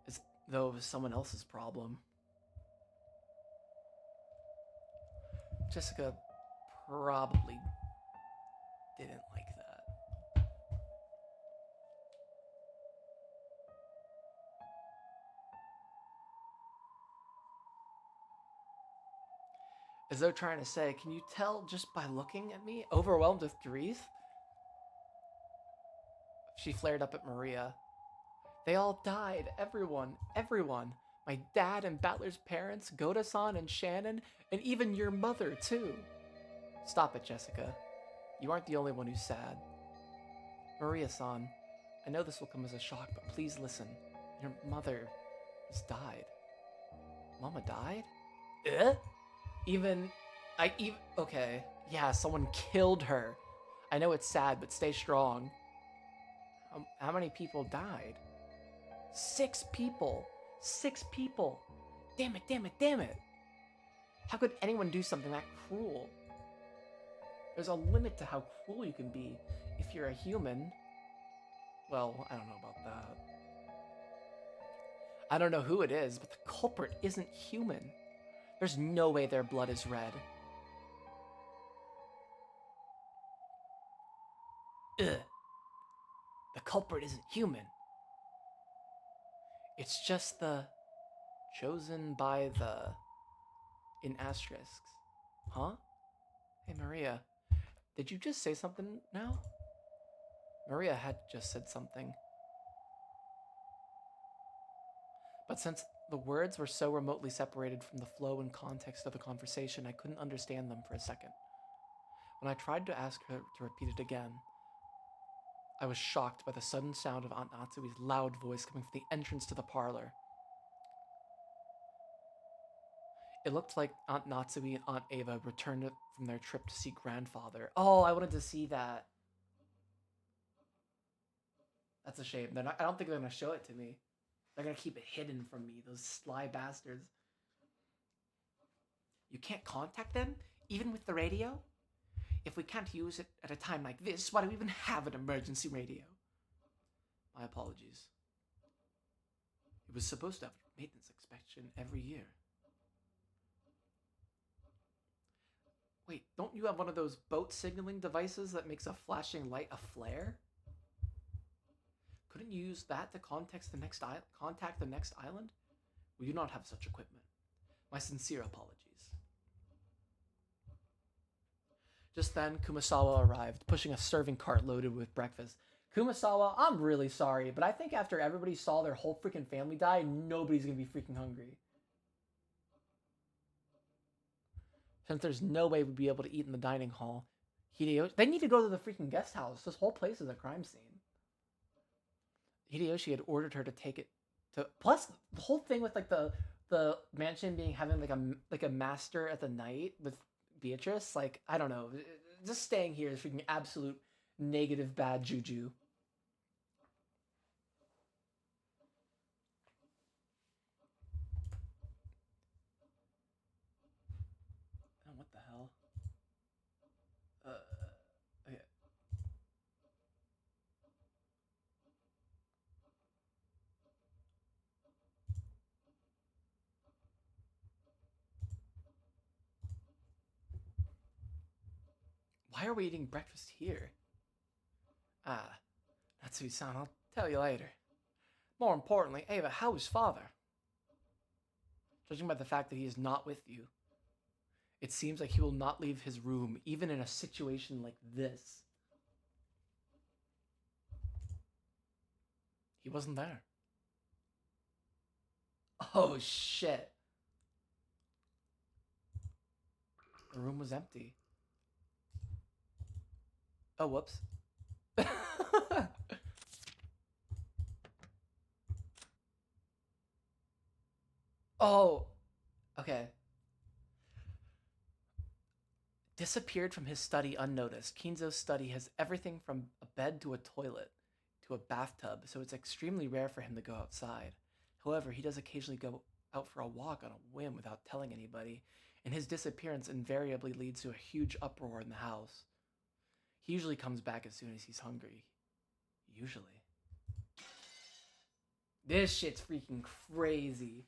as though it was someone else's problem. Jessica probably didn't like that. As though trying to say, can you tell just by looking at me? Overwhelmed with grief? She flared up at Maria. They all died. Everyone. Everyone. My dad and Battler's parents, Goda-san and Shannon, and even your mother, too. Stop it, Jessica. You aren't the only one who's sad. Maria-san, I know this will come as a shock, but please listen. Your mother has died. Mama died? Okay. Yeah, someone killed her. I know it's sad, but stay strong. How many people died? 6 people. 6 people. Damn it, damn it, damn it. How could anyone do something that cruel? There's a limit to how cruel you can be if you're a human. Well, I don't know about that. I don't know who it is, but the culprit isn't human. There's no way their blood is red. Ugh. The culprit isn't human. It's just the chosen by the in asterisks. Huh? Hey, Maria. Did you just say something now? Maria had just said something. But since the words were so remotely separated from the flow and context of the conversation, I couldn't understand them for a second. When I tried to ask her to repeat it again, I was shocked by the sudden sound of Aunt Natsui's loud voice coming from the entrance to the parlor. It looked like Aunt Natsui and Aunt Ava returned from their trip to see grandfather. Oh, I wanted to see that. That's a shame. I don't think they're going to show it to me. They're going to keep it hidden from me, those sly bastards. You can't contact them, even with the radio? If we can't use it at a time like this, why do we even have an emergency radio? My apologies. It was supposed to have a maintenance inspection every year. Wait, don't you have one of those boat signaling devices that makes a flashing light a flare? Couldn't you use that to contact the next island? We do not have such equipment. My sincere apologies. Just then, Kumasawa arrived, pushing a serving cart loaded with breakfast. Kumasawa, I'm really sorry, but I think after everybody saw their whole freaking family die, nobody's gonna be freaking hungry. Since there's no way we'd be able to eat in the dining hall, they need to go to the freaking guest house. This whole place is a crime scene. Hideyoshi had ordered her to take it to. Plus, the whole thing with like the mansion having like a master at the night with Beatrice. Like, I don't know, just staying here is freaking absolute negative bad juju. Oh, what the hell? Okay. Why are we eating breakfast here? Ah, Natsui-san, I'll tell you later. More importantly, Ava, how is father? Judging by the fact that he is not with you, it seems like he will not leave his room, even in a situation like this. He wasn't there. Oh, shit. The room was empty. Oh, whoops. Oh, okay. Disappeared from his study unnoticed. Kinzo's study has everything from a bed to a toilet to a bathtub, so it's extremely rare for him to go outside. However, he does occasionally go out for a walk on a whim without telling anybody, and his disappearance invariably leads to a huge uproar in the house. He usually comes back as soon as he's hungry. Usually. This shit's freaking crazy.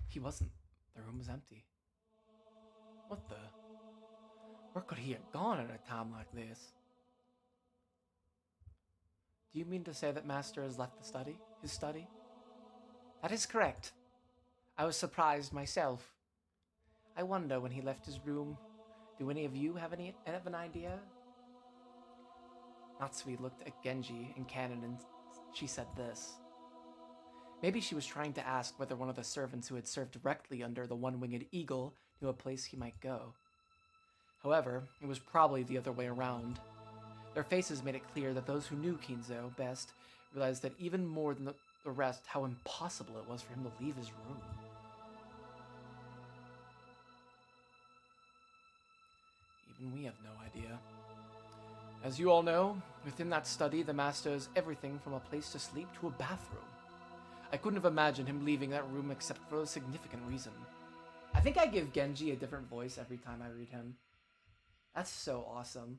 He wasn't. The room was empty. What the? Where could he have gone at a time like this? Do you mean to say that Master has left the study? His study? That is correct. I was surprised myself. I wonder when he left his room. Do any of you have an idea? Natsui looked at Genji and Kanon and she said this. Maybe she was trying to ask whether one of the servants who had served directly under the one-winged eagle knew a place he might go. However, it was probably the other way around. Their faces made it clear that those who knew Kinzo best realized that even more than the rest how impossible it was for him to leave his room. Even we have no idea. As you all know, within that study, the master has everything from a place to sleep to a bathroom. I couldn't have imagined him leaving that room except for a significant reason. I think I give Genji a different voice every time I read him. That's so awesome.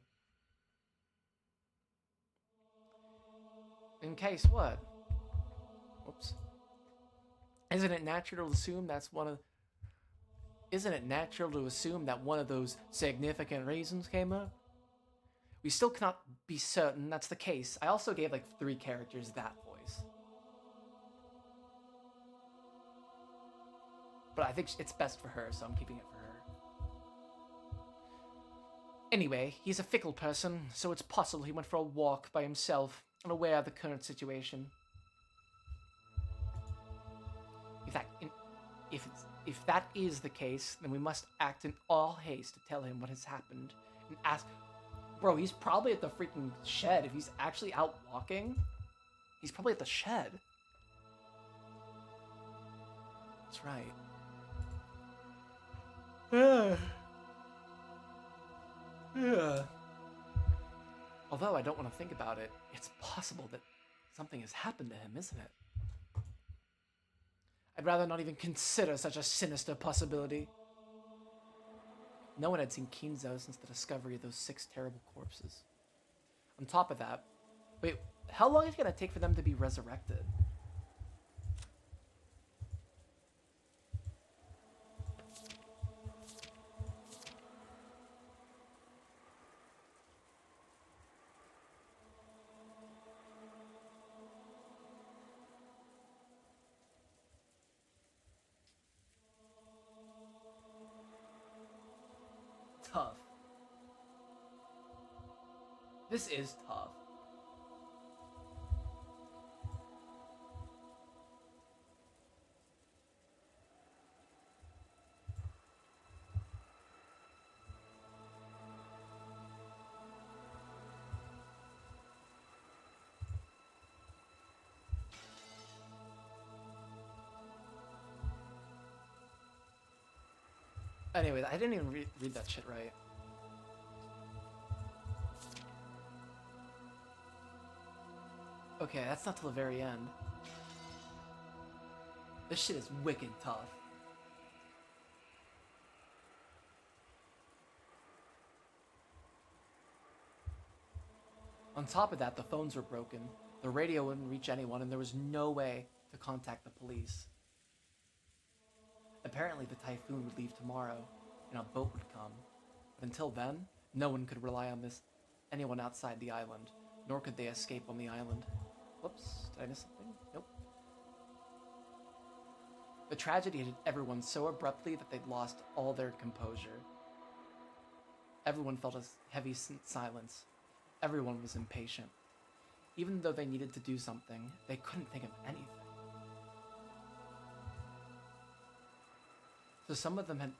In case what? Whoops. Isn't it natural to assume that one of those significant reasons came up? We still cannot be certain that's the case. I also gave like 3 characters that voice. But I think it's best for her, so I'm keeping it for her. Anyway, he's a fickle person, so it's possible he went for a walk by himself, unaware of the current situation. If that is the case, then we must act in all haste to tell him what has happened and ask. Bro, he's probably at the freaking shed. If he's actually out walking, he's probably at the shed. That's right. Yeah. Although I don't want to think about it, it's possible that something has happened to him, isn't it? I'd rather not even consider such a sinister possibility. No one had seen Kinzo since the discovery of those 6 terrible corpses. On top of that, wait, how long is it going to take for them to be resurrected? Tough. This is tough. Anyway, I didn't even read that shit right. Okay, that's not till the very end. This shit is wicked tough. On top of that, the phones were broken, the radio wouldn't reach anyone, and there was no way to contact the police. Apparently, the typhoon would leave tomorrow, and a boat would come. But until then, no one could rely on anyone outside the island, nor could they escape on the island. Whoops, did I miss something? Nope. The tragedy hit everyone so abruptly that they'd lost all their composure. Everyone felt a heavy silence. Everyone was impatient. Even though they needed to do something, they couldn't think of anything. So some of them had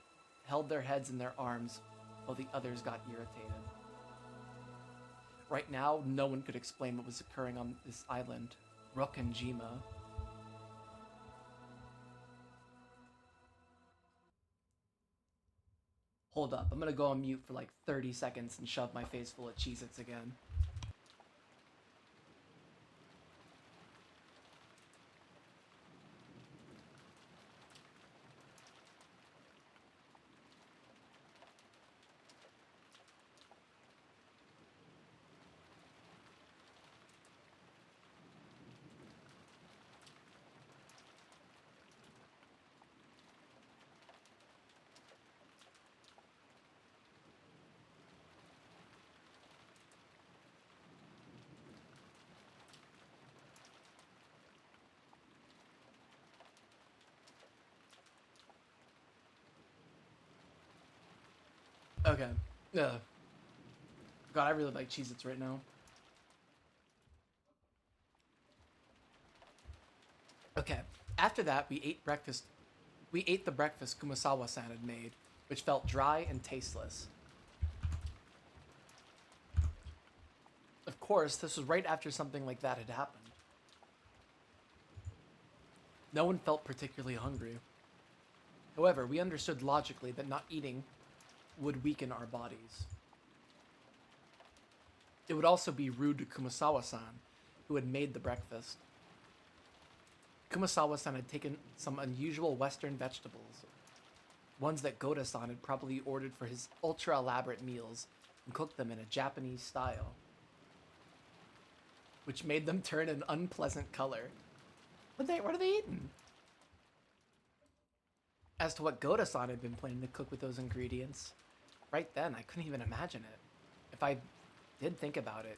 held their heads in their arms while the others got irritated. Right now, no one could explain what was occurring on this island, Rook and Jima. Hold up, I'm gonna go on mute for like 30 seconds and shove my face full of Cheez-Its again. Okay. God, I really like Cheez-Its right now. Okay. After that, we ate breakfast. We ate the breakfast Kumasawa-san had made, which felt dry and tasteless. Of course, this was right after something like that had happened. No one felt particularly hungry. However, we understood logically that not eating would weaken our bodies. It would also be rude to Kumasawa-san, who had made the breakfast. Kumasawa-san had taken some unusual Western vegetables, ones that Goda-san had probably ordered for his ultra-elaborate meals, and cooked them in a Japanese style, which made them turn an unpleasant color. What are they eating? As to what Goda-san had been planning to cook with those ingredients, right then I couldn't even imagine it. If I did think about it,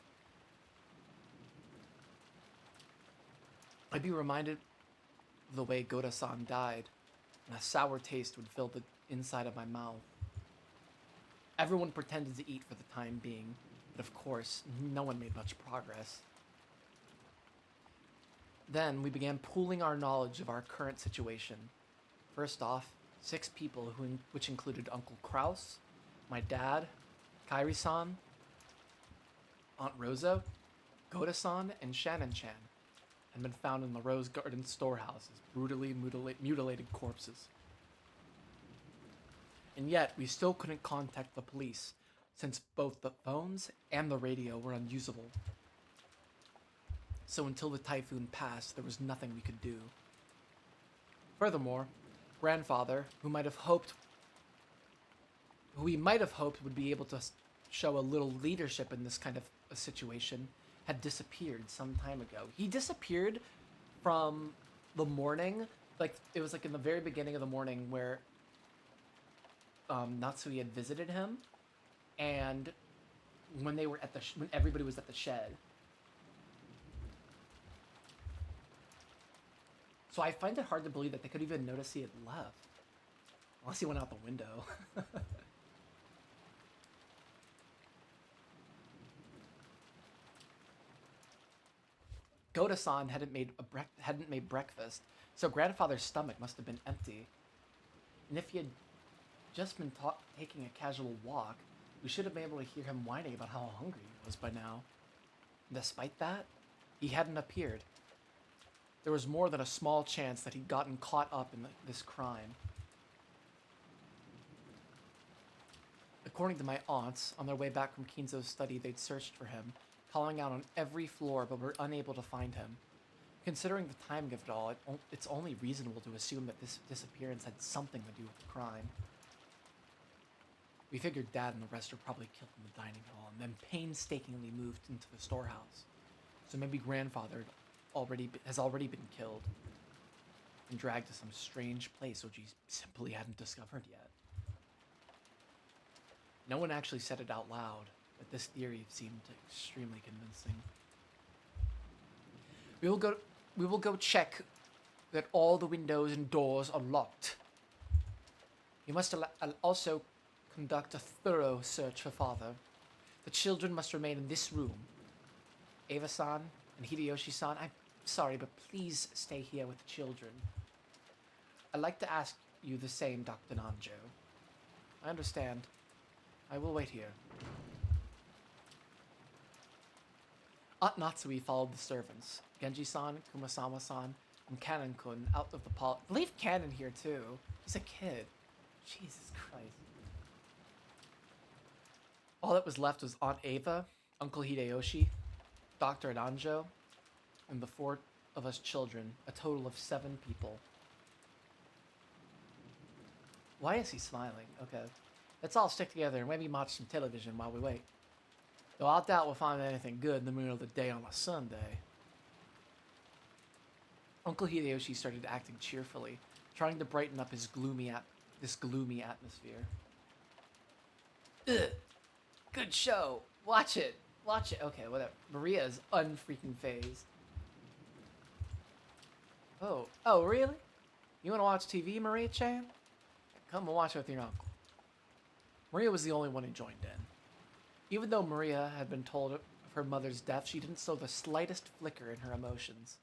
I'd be reminded of the way Goda-san died, and a sour taste would fill the inside of my mouth. Everyone pretended to eat for the time being, but of course, no one made much progress. Then we began pooling our knowledge of our current situation. First off, 6 people, which included Uncle Kraus, my dad, Kairi-san, Aunt Rosa, Goda-san, and Shannon-chan, had been found in the Rose Garden storehouse as brutally mutilated corpses. And yet, we still couldn't contact the police, since both the phones and the radio were unusable. So until the typhoon passed, there was nothing we could do. Furthermore, grandfather, who we might have hoped would be able to show a little leadership in this kind of a situation, had disappeared some time ago. He disappeared from the morning, like it was like in the very beginning of the morning where Natsui had visited him, and when they were at when everybody was at the shed. So I find it hard to believe that they could even notice he had left, unless he went out the window. Goda-san hadn't made breakfast, so grandfather's stomach must have been empty. And if he had just been taking a casual walk, we should have been able to hear him whining about how hungry he was by now. And despite that, he hadn't appeared. There was more than a small chance that he'd gotten caught up in this crime. According to my aunts, on their way back from Kinzo's study, they'd searched for him, calling out on every floor, but were unable to find him. Considering the timing of it all, it's only reasonable to assume that this disappearance had something to do with the crime. We figured Dad and the rest were probably killed in the dining hall, and then painstakingly moved into the storehouse. So maybe Grandfather has already been killed and dragged to some strange place which he simply hadn't discovered yet. No one actually said it out loud, but this theory seemed extremely convincing. We will go check that all the windows and doors are locked. You must also conduct a thorough search for Father. The children must remain in this room. Eva-san and Hideyoshi-san, I'm sorry, but please stay here with the children. I'd like to ask you the same, Dr. Nanjo. I understand. I will wait here. Aunt Natsui followed the servants, Genji-san, Kumasama-san, and Kanon-kun out of the Leave Kanon here too. He's a kid. Jesus Christ. All that was left was Aunt Eva, Uncle Hideyoshi, Dr. Nanjo, and the 4 of us children, a total of 7 people. Why is he smiling? Okay. Let's all stick together and maybe watch some television while we wait. Though I doubt we'll find anything good in the middle of the day on a Sunday. Uncle Hideyoshi started acting cheerfully, trying to brighten up this gloomy atmosphere. Ugh. Good show. Watch it. Watch it. Okay, whatever. Maria is unfreaking phased. Oh, really? You want to watch TV, Maria-chan? Come and watch it with your uncle. Maria was the only one who joined in. Even though Maria had been told of her mother's death, she didn't show the slightest flicker in her emotions.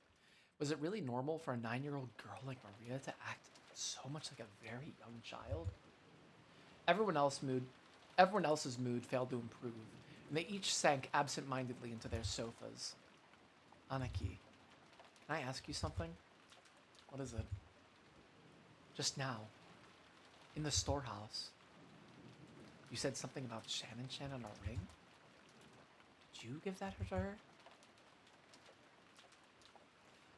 Was it really normal for a 9-year-old girl like Maria to act so much like a very young child? Everyone else's mood failed to improve, and they each sank absent-mindedly into their sofas. Anaki, can I ask you something? What is it? Just now, in the storehouse, you said something about Shannon and a ring? Did you give that to her?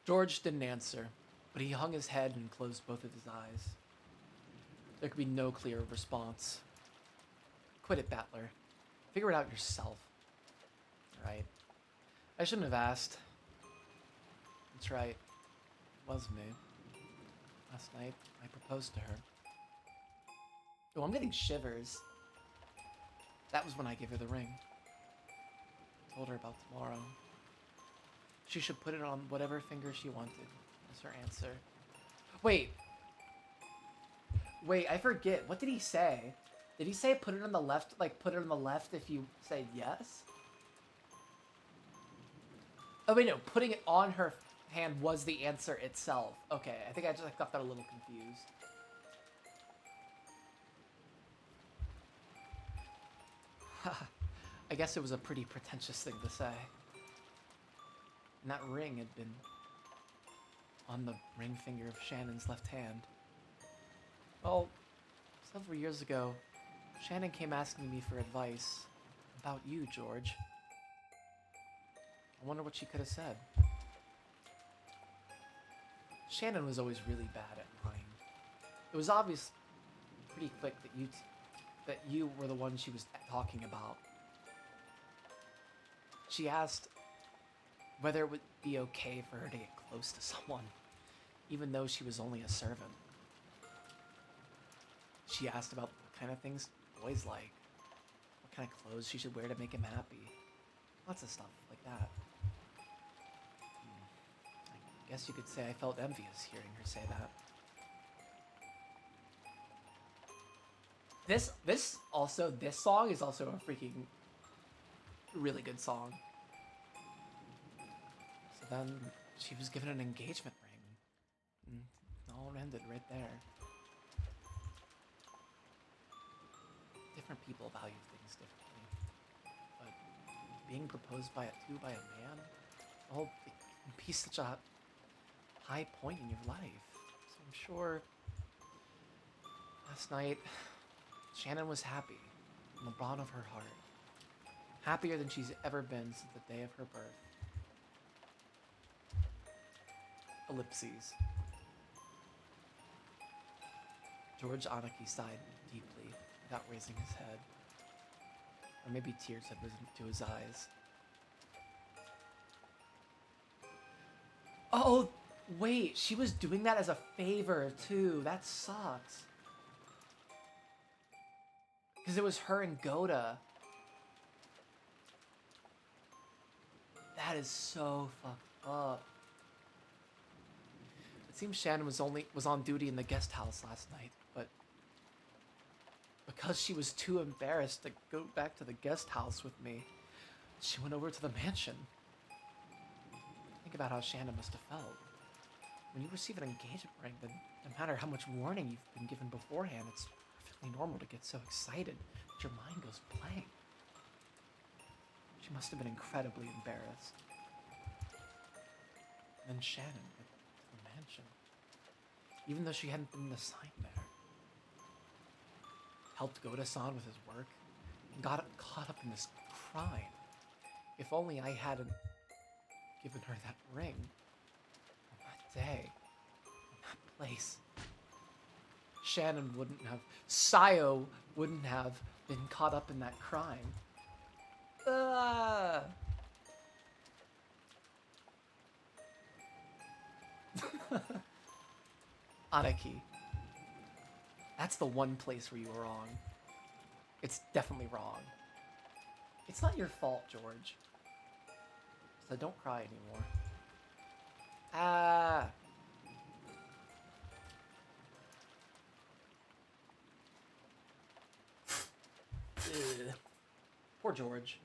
George didn't answer, but he hung his head and closed both of his eyes. There could be no clear response. Quit it, Battler. Figure it out yourself. Right. I shouldn't have asked. That's right. It was me. Last night, I proposed to her. Oh, I'm getting shivers. That was when I gave her the ring. I told her about tomorrow. She should put it on whatever finger she wanted. That's her answer. Wait, I forget. What did he say? Did he say put it on the left, like put it on the left if you say yes? Oh wait, no, putting it on her hand was the answer itself. Okay, I think I just got that a little confused. I guess it was a pretty pretentious thing to say. And that ring had been on the ring finger of Shannon's left hand. Well, several years ago, Shannon came asking me for advice about you, George. I wonder what she could have said. Shannon was always really bad at lying. It was obvious pretty quick that you were the one she was talking about. She asked whether it would be okay for her to get close to someone, even though she was only a servant. She asked about what kind of things boys like, what kind of clothes she should wear to make him happy. Lots of stuff like that. I guess you could say I felt envious hearing her say that. This song is also a freaking really good song. So then she was given an engagement ring. And it all ended right there. Different people value things differently. But being proposed by a man, well, it can be such a high point in your life. So I'm sure last night Shannon was happy from the bottom of her heart. Happier than she's ever been since the day of her birth. Ellipses. George Anaki sighed deeply without raising his head. Or maybe tears had risen to his eyes. Oh, wait, she was doing that as a favor, too. That sucks. Because it was her and Goda. That is so fucked up. It seems Shannon was on duty in the guest house last night, but because she was too embarrassed to go back to the guest house with me, she went over to the mansion. Think about how Shannon must have felt. When you receive an engagement ring, then no matter how much warning you've been given beforehand, it's perfectly normal to get so excited that your mind goes blank. She must have been incredibly embarrassed. And then Shannon went to the mansion, even though she hadn't been assigned there. Helped Goda-san with his work, and got caught up in this crime. If only I hadn't given her that ring on that day, in that place, Shannon wouldn't have, Sayo wouldn't have been caught up in that crime. Anaki. That's the one place where you were wrong. It's definitely wrong. It's not your fault, George. So don't cry anymore. Ugh. Poor George.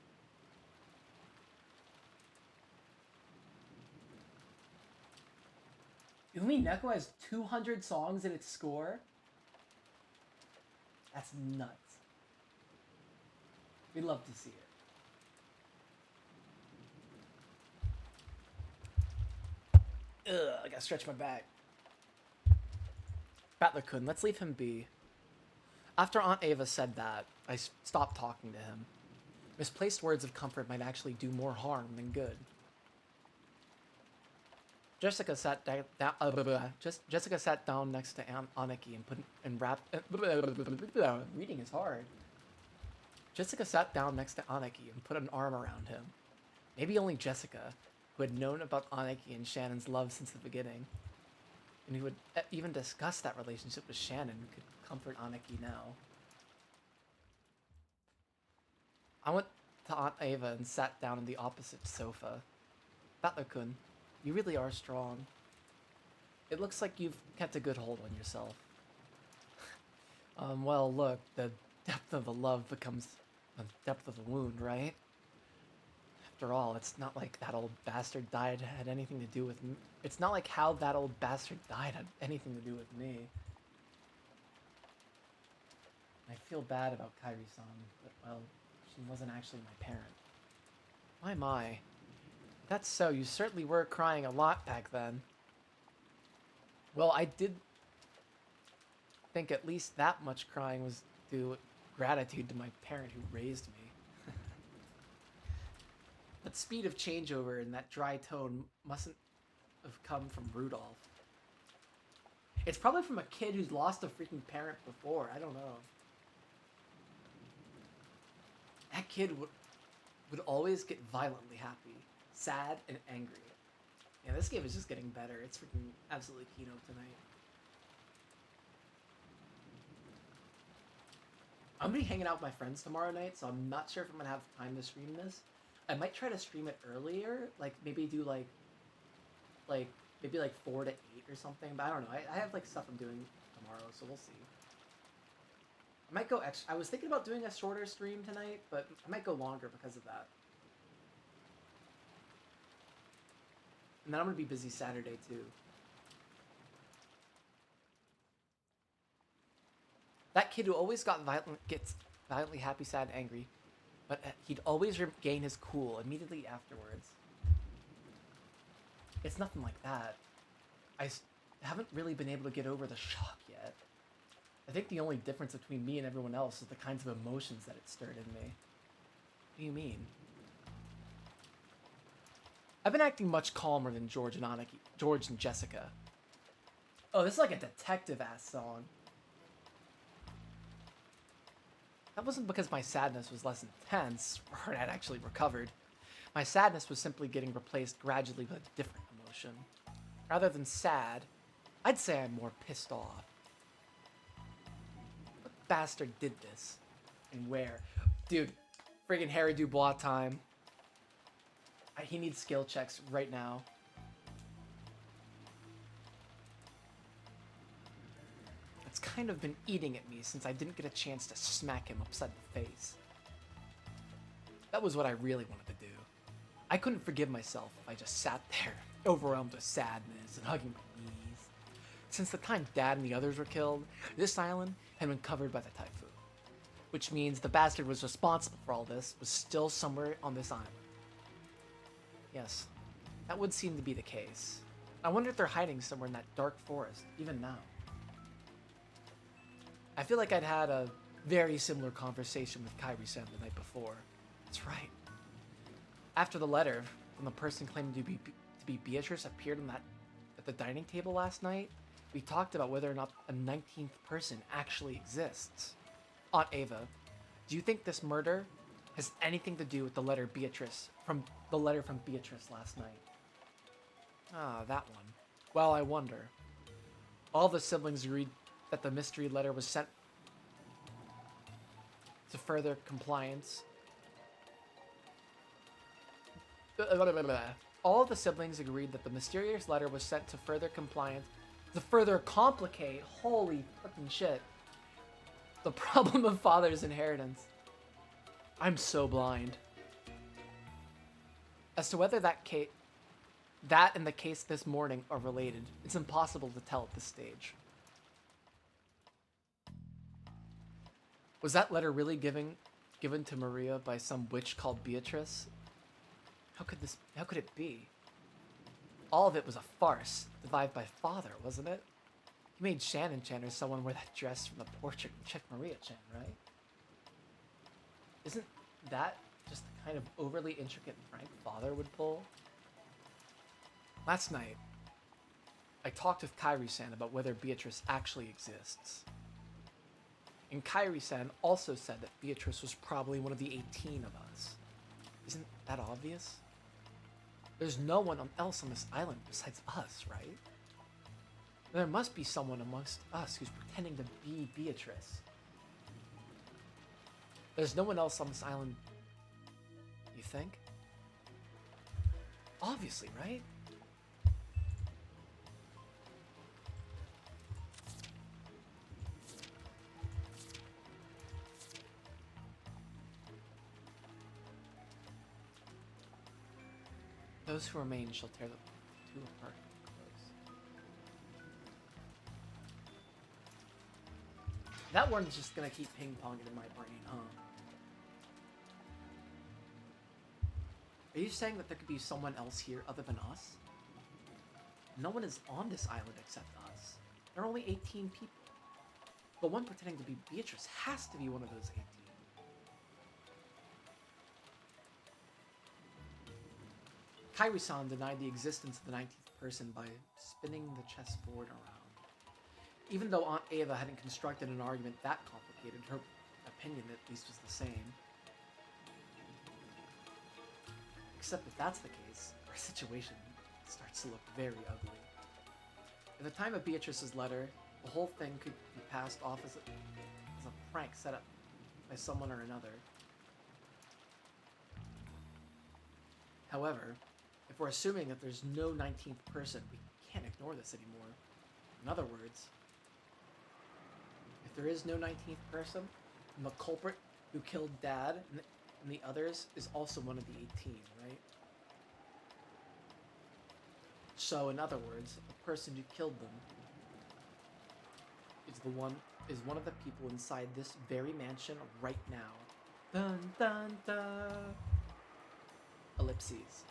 Umineko has 200 songs in its score? That's nuts. We'd love to see it. Ugh, I gotta stretch my back. Battler-kun, let's leave him be. After Aunt Ava said that, I stopped talking to him. Misplaced words of comfort might actually do more harm than good. Jessica sat down next to Anaki and wrapped. Reading is hard. Jessica sat down next to Anaki and put an arm around him. Maybe only Jessica, who had known about Anaki and Shannon's love since the beginning, and who had even discussed that relationship with Shannon, could comfort Anaki now. I went to Aunt Ava and sat down on the opposite sofa. Battler-kun, you really are strong. It looks like you've kept a good hold on yourself. Well, look, the Depth of the love becomes the depth of the wound, right? After all, it's not like that old bastard died had anything to do with me. It's not like how that old bastard died had anything to do with me. I feel bad about Kairi-san, but, well, she wasn't actually my parent. My. If that's so, you certainly were crying a lot back then. Well, I did think at least that much crying was due gratitude to my parent who raised me. That speed of changeover and that dry tone mustn't have come from Rudolph. It's probably from a kid who's lost a freaking parent before. I don't know. That kid would always get violently happy, sad, and angry. Yeah, this game is just getting better. It's freaking absolutely Kino tonight. I'm gonna be hanging out with my friends tomorrow night, so I'm not sure if I'm gonna have time to stream this. I might try to stream it earlier, like maybe do like maybe like 4 to 8 or something. But I don't know. I have like stuff I'm doing tomorrow, so we'll see. I might go extra. I was thinking about doing a shorter stream tonight, but I might go longer because of that. And then I'm gonna be busy Saturday too. That kid who always gets violently happy, sad, and angry, but he'd always regain his cool immediately afterwards. It's nothing like that. I haven't really been able to get over the shock yet. I think the only difference between me and everyone else is the kinds of emotions that it stirred in me. What do you mean? I've been acting much calmer than George and Jessica. Oh, this is like a detective-ass song. That wasn't because my sadness was less intense, or had actually recovered. My sadness was simply getting replaced gradually with a different emotion. Rather than sad, I'd say I'm more pissed off. What bastard did this? And where? Dude, friggin' Harry Dubois time. He needs skill checks right now. It's kind of been eating at me since I didn't get a chance to smack him upside the face. That was what I really wanted to do. I couldn't forgive myself if I just sat there, overwhelmed with sadness and hugging my knees. Since the time Dad and the others were killed, this island had been covered by the typhoon. Which means the bastard was responsible for all this was still somewhere on this island. Yes, that would seem to be the case. I wonder if they're hiding somewhere in that dark forest, even now. I feel like I'd had a very similar conversation with Kairi-san the night before. That's right. After the letter from the person claiming to be Beatrice appeared at the dining table last night, we talked about whether or not a 19th person actually exists. Aunt Ava, do you think this murder has anything to do with the letter from Beatrice last night? Ah, that one. Well, I wonder. All the siblings agreed that the mystery letter was sent to further compliance. All the siblings agreed that the mysterious letter was sent to further compliance, to further complicate, holy fucking shit, the problem of father's inheritance. I'm so blind. As to whether that and the case this morning are related, it's impossible to tell at this stage. Was that letter really given to Maria by some witch called Beatrice? How could it be? All of it was a farce, devised by father, wasn't it? He made Shannon-chan or someone wear that dress from the portrait and check Maria-chan, right? Isn't that just the kind of overly intricate prank father would pull? Last night, I talked with Kairi-san about whether Beatrice actually exists. And Kairi-san also said that Beatrice was probably one of the 18 of us. Isn't that obvious? There's no one else on this island besides us, right? There must be someone amongst us who's pretending to be Beatrice. There's no one else on this island, you think? Obviously, right? Those who remain shall tear the two apart. That one's just gonna keep ping-ponging in my brain, huh? Are you saying that there could be someone else here other than us? No one is on this island except us. There are only 18 people. The one pretending to be Beatrice has to be one of those 18. Kairi-san denied the existence of the 19th person by spinning the chessboard around. Even though Aunt Ava hadn't constructed an argument that complicated, her opinion at least was the same. Except if that's the case, our situation starts to look very ugly. At the time of Beatrice's letter, the whole thing could be passed off as a prank set up by someone or another. However, if we're assuming that there's no 19th person, we can't ignore this anymore. In other words, if there is no 19th person, then the culprit who killed Dad and the others is also one of the 18, right? So, in other words, the person who killed them is one of the people inside this very mansion right now. Dun dun dun. Ellipses.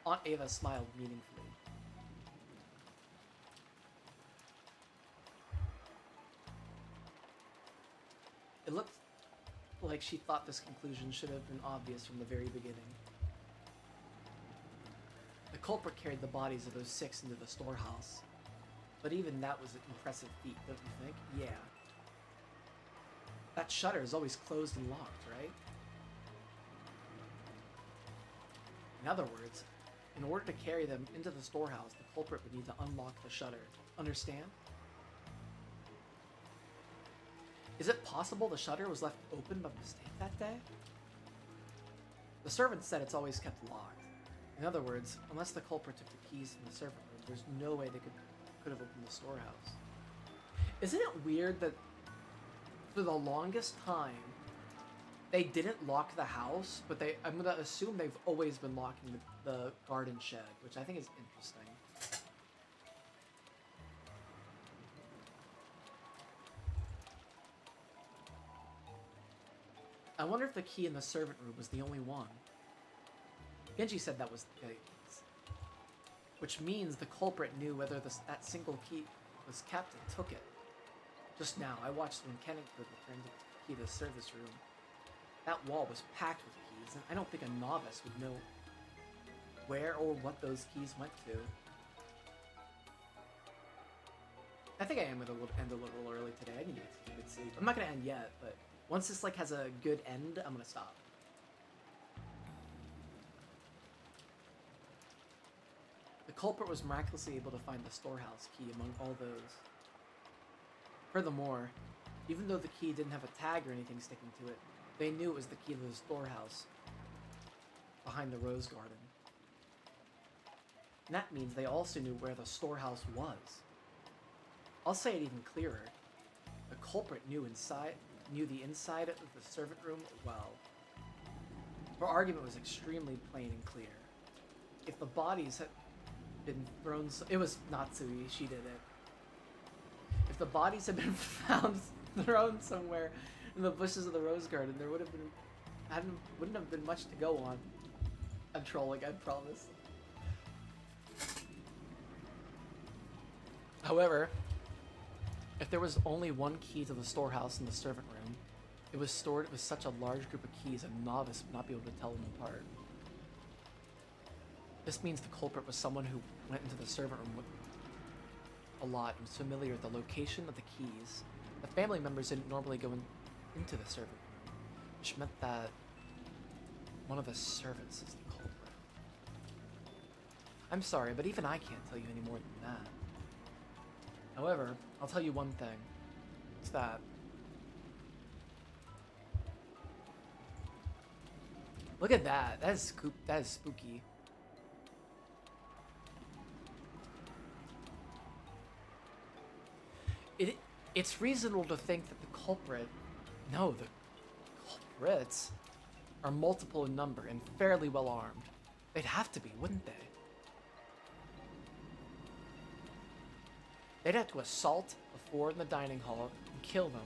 Aunt Ava smiled meaningfully. It looked like she thought this conclusion should have been obvious from the very beginning. The culprit carried the bodies of those 6 into the storehouse. But even that was an impressive feat, don't you think? Yeah. That shutter is always closed and locked, right? In other words, in order to carry them into the storehouse, the culprit would need to unlock the shutter. Understand? Is it possible the shutter was left open by mistake that day? The servant said it's always kept locked. In other words, unless the culprit took the keys from the servant room, there's no way they could have opened the storehouse. Isn't it weird that for the longest time they didn't lock the house, but I'm gonna assume they've always been locking the garden shed, which I think is interesting. I wonder if the key in the servant room was the only one. Genji said that was the case, which means the culprit knew whether that single key was kept and took it. Just now, I watched when Kenneth returned the key to the service room. That wall was packed with keys, and I don't think a novice would know where or what those keys went to. I think I am going to end a little early today. I need to get some good sleep. I'm not going to end yet, but once this has a good end, I'm going to stop. The culprit was miraculously able to find the storehouse key among all those. Furthermore, even though the key didn't have a tag or anything sticking to it, they knew it was the key to the storehouse behind the rose garden. And that means they also knew where the storehouse was. I'll say it even clearer. The culprit knew the inside of the servant room well. Her argument was extremely plain and clear. If the bodies had been thrown, it was Natsui, she did it. If the bodies had been thrown somewhere in the bushes of the rose garden, there wouldn't have been much to go on. I'm trolling, I promise. However, if there was only one key to the storehouse in the servant room, it was stored with such a large group of keys a novice would not be able to tell them apart. This means the culprit was someone who went into the servant room a lot and was familiar with the location of the keys. The family members didn't normally go into the servant room, which meant that one of the servants is the culprit. I'm sorry, but even I can't tell you any more than that. However, I'll tell you one thing. It's that look at that. That is spooky. It's reasonable to think that the culprits are multiple in number and fairly well armed. They'd have to be, wouldn't they? They'd have to assault the four in the dining hall and kill them,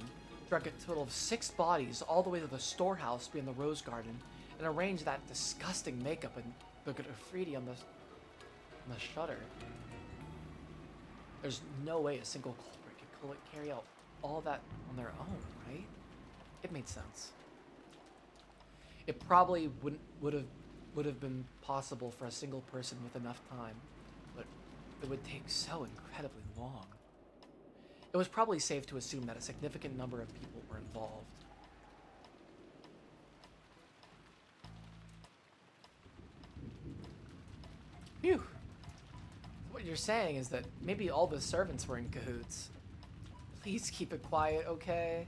drag a total of 6 bodies all the way to the storehouse beyond the rose garden, and arrange that disgusting makeup and the graffiti on the shutter. There's no way a single culprit could carry out all that on their own, right? It made sense. It probably would have been possible for a single person with enough time, but it would take so incredibly long. It was probably safe to assume that a significant number of people were involved. Phew. What you're saying is that maybe all the servants were in cahoots. Please keep it quiet, okay?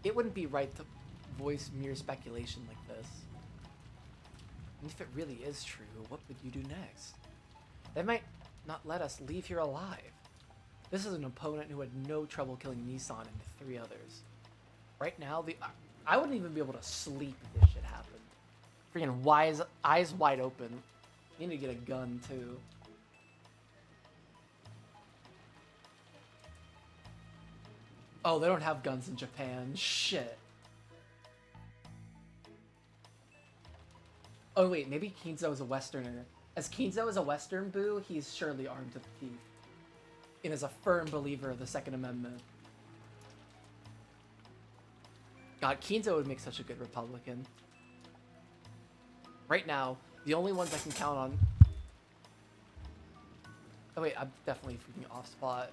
It wouldn't be right to voice mere speculation like this. And if it really is true, what would you do next? They might not let us leave here alive. This is an opponent who had no trouble killing Nissan and the 3 others. Right now, I wouldn't even be able to sleep if this shit happened. Freaking eyes wide open. You need to get a gun, too. Oh, they don't have guns in Japan. Shit. Oh, wait, maybe Kinzo is a Westerner. As Kinzo is a Western boo, he's surely armed to the teeth. And is a firm believer of the Second Amendment. God, Kinzo would make such a good Republican. Right now, the only ones I can count on... Oh wait, I'm definitely freaking off spot.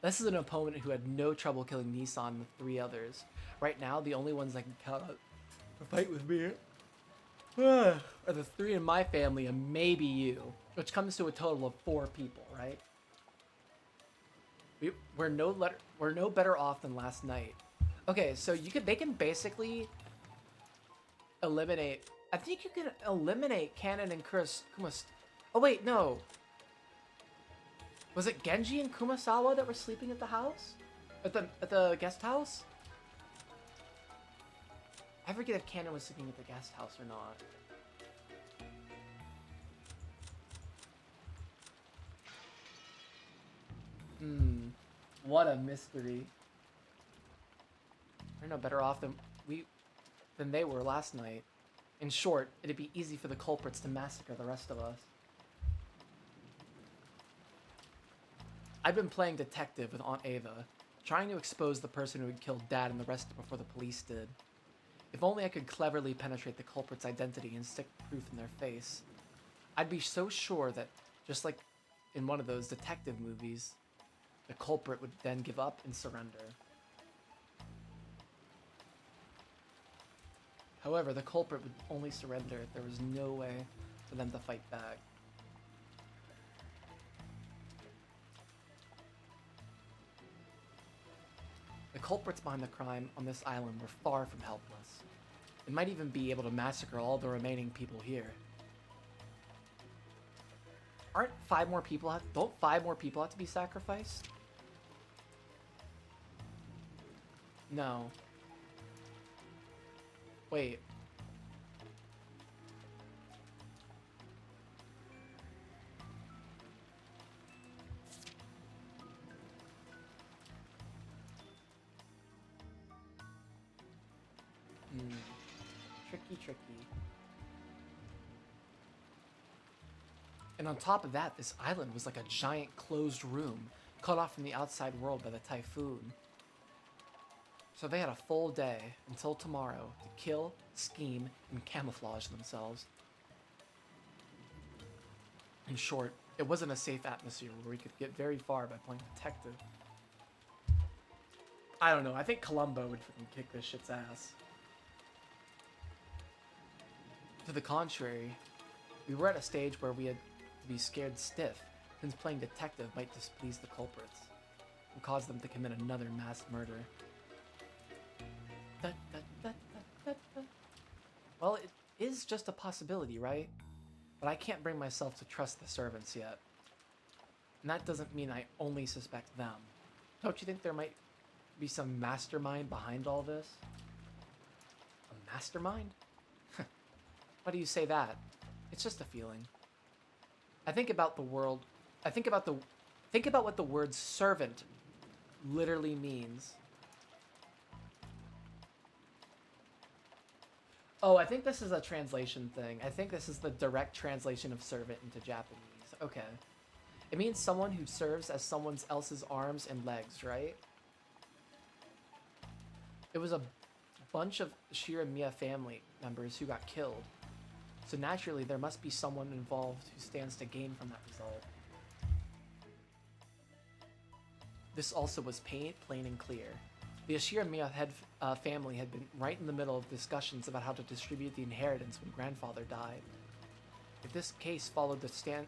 This is an opponent who had no trouble killing Nissan and the 3 others. Right now, the only ones I can count on to fight with me are the 3 in my family and maybe you, which comes to a total of 4 people, right? We're no better off than last night. Okay, so they can basically eliminate. I think you can eliminate Kanon and Kumas. Oh wait, no. Was it Genji and Kumasawa that were sleeping at the house? At the guest house? I forget if Kanon was sleeping at the guest house or not. What a mystery. We're no better off than they were last night. In short, it'd be easy for the culprits to massacre the rest of us. I've been playing detective with Aunt Ava, trying to expose the person who had killed Dad and the rest before the police did. If only I could cleverly penetrate the culprit's identity and stick proof in their face. I'd be so sure that, just like in one of those detective movies, the culprit would then give up and surrender. However, the culprit would only surrender if there was no way for them to fight back. The culprits behind the crime on this island were far from helpless. They might even be able to massacre all the remaining people here. Don't 5 more people have to be sacrificed? No. Wait. Tricky. And on top of that, this island was like a giant closed room, cut off from the outside world by the typhoon. So they had a full day, until tomorrow, to kill, scheme, and camouflage themselves. In short, it wasn't a safe atmosphere where we could get very far by playing detective. I don't know, I think Columbo would freaking kick this shit's ass. To the contrary, we were at a stage where we had to be scared stiff, since playing detective might displease the culprits, and cause them to commit another mass murder. Well, it is just a possibility, right? But I can't bring myself to trust the servants yet. And that doesn't mean I only suspect them. Don't you think there might be some mastermind behind all this? A mastermind? Why do you say that? It's just a feeling. I think about the world. I think about what the word servant literally means. Oh, I think this is a translation thing. I think this is the direct translation of servant into Japanese. Okay. It means someone who serves as someone else's arms and legs, right? It was a bunch of Shiramiya family members who got killed. So naturally, there must be someone involved who stands to gain from that result. This also was plain and clear. The Ashiramiya family had been right in the middle of discussions about how to distribute the inheritance when grandfather died. If this case followed the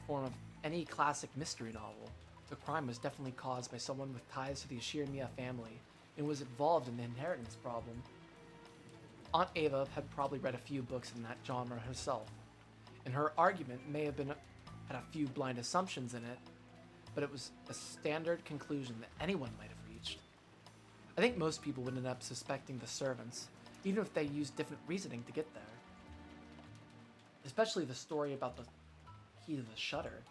form of any classic mystery novel, the crime was definitely caused by someone with ties to the Ashiramiya family and was involved in the inheritance problem. Aunt Ava had probably read a few books in that genre herself, and her argument may have had a few blind assumptions in it, but it was a standard conclusion that anyone might have reached. I think most people would end up suspecting the servants, even if they used different reasoning to get there. Especially the story about the key to the shutter.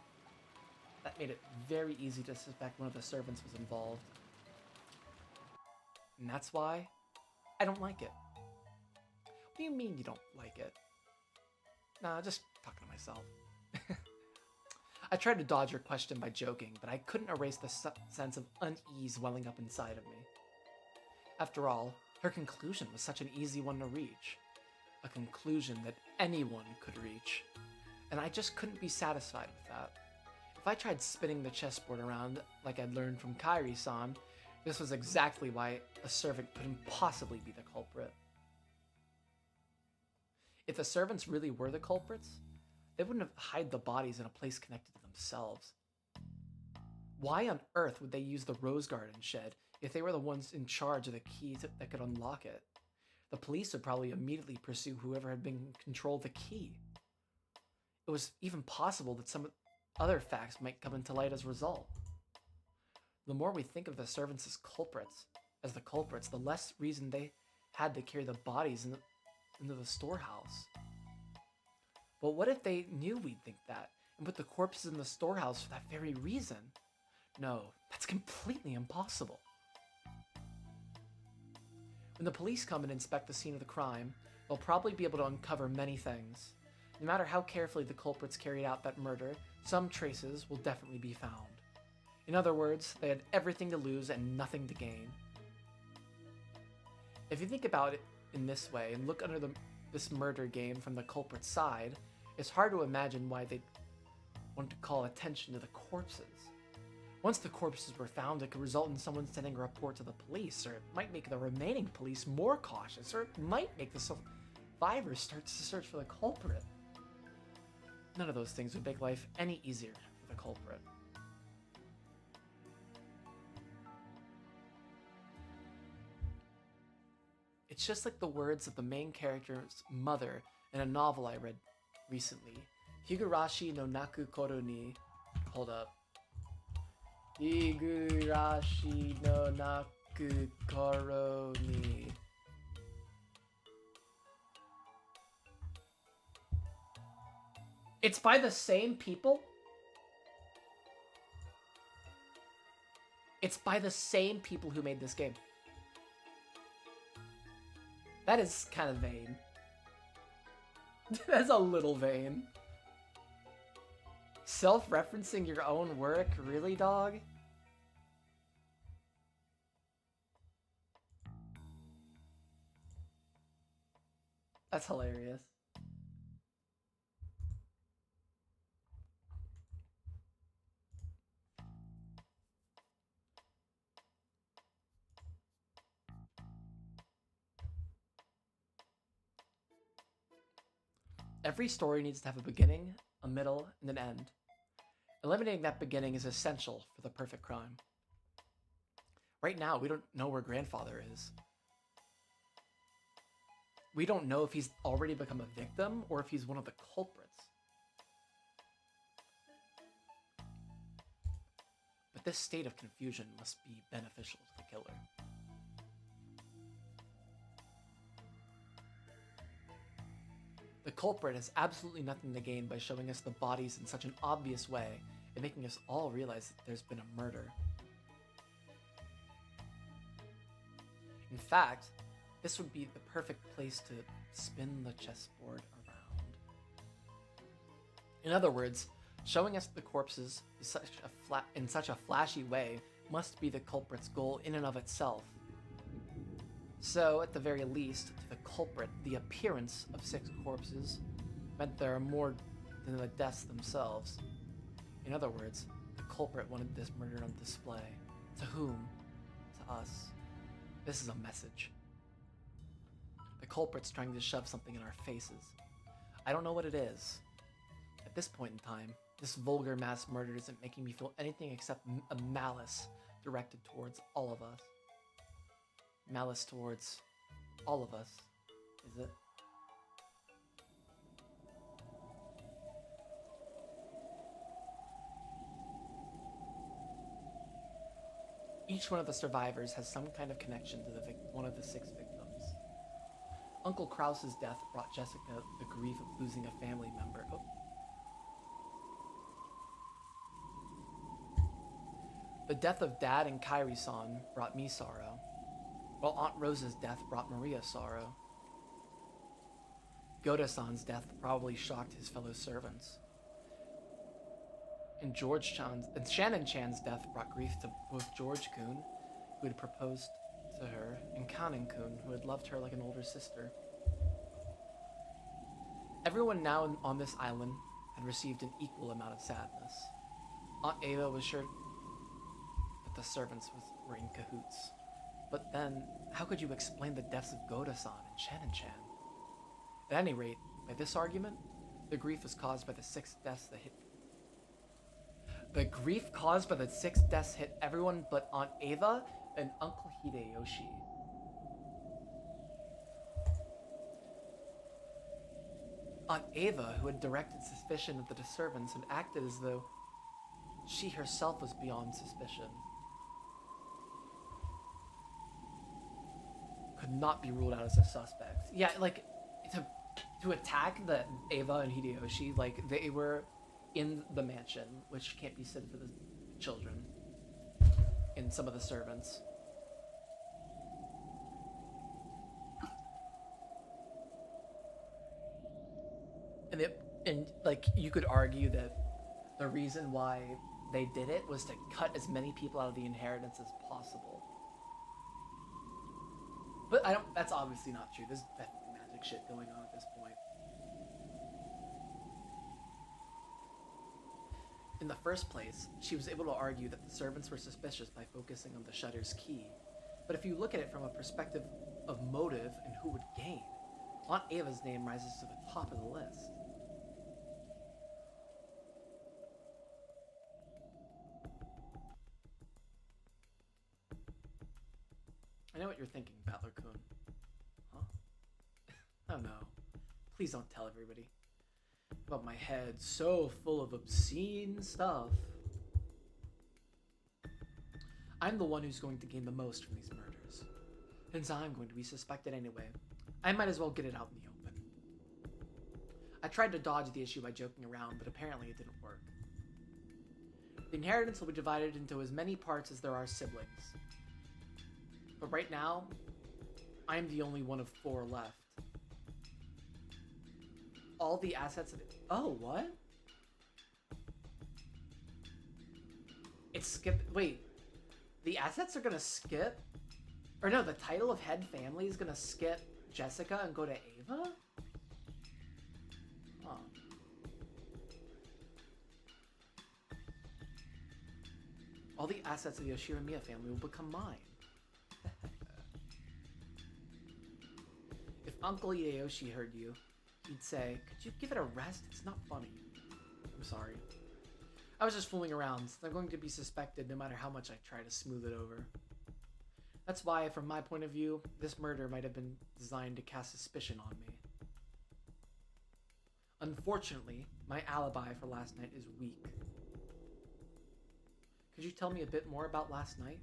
That made it very easy to suspect one of the servants was involved. And that's why I don't like it. What do you mean you don't like it? Nah, just talking to myself. I tried to dodge her question by joking, but I couldn't erase the sense of unease welling up inside of me. After all, her conclusion was such an easy one to reach. A conclusion that anyone could reach. And I just couldn't be satisfied with that. If I tried spinning the chessboard around like I'd learned from Kairi-san, this was exactly why a servant couldn't possibly be the culprit. If the servants really were the culprits, they wouldn't have hid the bodies in a place connected to themselves. Why on earth would they use the Rose Garden shed if they were the ones in charge of the keys that could unlock it? The police would probably immediately pursue whoever had been in control of the key. It was even possible that some other facts might come into light as a result. The more we think of the servants as the culprits, the less reason they had to carry the bodies into the storehouse. But what if they knew we'd think that, and put the corpses in the storehouse for that very reason? No, that's completely impossible. When the police come and inspect the scene of the crime, they'll probably be able to uncover many things. No matter how carefully the culprits carried out that murder, some traces will definitely be found. In other words, they had everything to lose and nothing to gain. If you think about it in this way and look under this murder game from the culprit's side, it's hard to imagine why they'd want to call attention to the corpses. Once the corpses were found, it could result in someone sending a report to the police, or it might make the remaining police more cautious, or it might make the survivors start to search for the culprit. None of those things would make life any easier for the culprit. It's just like the words of the main character's mother in a novel I read recently. Higurashi no naku koro ni... Hold up. Higurashi no naku koro ni... It's by the same people? It's by the same people who made this game. That is kind of vain. That's a little vain. Self-referencing your own work? Really, dog? That's hilarious. Every story needs to have a beginning, a middle, and an end. Eliminating that beginning is essential for the perfect crime. Right now, we don't know where grandfather is. We don't know if he's already become a victim or if he's one of the culprits. But this state of confusion must be beneficial to the killer. culprit has absolutely nothing to gain by showing us the bodies in such an obvious way and making us all realize that there's been a murder. In fact, this would be the perfect place to spin the chessboard around. In other words, showing us the corpses in such a flashy way must be the culprit's goal in and of itself. So, at the very least, to the culprit, the appearance of 6 corpses meant there are more than the deaths themselves. In other words, the culprit wanted this murder on display. To whom? To us. This is a message. The culprit's trying to shove something in our faces. I don't know what it is. At this point in time, this vulgar mass murder isn't making me feel anything except a malice directed towards all of us. Malice towards all of us, is it? Each one of the survivors has some kind of connection to one of the 6 victims. Uncle Krause's death brought Jessica the grief of losing a family member. Oh. The death of Dad and Kairi-san brought me sorrow, while Aunt Rosa's death brought Maria sorrow. Goda-san's death probably shocked his fellow servants. And Shannon-chan's death brought grief to both George-kun, who had proposed to her, and Kanin-kun, who had loved her like an older sister. Everyone now on this island had received an equal amount of sadness. Aunt Ava was sure that the servants were in cahoots. But then, how could you explain the deaths of Goda-san and Shannon-chan? At any rate, by this argument, the grief was caused by the 6 deaths that hit. The grief caused by the 6 deaths hit everyone but Aunt Ava and Uncle Hideyoshi. Aunt Ava, who had directed suspicion at the servants, had acted as though she herself was beyond suspicion. Could not be ruled out as a suspect. Yeah, like, to attack the Ava and Hideyoshi, like, they were in the mansion, which can't be said for the children and some of the servants. And like, you could argue that the reason why they did it was to cut as many people out of the inheritance as possible. But that's obviously not true. There's definitely magic shit going on at this point. In the first place, she was able to argue that the servants were suspicious by focusing on the shutter's key. But if you look at it from a perspective of motive and who would gain, Aunt Ava's name rises to the top of the list. I know what you're thinking, Battler-kun. Huh? Oh no. Please don't tell everybody. But my head so full of obscene stuff. I'm the one who's going to gain the most from these murders. Since I'm going to be suspected anyway, I might as well get it out in the open. I tried to dodge the issue by joking around, but apparently it didn't work. The inheritance will be divided into as many parts as there are siblings. But right now, I'm the only one of 4 left. All the assets of it. Oh, what? It's skipped. Wait. The assets are gonna skip? Or no, the title of head family is gonna skip Jessica and go to Ava? Huh. All the assets of the Yoshiramiya family will become mine. If Uncle Hideyoshi heard you, he'd say, "Could you give it a rest? It's not funny." I'm sorry. I was just fooling around. They're going to be suspected no matter how much I try to smooth it over. That's why, from my point of view, this murder might have been designed to cast suspicion on me. Unfortunately, my alibi for last night is weak. Could you tell me a bit more about last night?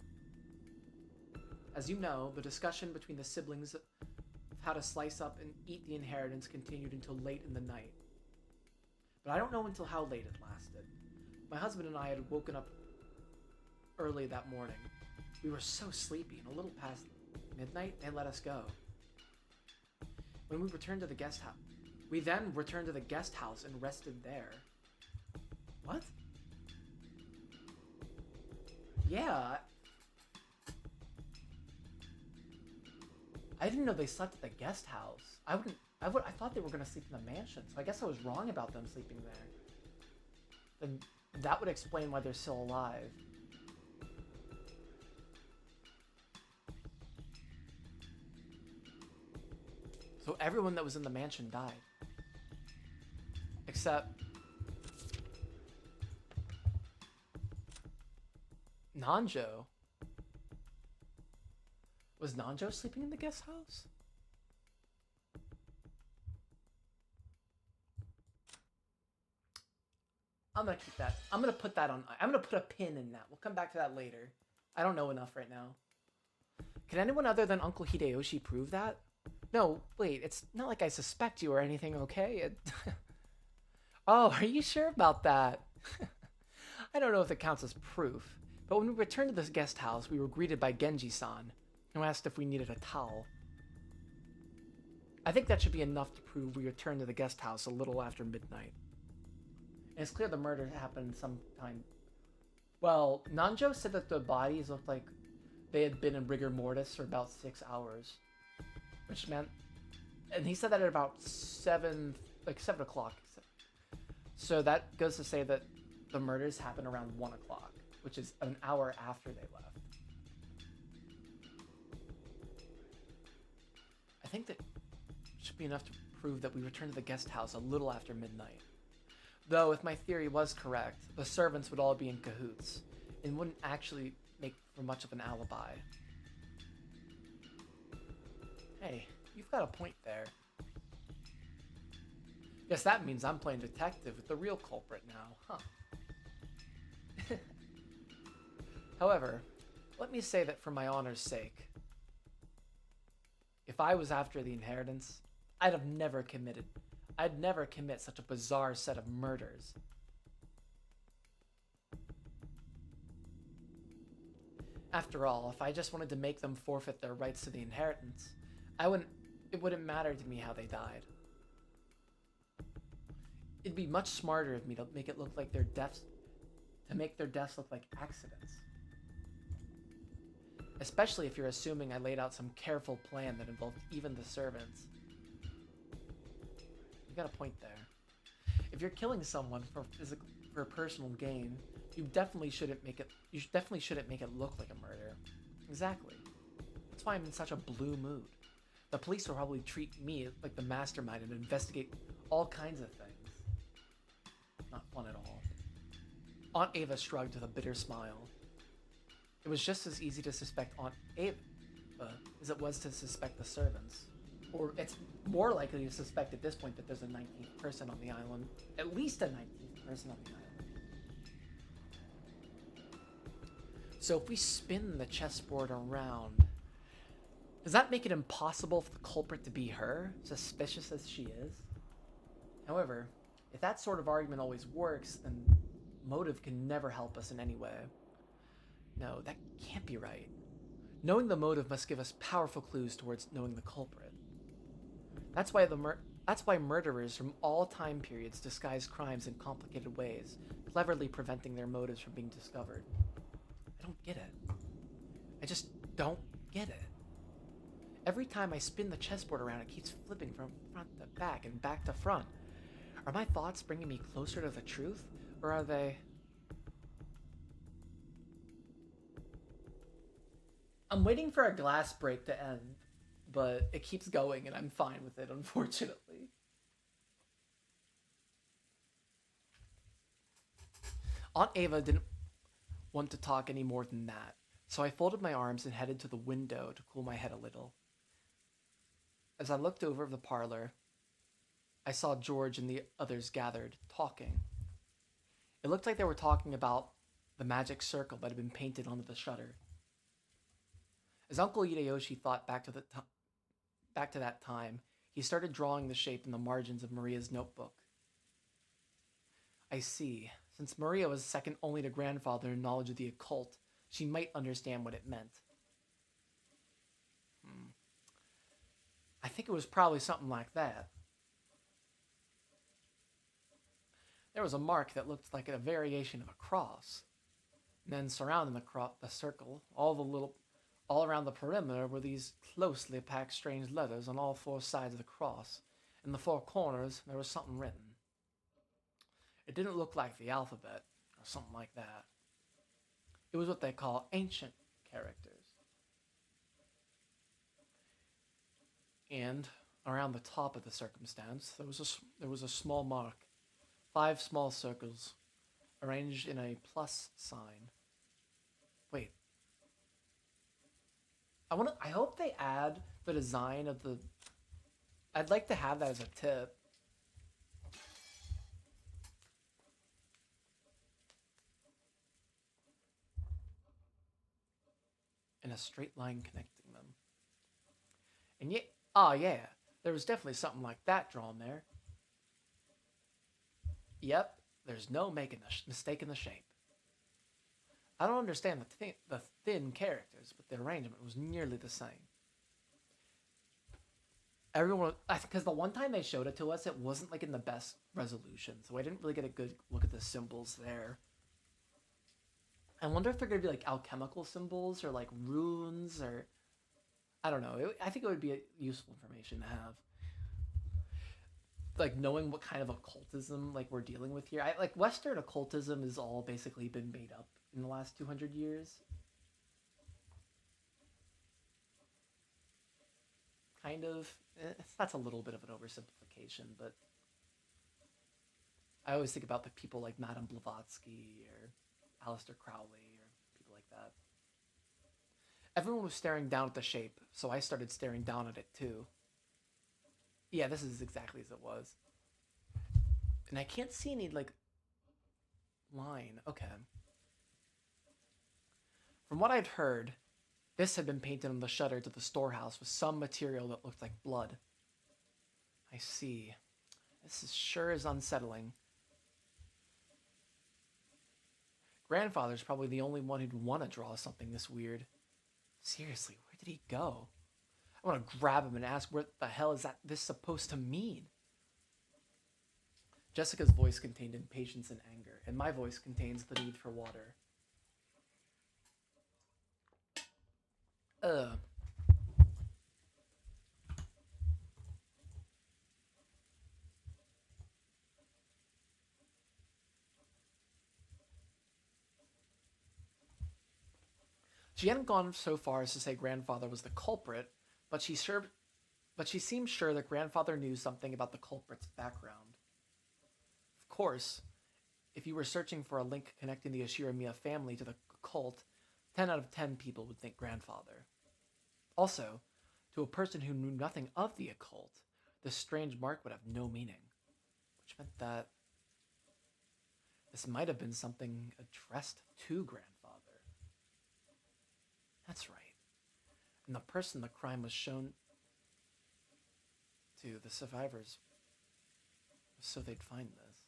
As you know, the discussion between the siblings of how to slice up and eat the inheritance continued until late in the night. But I don't know until how late it lasted. My husband and I had woken up early that morning. We were so sleepy, and a little past midnight, they let us go. When we returned to the guest house, we then returned to the guest house and rested there. What? Yeah. I didn't know they slept at the guest house. I thought they were gonna sleep in the mansion, so I guess I was wrong about them sleeping there. Then that would explain why they're still alive. So everyone that was in the mansion died. Except Nanjo. Was Nanjo sleeping in the guest house? I'm gonna keep that. I'm gonna put that on. I'm gonna put a pin in that. We'll come back to that later. I don't know enough right now. Can anyone other than Uncle Hideyoshi prove that? No, wait, it's not like I suspect you or anything, okay? Oh, are you sure about that? I don't know if it counts as proof, but when we returned to this guest house, we were greeted by Genji-san, who asked if we needed a towel. I think that should be enough to prove we returned to the guest house a little after midnight. And it's clear the murder happened sometime. Well, Nanjo said that the bodies looked like they had been in rigor mortis for about 6 hours. Which meant, and he said that at about 7 o'clock. So that goes to say that the murders happened around 1 o'clock, which is an hour after they left. I think that should be enough to prove that we returned to the guest house a little after midnight. Though, if my theory was correct, the servants would all be in cahoots, and wouldn't actually make for much of an alibi. Hey, you've got a point there. Guess that means I'm playing detective with the real culprit now, huh? However, let me say that for my honor's sake, if I was after the inheritance, I'd never commit such a bizarre set of murders. After all, if I just wanted to make them forfeit their rights to the inheritance, it wouldn't matter to me how they died. It'd be much smarter of me to make their deaths look like accidents. Especially if you're assuming I laid out some careful plan that involved even the servants. You got a point there. If you're killing someone for personal gain, you definitely shouldn't make it look like a murder. Exactly. That's why I'm in such a blue mood. The police will probably treat me like the mastermind and investigate all kinds of things. Not fun at all. Aunt Ava shrugged with a bitter smile. It was just as easy to suspect Aunt Ava as it was to suspect the servants. Or it's more likely to suspect at this point that there's a 19th person on the island. At least a 19th person on the island. So if we spin the chessboard around, does that make it impossible for the culprit to be her, suspicious as she is? However, if that sort of argument always works, then motive can never help us in any way. No, that can't be right. Knowing the motive must give us powerful clues towards knowing the culprit. That's why murderers from all time periods disguise crimes in complicated ways, cleverly preventing their motives from being discovered. I don't get it. I just don't get it. Every time I spin the chessboard around, it keeps flipping from front to back and back to front. Are my thoughts bringing me closer to the truth, or are they... I'm waiting for a glass break to end, but it keeps going and I'm fine with it, unfortunately. Aunt Ava didn't want to talk any more than that, so I folded my arms and headed to the window to cool my head a little. As I looked over the parlor, I saw George and the others gathered, talking. It looked like they were talking about the magic circle that had been painted onto the shutter. As Uncle Hideyoshi thought back to the time, back to that time, he started drawing the shape in the margins of Maria's notebook. I see. Since Maria was second only to grandfather in knowledge of the occult, she might understand what it meant. I think it was probably something like that. There was a mark that looked like a variation of a cross. And then surrounding the circle, all around the perimeter were these closely packed strange letters on all four sides of the cross. In the four corners, there was something written. It didn't look like the alphabet, or something like that. It was what they call ancient characters. And around the top of the circumstance, there was a small mark. 5 small circles, arranged in a plus sign. Wait. I hope they add the design of the... I'd like to have that as a tip. In a straight line connecting them. And yeah, yeah, there was definitely something like that drawn there. Yep, there's no making a mistake in the shape. I don't understand the thin characters, but the arrangement was nearly the same. Everyone, because the one time they showed it to us, it wasn't like in the best resolution, so I didn't really get a good look at the symbols there. I wonder if they're going to be like alchemical symbols or like runes or... I don't know. I think it would be useful information to have. Like knowing what kind of occultism like we're dealing with here. Like Western occultism has all basically been made up in the last 200 years. Kind of. That's a little bit of an oversimplification, but I always think about the people like Madame Blavatsky or Aleister Crowley or people like that. Everyone was staring down at the shape, so I started staring down at it too. Yeah, this is exactly as it was. And I can't see any, like, line. Okay. From what I'd heard, this had been painted on the shutter to the storehouse with some material that looked like blood. I see. This is sure is unsettling. Grandfather's probably the only one who'd want to draw something this weird. Seriously, where did he go? I want to grab him and ask what the hell is this supposed to mean? Jessica's voice contained impatience and anger, and my voice contains the need for water. She hadn't gone so far as to say grandfather was the culprit, but she seemed sure that grandfather knew something about the culprit's background. Of course, if you were searching for a link connecting the Ashiramiya family to the cult, 10 out of 10 people would think grandfather. Also, to a person who knew nothing of the occult, this strange mark would have no meaning, which meant that this might have been something addressed to grandfather. That's right. And the person the crime was shown to, the survivors, so they'd find this.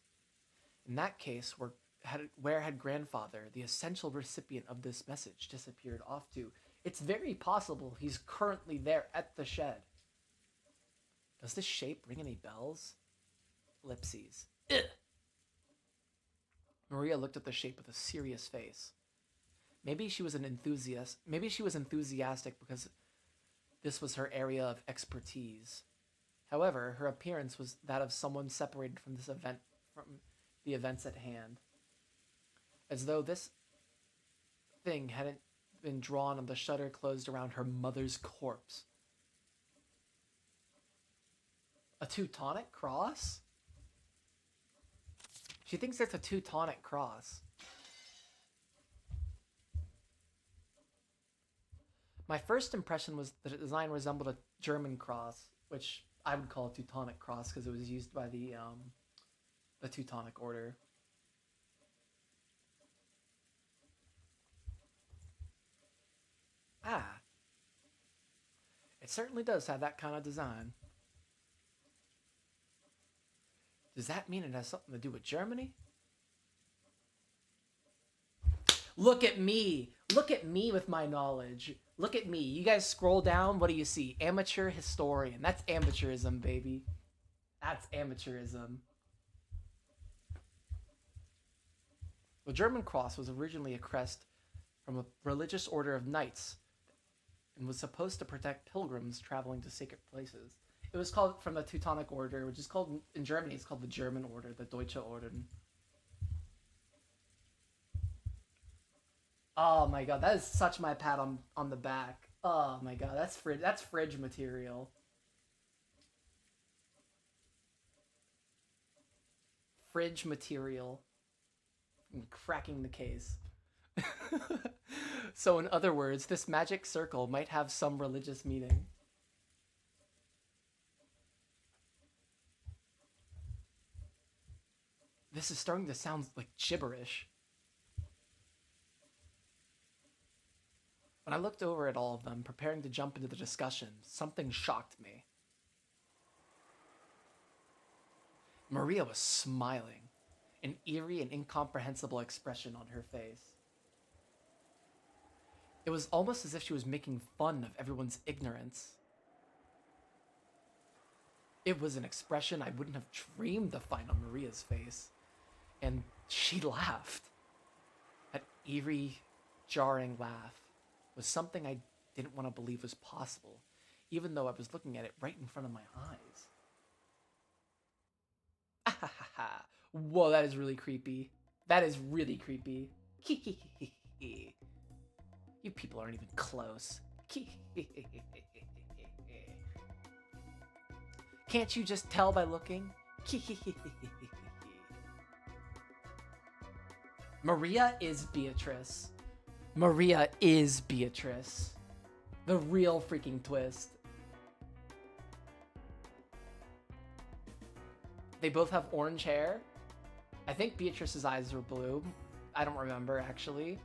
In that case, where had grandfather, the essential recipient of this message, disappeared off to? It's very possible he's currently there at the shed. Does this shape ring any bells? Ellipses. Ugh. Maria looked at the shape with a serious face. Maybe she was enthusiastic because this was her area of expertise. However, her appearance was that of someone separated from the events at hand. As though this thing hadn't been drawn on the shutter closed around her mother's corpse. A Teutonic cross? She thinks it's a Teutonic cross. My first impression was that the design resembled a German cross, which I would call a Teutonic cross because it was used by the Teutonic Order. Ah. It certainly does have that kind of design. Does that mean it has something to do with Germany? Look at me. Look at me with my knowledge. Look at me. You guys scroll down. What do you see? Amateur historian. That's amateurism, baby. That's amateurism. The German cross was originally a crest from a religious order of knights and was supposed to protect pilgrims traveling to sacred places. It was called from the Teutonic Order, which is called, in Germany, it's called the German Order, the Deutsche Orden. Oh my god, that is such my pat on the back. Oh my god, that's fridge material. Fridge material. I'm cracking the case. So in other words, this magic circle might have some religious meaning. This is starting to sound like gibberish. When I looked over at all of them, preparing to jump into the discussion, something shocked me. Maria was smiling, an eerie and incomprehensible expression on her face. It was almost as if she was making fun of everyone's ignorance. It was an expression I wouldn't have dreamed to find on Maria's face. And she laughed. That eerie, jarring laugh was something I didn't want to believe was possible, even though I was looking at it right in front of my eyes. Ah ha ha ha. Whoa, that is really creepy. That is really creepy. You people aren't even close. Can't you just tell by looking? Maria is Beatrice. Maria is Beatrice. The real freaking twist. They both have orange hair. I think Beatrice's eyes were blue. I don't remember, actually.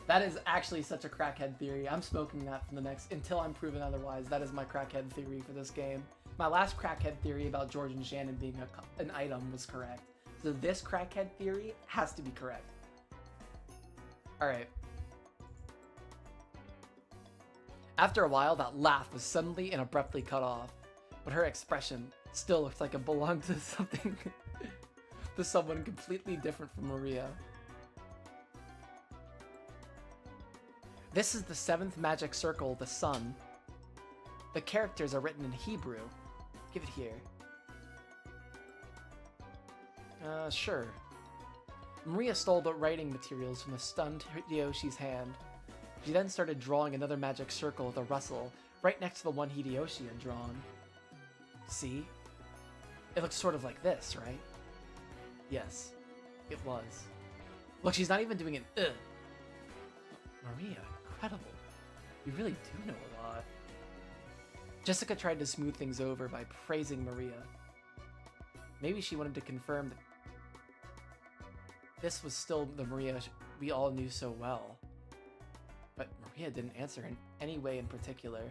That is actually such a crackhead theory. I'm smoking that for the next, until I'm proven otherwise. That is my crackhead theory for this game. My last crackhead theory about George and Shannon being an item was correct. So this crackhead theory has to be correct. Alright. After a while, that laugh was suddenly and abruptly cut off, but her expression still looked like it belonged to something, to someone completely different from Maria. This is the 7th magic circle, the sun. The characters are written in Hebrew. Give it here. Sure. Maria stole the writing materials from the stunned Hideyoshi's hand. She then started drawing another magic circle with a rustle, right next to the one Hideyoshi had drawn. See? It looks sort of like this, right? Yes, it was. Look, she's not even doing an ugh. Maria, incredible. You really do know a lot. Jessica tried to smooth things over by praising Maria. Maybe she wanted to confirm that this was still the Maria we all knew so well. But Maria didn't answer in any way in particular.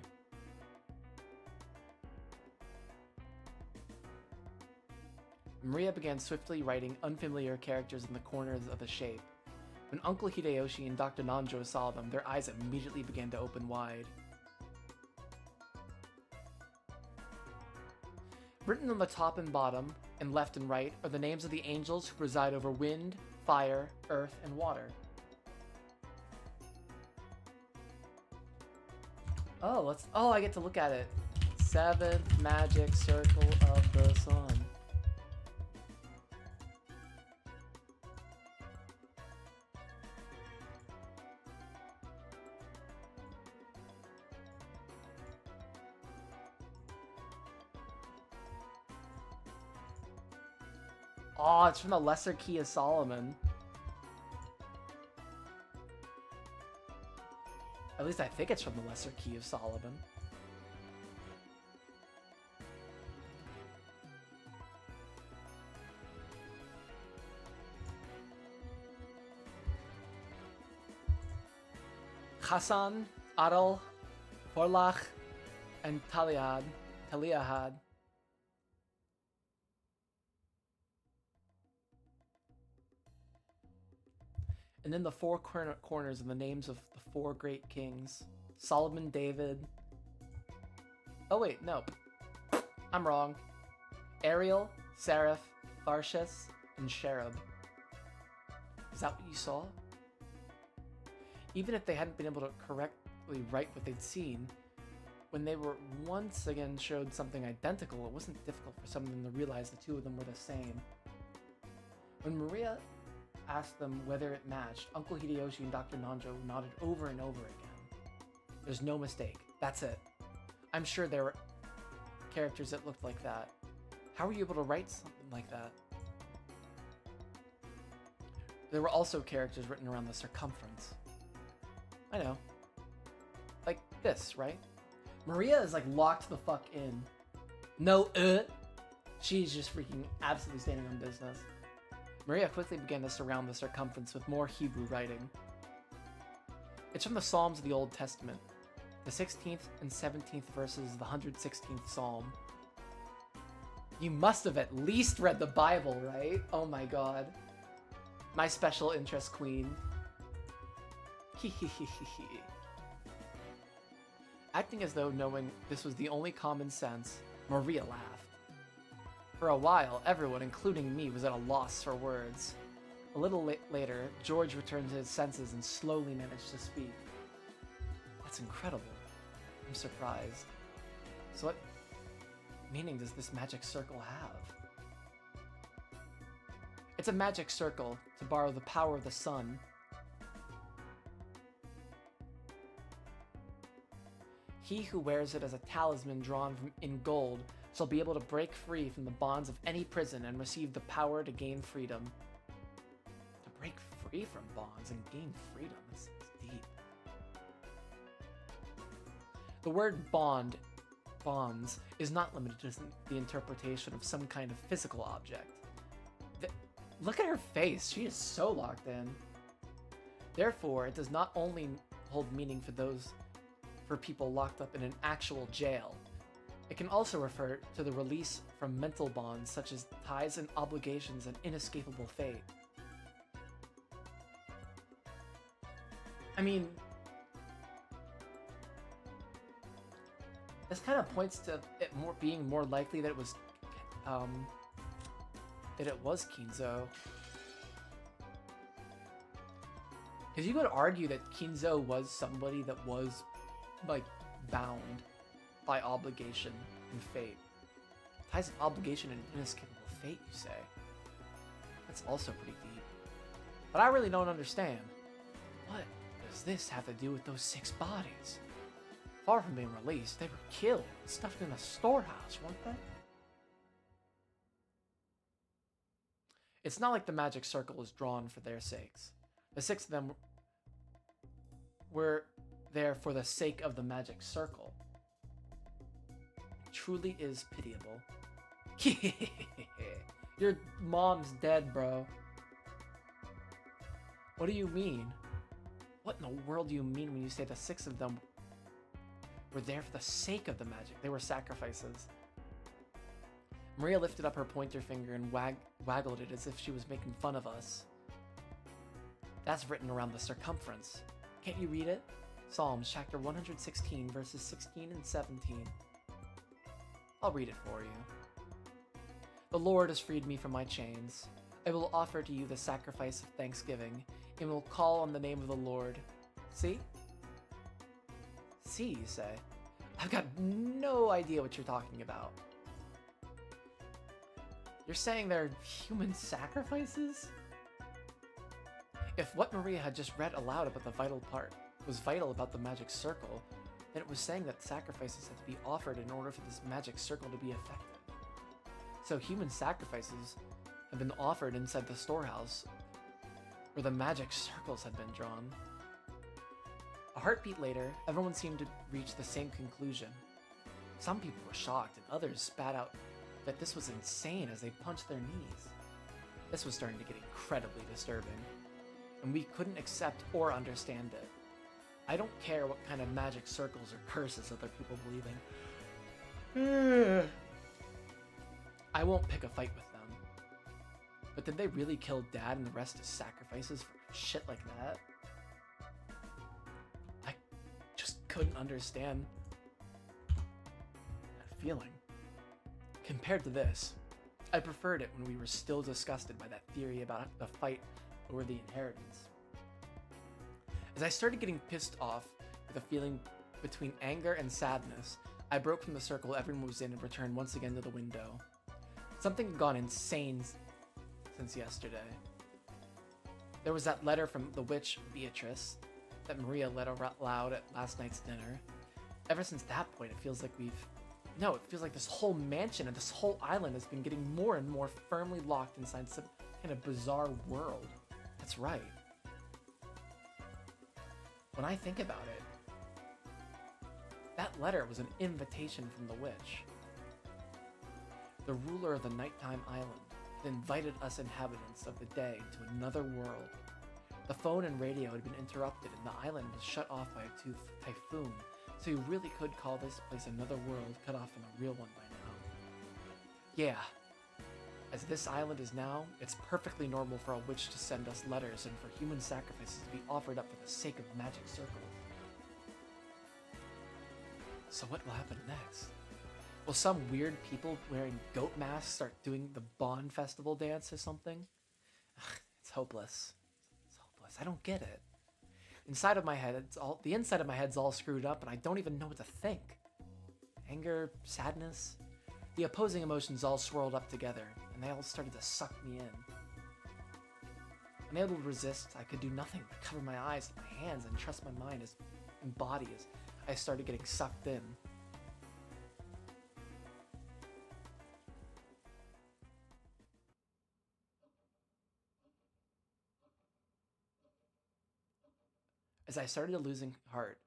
Maria began swiftly writing unfamiliar characters in the corners of the shape. When Uncle Hideyoshi and Dr. Nanjo saw them, their eyes immediately began to open wide. Written on the top and bottom, and left and right, are the names of the angels who preside over wind, fire, earth, and water. Oh, I get to look at it. 7th magic circle of the sun. Oh, it's from the Lesser Key of Solomon. At least I think it's from the Lesser Key of Solomon. Hassan Adal, Forlach, and Taliahad. And then the four corners are the names of the four great kings. Solomon, David. Oh wait, no. I'm wrong. Ariel, Seraph, Tharshes, and Cherub. Is that what you saw? Even if they hadn't been able to correctly write what they'd seen, when they were once again showed something identical, it wasn't difficult for some of them to realize the two of them were the same. When Maria asked them whether it matched, Uncle Hideyoshi and Dr. Nanjo nodded over and over again. There's no mistake. That's it. I'm sure there were characters that looked like that. How were you able to write something like that? There were also characters written around the circumference. I know. Like this, right? Maria is like locked the fuck in. No, She's just freaking absolutely standing on business. Maria quickly began to surround the circumference with more Hebrew writing. It's from the Psalms of the Old Testament, the 16th and 17th verses of the 116th Psalm. You must have at least read the Bible, right? Oh my god. My special interest queen. Acting as though knowing this was the only common sense, Maria laughed. For a while, everyone, including me, was at a loss for words. A little later, George returned to his senses and slowly managed to speak. That's incredible. I'm surprised. So what meaning does this magic circle have? It's a magic circle to borrow the power of the sun. He who wears it as a talisman drawn in gold shall be able to break free from the bonds of any prison and receive the power to gain freedom. To break free from bonds and gain freedom, that's deep. The word bonds, is not limited to the interpretation of some kind of physical object. Look at her face, she is so locked in. Therefore, it does not only hold meaning for people locked up in an actual jail. It can also refer to the release from mental bonds such as ties and obligations and inescapable fate. I mean, this kind of points to it being more likely that it was Kinzo. Because you could argue that Kinzo was somebody that was, like, bound by obligation and fate. Ties of obligation and inescapable fate, you say? That's also pretty deep. But I really don't understand. What does this have to do with those 6 bodies? Far from being released, they were killed, stuffed in a storehouse, weren't they? It's not like the magic circle was drawn for their sakes. The 6 of them were there for the sake of the magic circle. It truly is pitiable. Your mom's dead, bro. What do you mean? What in the world do you mean when you say the 6 of them were there for the sake of the magic? They were sacrifices. Maria lifted up her pointer finger and waggled it as if she was making fun of us. That's written around the circumference. Can't you read it? Psalms chapter 116 verses 16 and 17. I'll read it for you. The Lord has freed me from my chains. I will offer to you the sacrifice of thanksgiving and will call on the name of the Lord. See? See, you say? I've got no idea what you're talking about. You're saying they're human sacrifices? If what Maria had just read aloud about the vital part was vital about the magic circle, then it was saying that sacrifices had to be offered in order for this magic circle to be effective. So human sacrifices have been offered inside the storehouse where the magic circles had been drawn. A heartbeat later, everyone seemed to reach the same conclusion. Some people were shocked and others spat out that this was insane as they punched their knees. This was starting to get incredibly disturbing, and we couldn't accept or understand it. I don't care what kind of magic circles or curses other people believe in. I won't pick a fight with them. But did they really kill Dad and the rest as sacrifices for shit like that? I just couldn't understand that feeling. Compared to this, I preferred it when we were still disgusted by that theory about the fight over the inheritance. As I started getting pissed off with a feeling between anger and sadness, I broke from the circle everyone was in and returned once again to the window. Something had gone insane since yesterday. There was that letter from the witch Beatrice that Maria read out loud at last night's dinner. Ever since that point, it feels like it feels like this whole mansion and this whole island has been getting more and more firmly locked inside some kind of bizarre world. That's right. When I think about it, that letter was an invitation from the witch. The ruler of the nighttime island had invited us inhabitants of the day to another world. The phone and radio had been interrupted and the island was shut off by a typhoon, so you really could call this place another world cut off from a real one by now. Yeah, as this island is now, it's perfectly normal for a witch to send us letters and for human sacrifices to be offered up for the sake of magic circles. So what will happen next? Will some weird people wearing goat masks start doing the Bond Festival dance or something? Ugh, it's hopeless. It's hopeless. I don't get it. The inside of my head's all screwed up and I don't even know what to think. Anger, sadness, the opposing emotions all swirled up together and they all started to suck me in. Unable to resist, I could do nothing but cover my eyes with my hands and trust my mind and body as I started getting sucked in. As I started losing heart,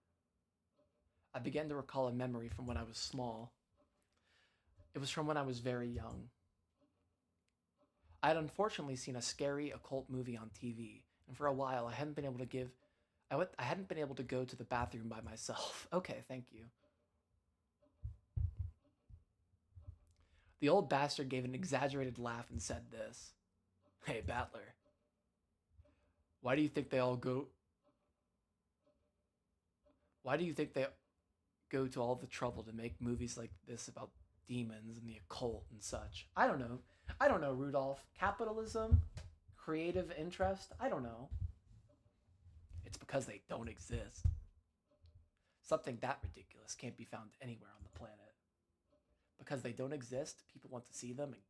I began to recall a memory from when I was small. It was from when I was very young. I had unfortunately seen a scary occult movie on TV, and for a while I hadn't been able to go to the bathroom by myself. Okay, thank you. The old bastard gave an exaggerated laugh and said this. Hey, Battler. Why do you think they go to all the trouble to make movies like this about demons and the occult and such? I don't know, Rudolph. Capitalism? Creative interest? I don't know. It's because they don't exist. Something that ridiculous can't be found anywhere on the planet. Because they don't exist, people want to see them and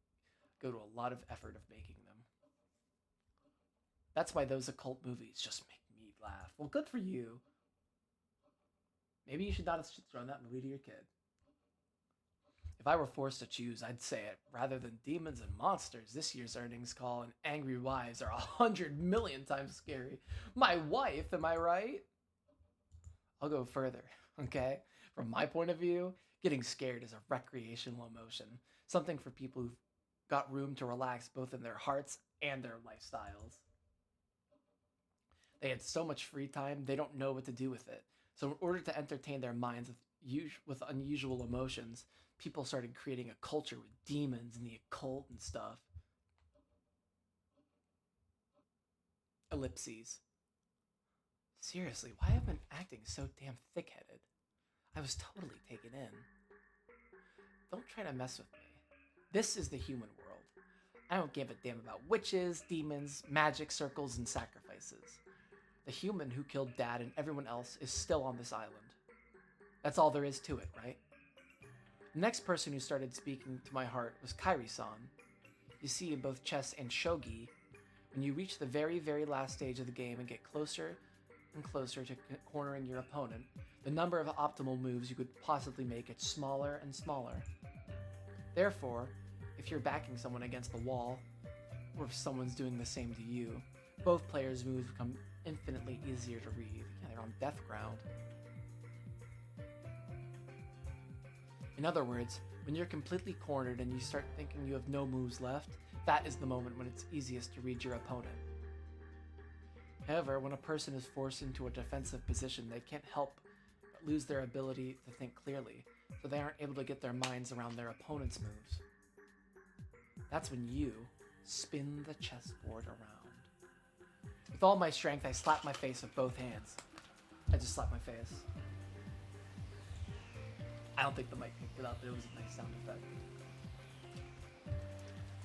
go to a lot of effort of making them. That's why those occult movies just make me laugh. Well, good for you. Maybe you should not have shown that movie to your kid. If I were forced to choose, I'd say it. Rather than demons and monsters, this year's earnings call and angry wives are 100 million times scary. My wife, am I right? I'll go further, okay? From my point of view, getting scared is a recreational emotion. Something for people who've got room to relax both in their hearts and their lifestyles. They had so much free time, they don't know what to do with it. So in order to entertain their minds with unusual emotions, people started creating a culture with demons and the occult and stuff. Ellipses. Seriously, why have I been acting so damn thick-headed? I was totally taken in. Don't try to mess with me. This is the human world. I don't give a damn about witches, demons, magic circles, and sacrifices. The human who killed Dad and everyone else is still on this island. That's all there is to it, right? The next person who started speaking to my heart was Kairi-san. You see, in both chess and shogi, when you reach the very, very last stage of the game and get closer and closer to cornering your opponent, the number of optimal moves you could possibly make gets smaller and smaller. Therefore, if you're backing someone against the wall, or if someone's doing the same to you, both players' moves become infinitely easier to read. Yeah, they're on death ground. In other words, when you're completely cornered and you start thinking you have no moves left, that is the moment when it's easiest to read your opponent. However, when a person is forced into a defensive position, they can't help but lose their ability to think clearly, so they aren't able to get their minds around their opponent's moves. That's when you spin the chessboard around. With all my strength, I slap my face with both hands. I just slapped my face. I don't think the mic picked it up, but it was a nice sound effect.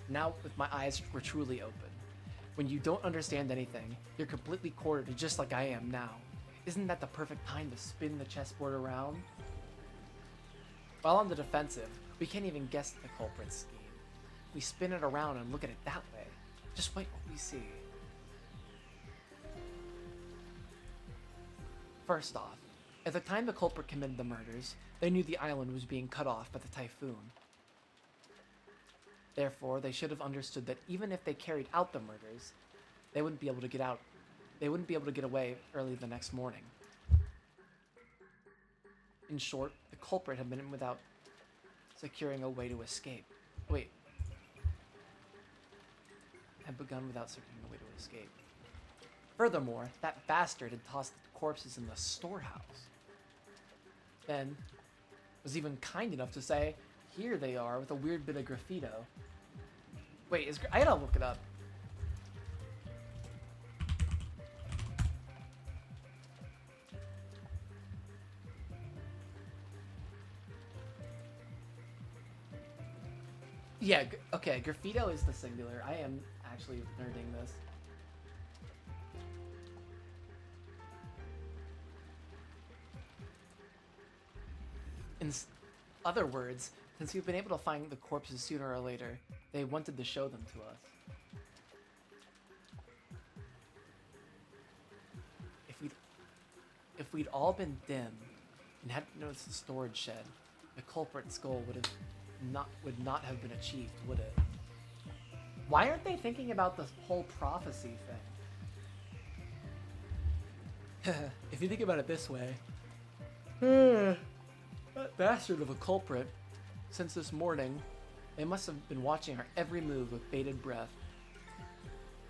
Now, with my eyes were truly open. When you don't understand anything, you're completely cornered just like I am now. Isn't that the perfect time to spin the chessboard around? While on the defensive, we can't even guess the culprit's scheme. We spin it around and look at it that way. Just wait what we see. First off, at the time the culprit committed the murders, they knew the island was being cut off by the typhoon. Therefore, they should have understood that even if they carried out the murders, they wouldn't be able to get out. They wouldn't be able to get away early the next morning. In short, the culprit had been without securing a way to escape. Wait. Had begun without securing a way to escape. Furthermore, that bastard had tossed the corpses in the storehouse. Then, was even kind enough to say, here they are with a weird bit of graffito. Wait, I gotta look it up. Yeah, okay, graffito is the singular. I am actually nerding this. In other words, since we've been able to find the corpses sooner or later, they wanted to show them to us. If we'd all been dim and hadn't noticed the storage shed, the culprit's goal would not have been achieved, would it? Why aren't they thinking about this whole prophecy thing? If you think about it this way, that bastard of a culprit, since this morning, they must have been watching our every move with bated breath.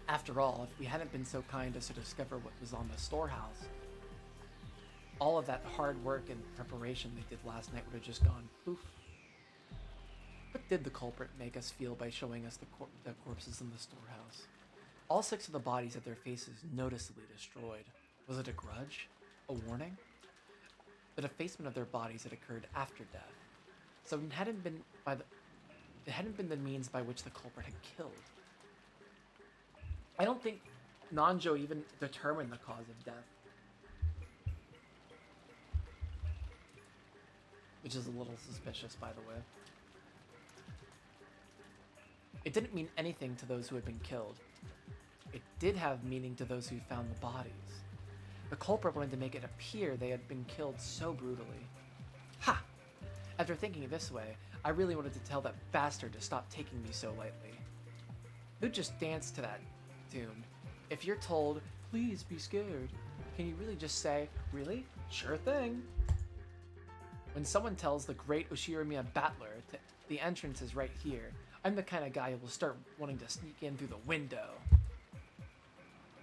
After all, if we hadn't been so kind as to discover what was on the storehouse, all of that hard work and preparation they did last night would have just gone poof. What did the culprit make us feel by showing us the corpses in the storehouse? All 6 of the bodies had their faces noticeably destroyed. Was it a grudge? A warning? The defacement of their bodies had occurred after death, so it hadn't been the means by which the culprit had killed. I don't think Nanjo even determined the cause of death, which is a little suspicious, by the way. It didn't mean anything to those who had been killed. It did have meaning to those who found the bodies. The culprit wanted to make it appear they had been killed so brutally. Ha! After thinking this way, I really wanted to tell that bastard to stop taking me so lightly. Who'd just dance to that tune? If you're told, please be scared, can you really just say, really? Sure thing. When someone tells the great Ushirimiya battler the entrance is right here, I'm the kind of guy who will start wanting to sneak in through the window.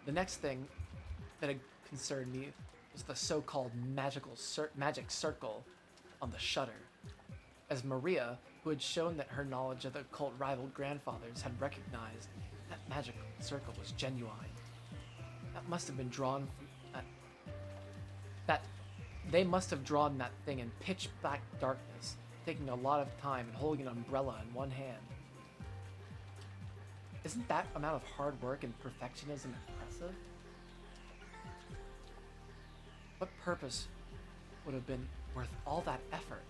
The next thing that had concerned me was the so-called magic circle on the shutter. As Maria, who had shown that her knowledge of the occult rival grandfathers, had recognized that magic circle was genuine. That must have been drawn from they must have drawn that thing in pitch black darkness, taking a lot of time and holding an umbrella in one hand. Isn't that amount of hard work and perfectionism impressive? What purpose would have been worth all that effort?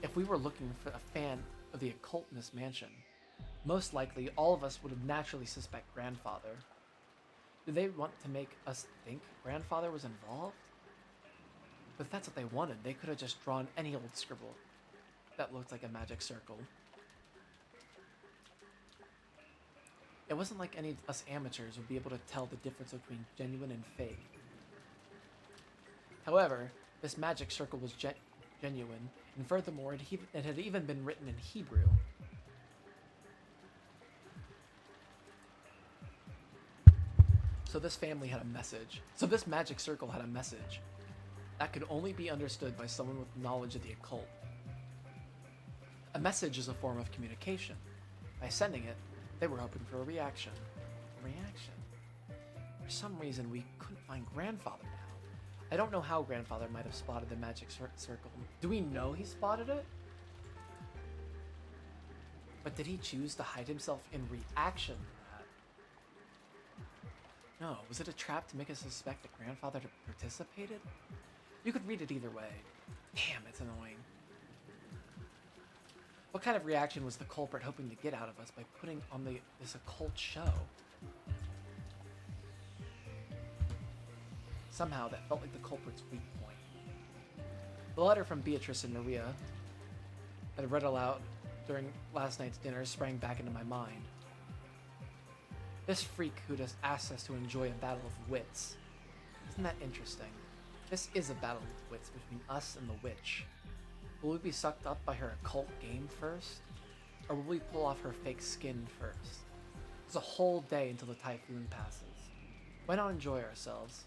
If we were looking for a fan of the occult in this mansion, most likely all of us would have naturally suspect Grandfather. Did they want to make us think Grandfather was involved? But if that's what they wanted, they could have just drawn any old scribble that looked like a magic circle. It wasn't like any of us amateurs would be able to tell the difference between genuine and fake. However, this magic circle was genuine, and furthermore, it had even been written in Hebrew. So this family had a message. So this magic circle had a message that could only be understood by someone with knowledge of the occult. A message is a form of communication. By sending it, they were hoping for a reaction. A reaction? For some reason, we couldn't find Grandfather now. I don't know how Grandfather might have spotted the magic circle. Do we know he spotted it? But did he choose to hide himself in reaction to that? No, was it a trap to make us suspect that Grandfather participated? You could read it either way. Damn, it's annoying. What kind of reaction was the culprit hoping to get out of us by putting on this occult show? Somehow, that felt like the culprit's weak point. The letter from Beatrice and Maria that I read aloud during last night's dinner sprang back into my mind. This freak who just asked us to enjoy a battle of wits. Isn't that interesting? This is a battle of wits between us and the witch. Will we be sucked up by her occult game first? Or will we pull off her fake skin first? It's a whole day until the typhoon passes. Why not enjoy ourselves?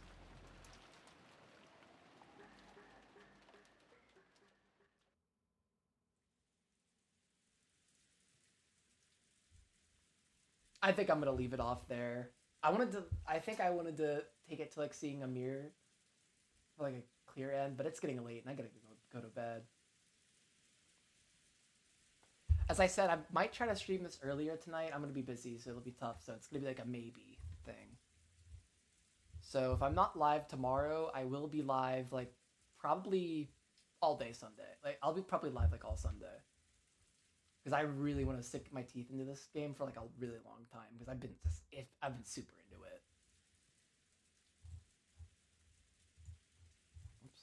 I think I'm gonna leave it off there. I think I wanted to take it to like seeing a mirror for like a clear end, but it's getting late and I gotta go to bed. As I said, I might try to stream this earlier tonight. I'm gonna be busy, so it'll be tough. So it's gonna be like a maybe thing. So if I'm not live tomorrow, I will be live like probably all day Sunday. Like I'll be probably live like all Sunday. Because I really want to stick my teeth into this game for like a really long time. Because I've been super into it. Oops.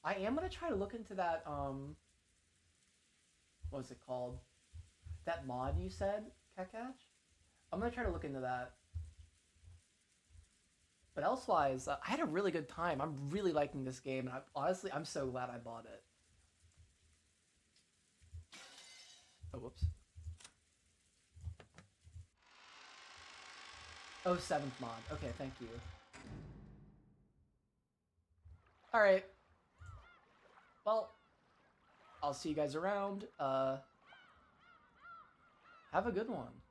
I am gonna try to look into that. What was it called? That mod you said, Kekach? I'm gonna try to look into that. But elsewise, I had a really good time. I'm really liking this game, and honestly, I'm so glad I bought it. Oh, whoops. Oh, 7th mod. Okay, thank you. Alright. Well, I'll see you guys around. Have a good one.